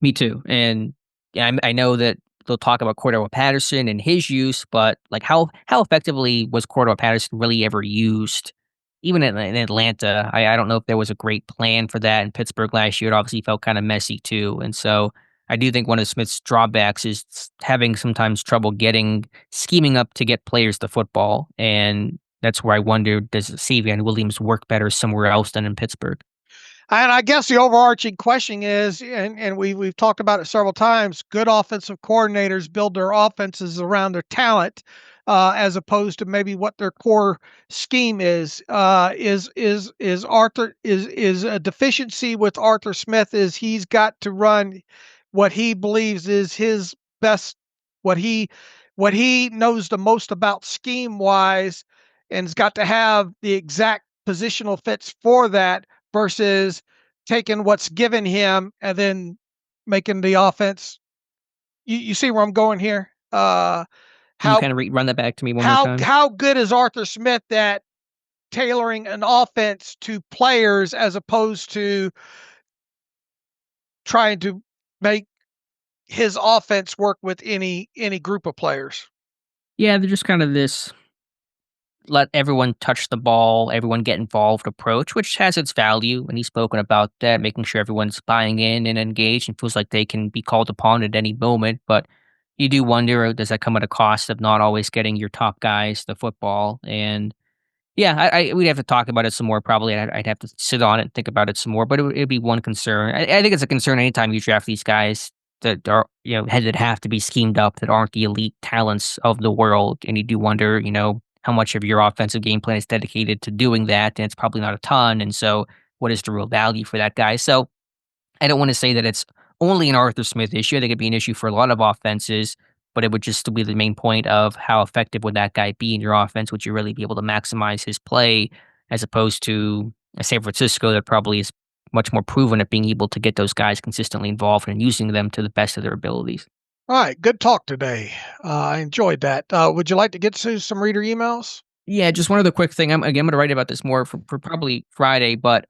Me too. And I know that they'll talk about Cordell Patterson and his use, but like how effectively was Cordell Patterson really ever used? Even in Atlanta, I don't know if there was a great plan for that. In Pittsburgh last year, it obviously felt kind of messy too. And so I do think one of Smith's drawbacks is having sometimes trouble scheming up to get players the football. And that's where I wonder, does Savion Williams work better somewhere else than in Pittsburgh? And I guess the overarching question is, and we've talked about it several times, good offensive coordinators build their offenses around their talent, as opposed to maybe what their core scheme is. Is Arthur is a deficiency with Arthur Smith is he's got to run what he believes is his best, what he knows the most about scheme wise, and has got to have the exact positional fits for that versus taking what's given him and then making the offense. You see where I'm going here? Can you kind of run that back to me one more time? How good is Arthur Smith at tailoring an offense to players as opposed to trying to make his offense work with any group of players? Yeah, they're just kind of this let everyone touch the ball, everyone get involved approach, which has its value. And he's spoken about that, making sure everyone's buying in and engaged and feels like they can be called upon at any moment. But you do wonder, does that come at a cost of not always getting your top guys the football? And yeah, we'd have to talk about it some more probably. I'd have to sit on it and think about it some more, but it'd be one concern. I think it's a concern anytime you draft these guys that are, that have to be schemed up, that aren't the elite talents of the world. And you do wonder, how much of your offensive game plan is dedicated to doing that, and it's probably not a ton. And so what is the real value for that guy? So I don't want to say that it's only an Arthur Smith issue. I think it'd be an issue for a lot of offenses, but it would just still be the main point of how effective would that guy be in your offense? Would you really be able to maximize his play as opposed to a San Francisco that probably is much more proven at being able to get those guys consistently involved and using them to the best of their abilities? All right, good talk today. I enjoyed that. Would you like to get to some reader emails? Yeah, just one other quick thing. I'm going to write about this more for probably Friday, but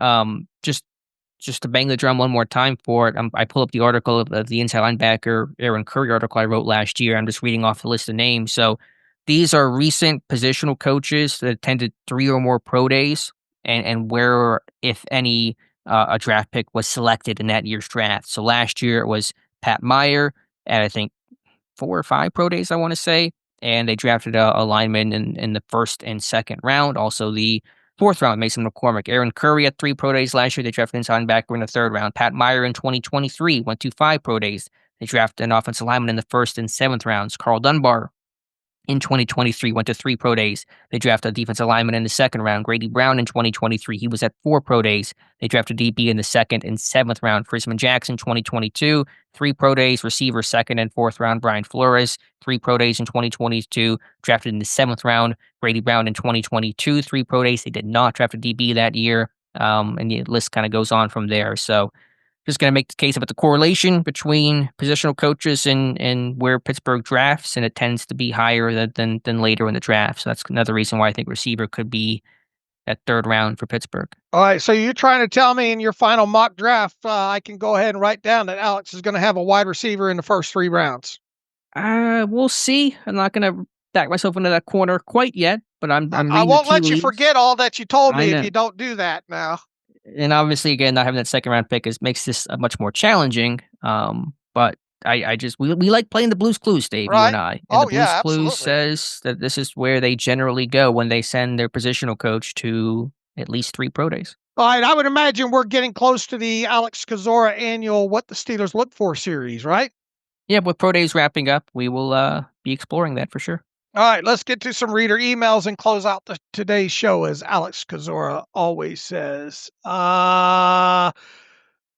just to bang the drum one more time for it, I pull up the article of the inside linebacker Aaron Curry article I wrote last year. I'm just reading off the list of names. So these are recent positional coaches that attended 3 or more pro days, and where, if any, a draft pick was selected in that year's draft. So last year it was Pat Meyer at, I think, 4 or 5 pro days, I want to say, and they drafted a lineman in the first and second round. Also, the fourth round, Mason McCormick. Aaron Curry at 3 pro days last year. They drafted inside linebacker in the third round. Pat Meyer in 2023 went to 5 pro days. They drafted an offensive lineman in the first and seventh rounds. Carl Dunbar in 2023 went to 3 pro days. They drafted a defensive lineman in the second round. Grady Brown in 2023, he was at 4 pro days. They drafted DB in the second and seventh round. Frisman Jackson 2022, 3 pro days. Receiver second and fourth round. Brian Flores, 3 pro days in 2022, drafted in the seventh round. Grady Brown in 2022, 3 pro days. They did not draft a DB that year. And the list kind of goes on from there. So just going to make the case about the correlation between positional coaches and where Pittsburgh drafts, and it tends to be higher than later in the draft. So that's another reason why I think receiver could be at third round for Pittsburgh. All right, so you're trying to tell me in your final mock draft, I can go ahead and write down that Alex is going to have a wide receiver in the first 3 rounds. We'll see. I'm not going to back myself into that corner quite yet, but I'm I reading won't the tea let you leaves. forget all that you told I me if know. you don't do that now. And obviously, again, not having that second round pick makes this much more challenging. But I just we like playing the Blues Clues, Dave, you and Right? I. And the Oh, Blues yeah, Clues absolutely. says that this is where they generally go when they send their positional coach to at least 3 pro days. All right, I would imagine we're getting close to the Alex Kozora annual What the Steelers Look For series, right? Yeah, with pro days wrapping up, we will be exploring that for sure. All right, let's get to some reader emails and close out today's show, as Alex Kozora always says.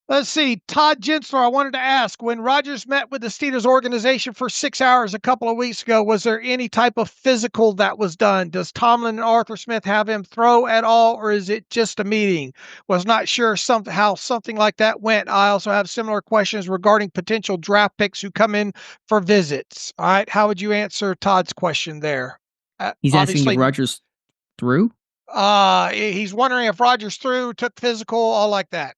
Let's see. Todd Gensler, I wanted to ask, when Rodgers met with the Steelers organization for 6 hours a couple of weeks ago, was there any type of physical that was done? Does Tomlin and Arthur Smith have him throw at all, or is it just a meeting? Was not sure how something like that went. I also have similar questions regarding potential draft picks who come in for visits. All right. How would you answer Todd's question there? He's asking if Obviously, Rogers threw. he's wondering if Rodgers threw, took physical, all like that.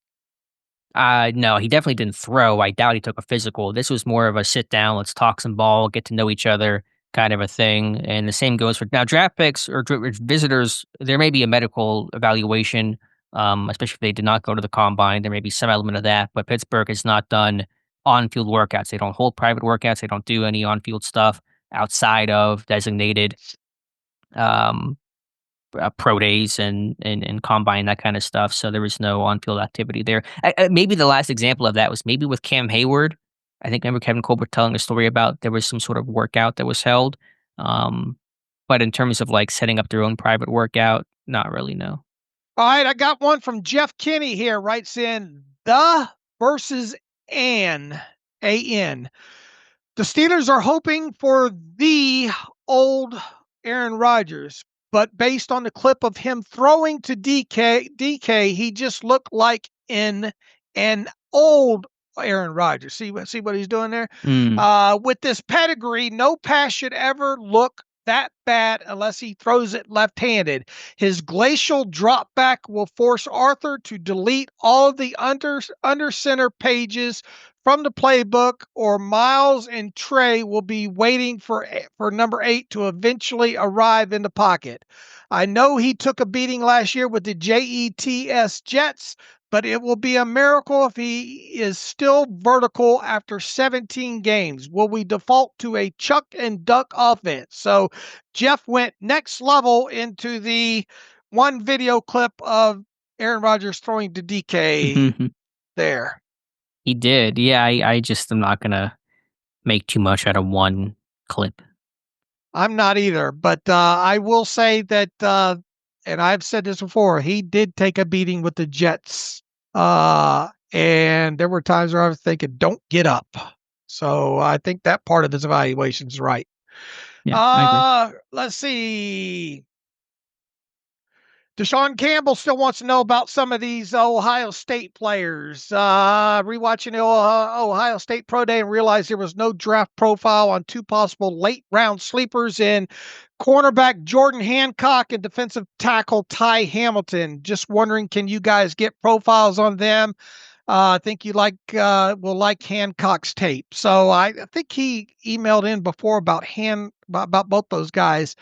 No, he definitely didn't throw. I doubt he took a physical. This was more of a sit down, let's talk some ball, get to know each other kind of a thing. And the same goes for now draft picks or visitors. There may be a medical evaluation, especially if they did not go to the combine. There may be some element of that, but Pittsburgh has not done on-field workouts. They don't hold private workouts. They don't do any on-field stuff outside of designated um, pro days and combine, that kind of stuff. So there was no on-field activity there. Maybe the last example of that was maybe with Cam Hayward. I think I remember Kevin Colbert telling a story about there was some sort of workout that was held. Um, but in terms of like setting up their own private workout, not really, no. All right, I got one from Jeff Kinney here, writes in the versus an. The Steelers are hoping for the old Aaron Rodgers, but based on the clip of him throwing to DK, he just looked like an old Aaron Rodgers. See what he's doing there? Mm. With this pedigree, no pass should ever look that bad unless he throws it left-handed. His glacial drop back will force Arthur to delete all of the under center pages from the playbook, or Miles and Trey will be waiting for number 8 to eventually arrive in the pocket. I know he took a beating last year with the Jets, but it will be a miracle if he is still vertical after 17 games. Will we default to a chuck and duck offense? So Jeff went next level into the one video clip of Aaron Rodgers throwing to DK there. He did. Yeah, I just am not going to make too much out of one clip. I'm not either, but I will say that, and I've said this before, he did take a beating with the Jets And there were times where I was thinking, don't get up. So I think that part of his evaluation is right. Yeah, I agree. Let's see. Deshaun Campbell still wants to know about some of these Ohio State players. Rewatching the Ohio State Pro Day and realized there was no draft profile on two possible late round sleepers in cornerback Jordan Hancock and defensive tackle Ty Hamilton. Just wondering, can you guys get profiles on them? I think you will like Hancock's tape. So I think he emailed in before about both those guys.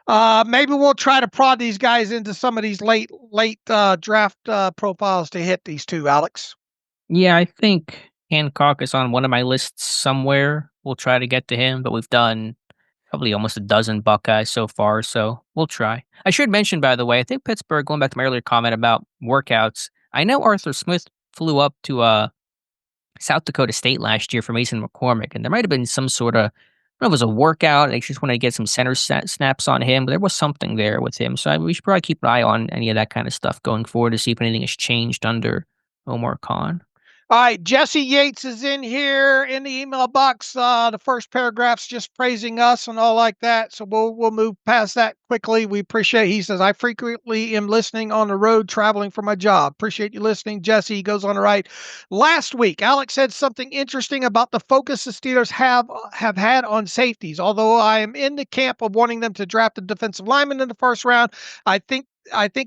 Maybe we'll try to prod these guys into some of these late draft profiles to hit these two, Alex. Yeah, I think Hancock is on one of my lists somewhere. We'll try to get to him, but we've done probably almost a dozen Buckeyes so far, so we'll try. I should mention, by the way, I think Pittsburgh, going back to my earlier comment about workouts, I know Arthur Smith flew up to South Dakota State last year for Mason McCormick, and there might have been some sort of, I don't know if it was a workout. They just wanted to get some center snaps on him, but there was something there with him. So we should probably keep an eye on any of that kind of stuff going forward to see if anything has changed under Omar Khan. All right, Jesse Yates is in here in the email box. The first paragraph's just praising us and all like that, so we'll move past that quickly. We appreciate. He says, "I frequently am listening on the road traveling for my job. Appreciate you listening, Jesse." He goes on to write, "Last week, Alex said something interesting about the focus the Steelers have had on safeties. Although I am in the camp of wanting them to draft a defensive lineman in the first round, I think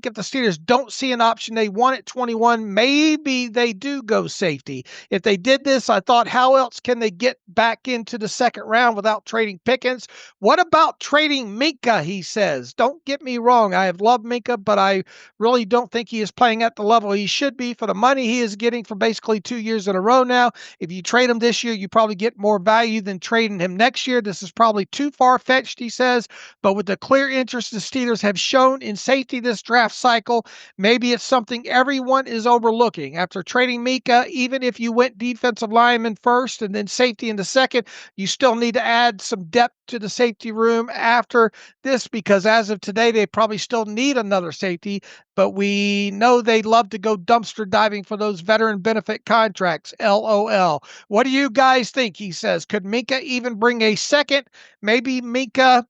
if the Steelers don't see an option they want at 21, maybe they do go safety. If they did this, I thought, how else can they get back into the second round without trading Pickens? What about trading Minkah?" He says. "Don't get me wrong. I have loved Minkah, but I really don't think he is playing at the level he should be for the money he is getting for basically 2 years in a row now. If you trade him this year, you probably get more value than trading him next year. This is probably too far-fetched," he says, "but with the clear interest the Steelers have shown in safety this draft cycle, maybe it's something everyone is overlooking. After trading Mika, even if you went defensive lineman first and then safety in the second, you still need to add some depth to the safety room after this, because as of today, they probably still need another safety, but we know they love to go dumpster diving for those veteran benefit contracts. LOL. What do you guys think?" He says. "Could Mika even bring a second? Maybe Mika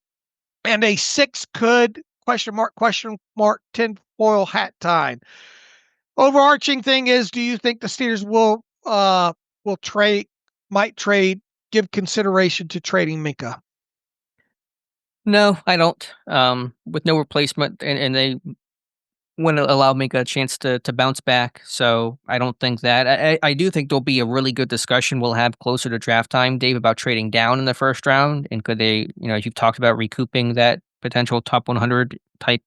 and a six could question mark, tinfoil hat time. Overarching thing is, do you think the Steelers will trade, give consideration to trading Minka?" No, I don't. With no replacement, and they want to allow Minka a chance to bounce back. So I don't think that. I do think there'll be a really good discussion we'll have closer to draft time, Dave, about trading down in the first round. And could they, as you've talked about, recouping that potential top 100 type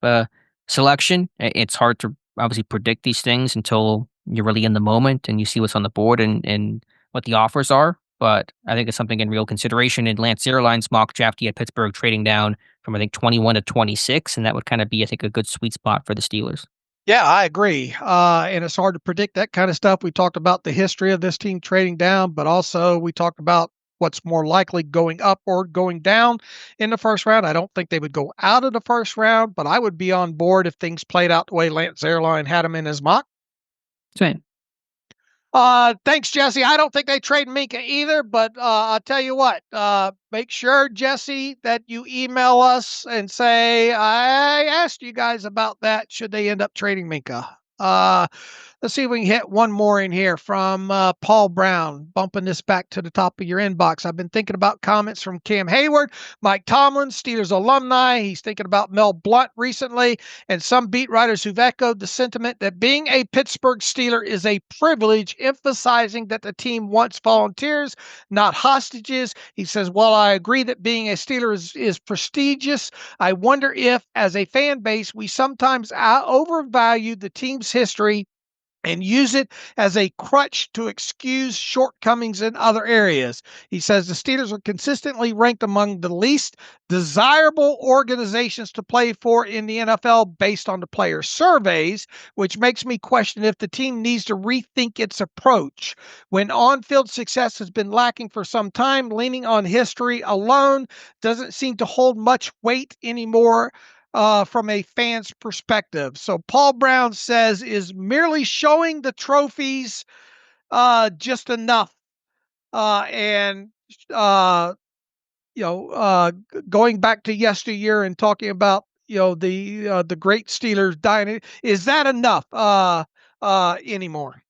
selection? It's hard to obviously predict these things until you're really in the moment and you see what's on the board and what the offers are. But I think it's something in real consideration. In Lance Airline's mock draft, he had Pittsburgh trading down from, I think, 21 to 26, and that would kind of be, I think, a good sweet spot for the Steelers. Yeah, I agree. And it's hard to predict that kind of stuff. We talked about the history of this team trading down, but also we talked about what's more likely, going up or going down in the first round. I don't think they would go out of the first round, but I would be on board if things played out the way Lance Airline had them in his mock. Same. Thanks, Jesse. I don't think they trade Minka either, but I'll tell you what, make sure, Jesse, that you email us and say, I asked you guys about that. Should they end up trading Minka? Let's see if we can hit one more in here from Paul Brown, bumping this back to the top of your inbox. "I've been thinking about comments from Cam Hayward, Mike Tomlin, Steelers alumni. He's thinking about Mel Blount recently, and some beat writers who've echoed the sentiment that being a Pittsburgh Steeler is a privilege, emphasizing that the team wants volunteers, not hostages." He says, "While I agree that being a Steeler is prestigious, I wonder if, as a fan base, we sometimes overvalue the team's history and use it as a crutch to excuse shortcomings in other areas." He says the Steelers are consistently ranked among the least desirable organizations to play for in the NFL based on the player surveys, which makes me question if the team needs to rethink its approach. When on-field success has been lacking for some time, leaning on history alone doesn't seem to hold much weight anymore from a fan's perspective. So Paul Brown says, is merely showing the trophies just enough. And going back to yesteryear and talking about the great Steelers dying, is that enough anymore?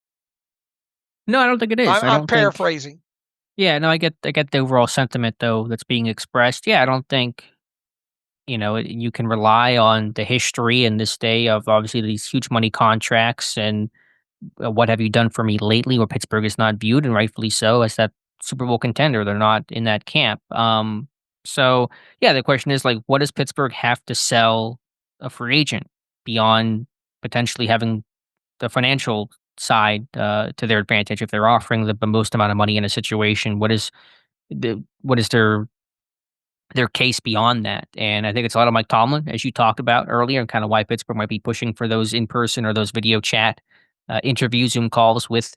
No, I don't think it is. I I'm don't think. paraphrasing. Yeah, no, I get the overall sentiment though that's being expressed. Yeah, I don't think you can rely on the history in this day of obviously these huge money contracts and what have you done for me lately, where Pittsburgh is not viewed, and rightfully so, as that Super Bowl contender. They're not in that camp. So yeah, the question is like, what does Pittsburgh have to sell a free agent beyond potentially having the financial side to their advantage if they're offering the most amount of money in a situation? What is their case beyond that? And I think it's a lot of Mike Tomlin, as you talked about earlier, and kind of why Pittsburgh might be pushing for those in person or those video chat interviews, Zoom calls with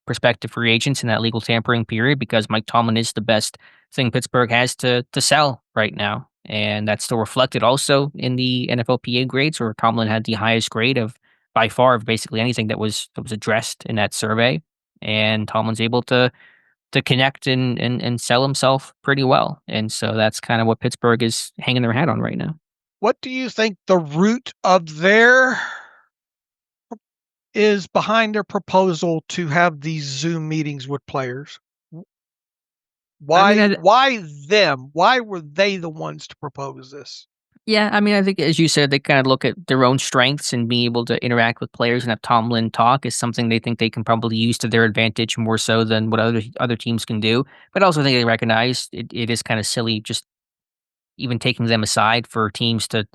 prospective free agents in that legal tampering period, because Mike Tomlin is the best thing Pittsburgh has to sell right now. And that's still reflected also in the NFLPA grades, where Tomlin had the highest grade of by far of basically anything that was addressed in that survey. And Tomlin's able to connect and sell himself pretty well. And so that's kind of what Pittsburgh is hanging their hat on right now. What do you think the root of their is behind their proposal to have these Zoom meetings with players? I mean, Why them? Why were they the ones to propose this? yeah, I mean, I think as you said, they kind of look at their own strengths and being able to interact with players and have Tomlin talk is something they think they can probably use to their advantage more so than what other teams can do. But also, I think they recognize it is kind of silly just even taking them aside for teams to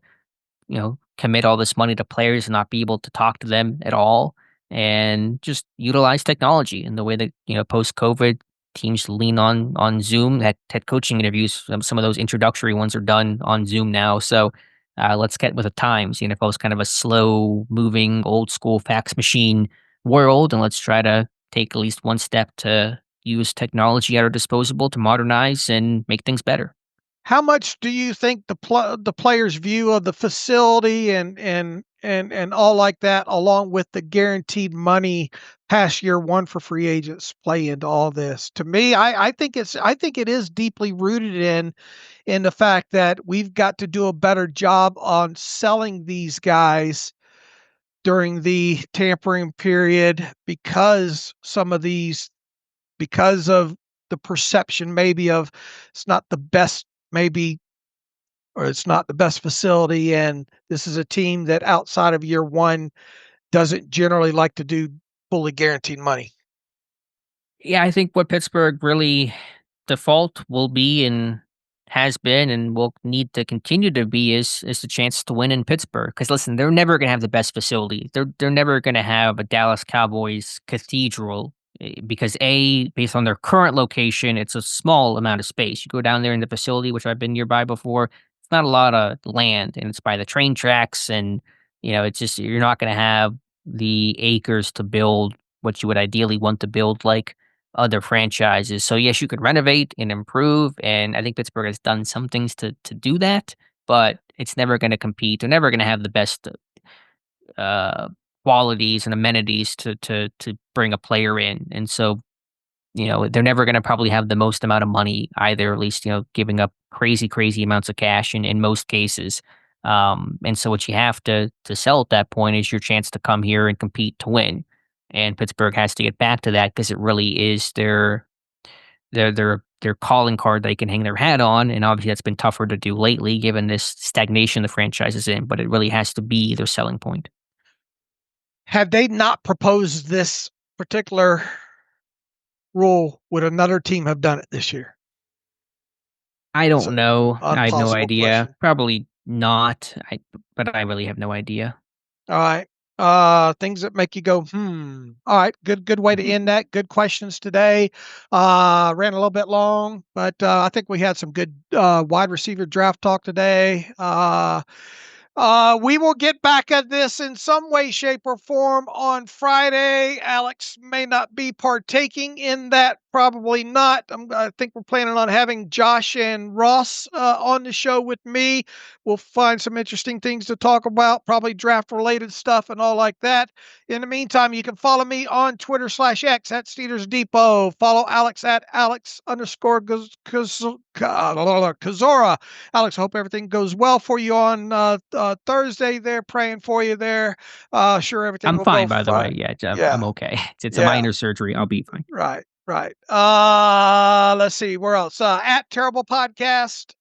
commit all this money to players and not be able to talk to them at all and just utilize technology in the way that, post COVID teams lean on Zoom. Had coaching interviews. Some of those introductory ones are done on Zoom now. So let's get with the times. The NFL is kind of a slow moving, old school fax machine world. And let's try to take at least one step to use technology at our disposal to modernize and make things better. How much do you think the players' view of the facility and all like that, along with the guaranteed money past year one for free agents, play into all this? To me, I think it is deeply rooted in the fact that we've got to do a better job on selling these guys during the tampering period, because of the perception maybe of it's not the best, maybe, or it's not the best facility, and this is a team that outside of year one doesn't generally like to do fully guaranteed money. Yeah, I think what Pittsburgh really default will be and has been and will need to continue to be is the chance to win in Pittsburgh. Because listen, they're never going to have the best facility. They're never going to have a Dallas Cowboys cathedral because based on their current location, it's a small amount of space. You go down there in the facility, which I've been nearby before. It's not a lot of land, and it's by the train tracks, and it's just you're not going to have the acres to build what you would ideally want to build like other franchises. So yes, you could renovate and improve, and I think Pittsburgh has done some things to do that, but it's never going to compete. They're never going to have the best uh, qualities and amenities to bring a player in, and so they're never going to probably have the most amount of money either. At least giving up crazy amounts of cash in most cases. And so what you have to sell at that point is your chance to come here and compete to win. And Pittsburgh has to get back to that because it really is their calling card they can hang their hat on. And obviously that's been tougher to do lately given this stagnation the franchise is in, but it really has to be their selling point. Had they not proposed this particular rule, would another team have done it this year? I It's don't an know. I have no impossible idea. question. Probably not. But I really have no idea. All right. Things that make you go, hmm. All right. Good way to end that. Good questions today. Ran a little bit long, but I think we had some good wide receiver draft talk today. We will get back at this in some way, shape, or form on Friday. Alex may not be partaking in that probably not. I think we're planning on having Josh and Ross on the show with me. We'll find some interesting things to talk about, probably draft-related stuff and all like that. In the meantime, you can follow me on Twitter/X at Steelers Depot. Follow Alex at Alex_Kozora. Alex, I hope everything goes well for you on Thursday there. Praying for you there. Sure, everything I'm will fine, go by the fine. way. Yeah, Yeah. I'm okay. It's a Yeah. minor surgery. I'll be fine. Right. Let's see where else. At Terrible Podcast.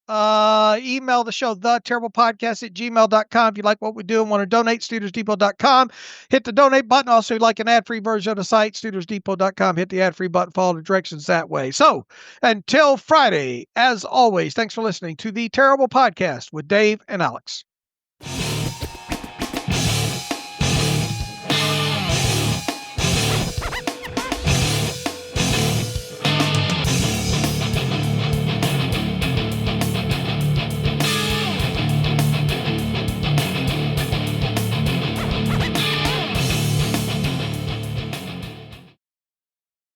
Email the show, theterriblepodcast@gmail.com. If you like what we do and want to donate, SteelersDepot.com. Hit the donate button. Also, if you like an ad-free version of the site, SteelersDepot.com. Hit the ad-free button. Follow the directions that way. So until Friday, as always, thanks for listening to the Terrible Podcast with Dave and Alex.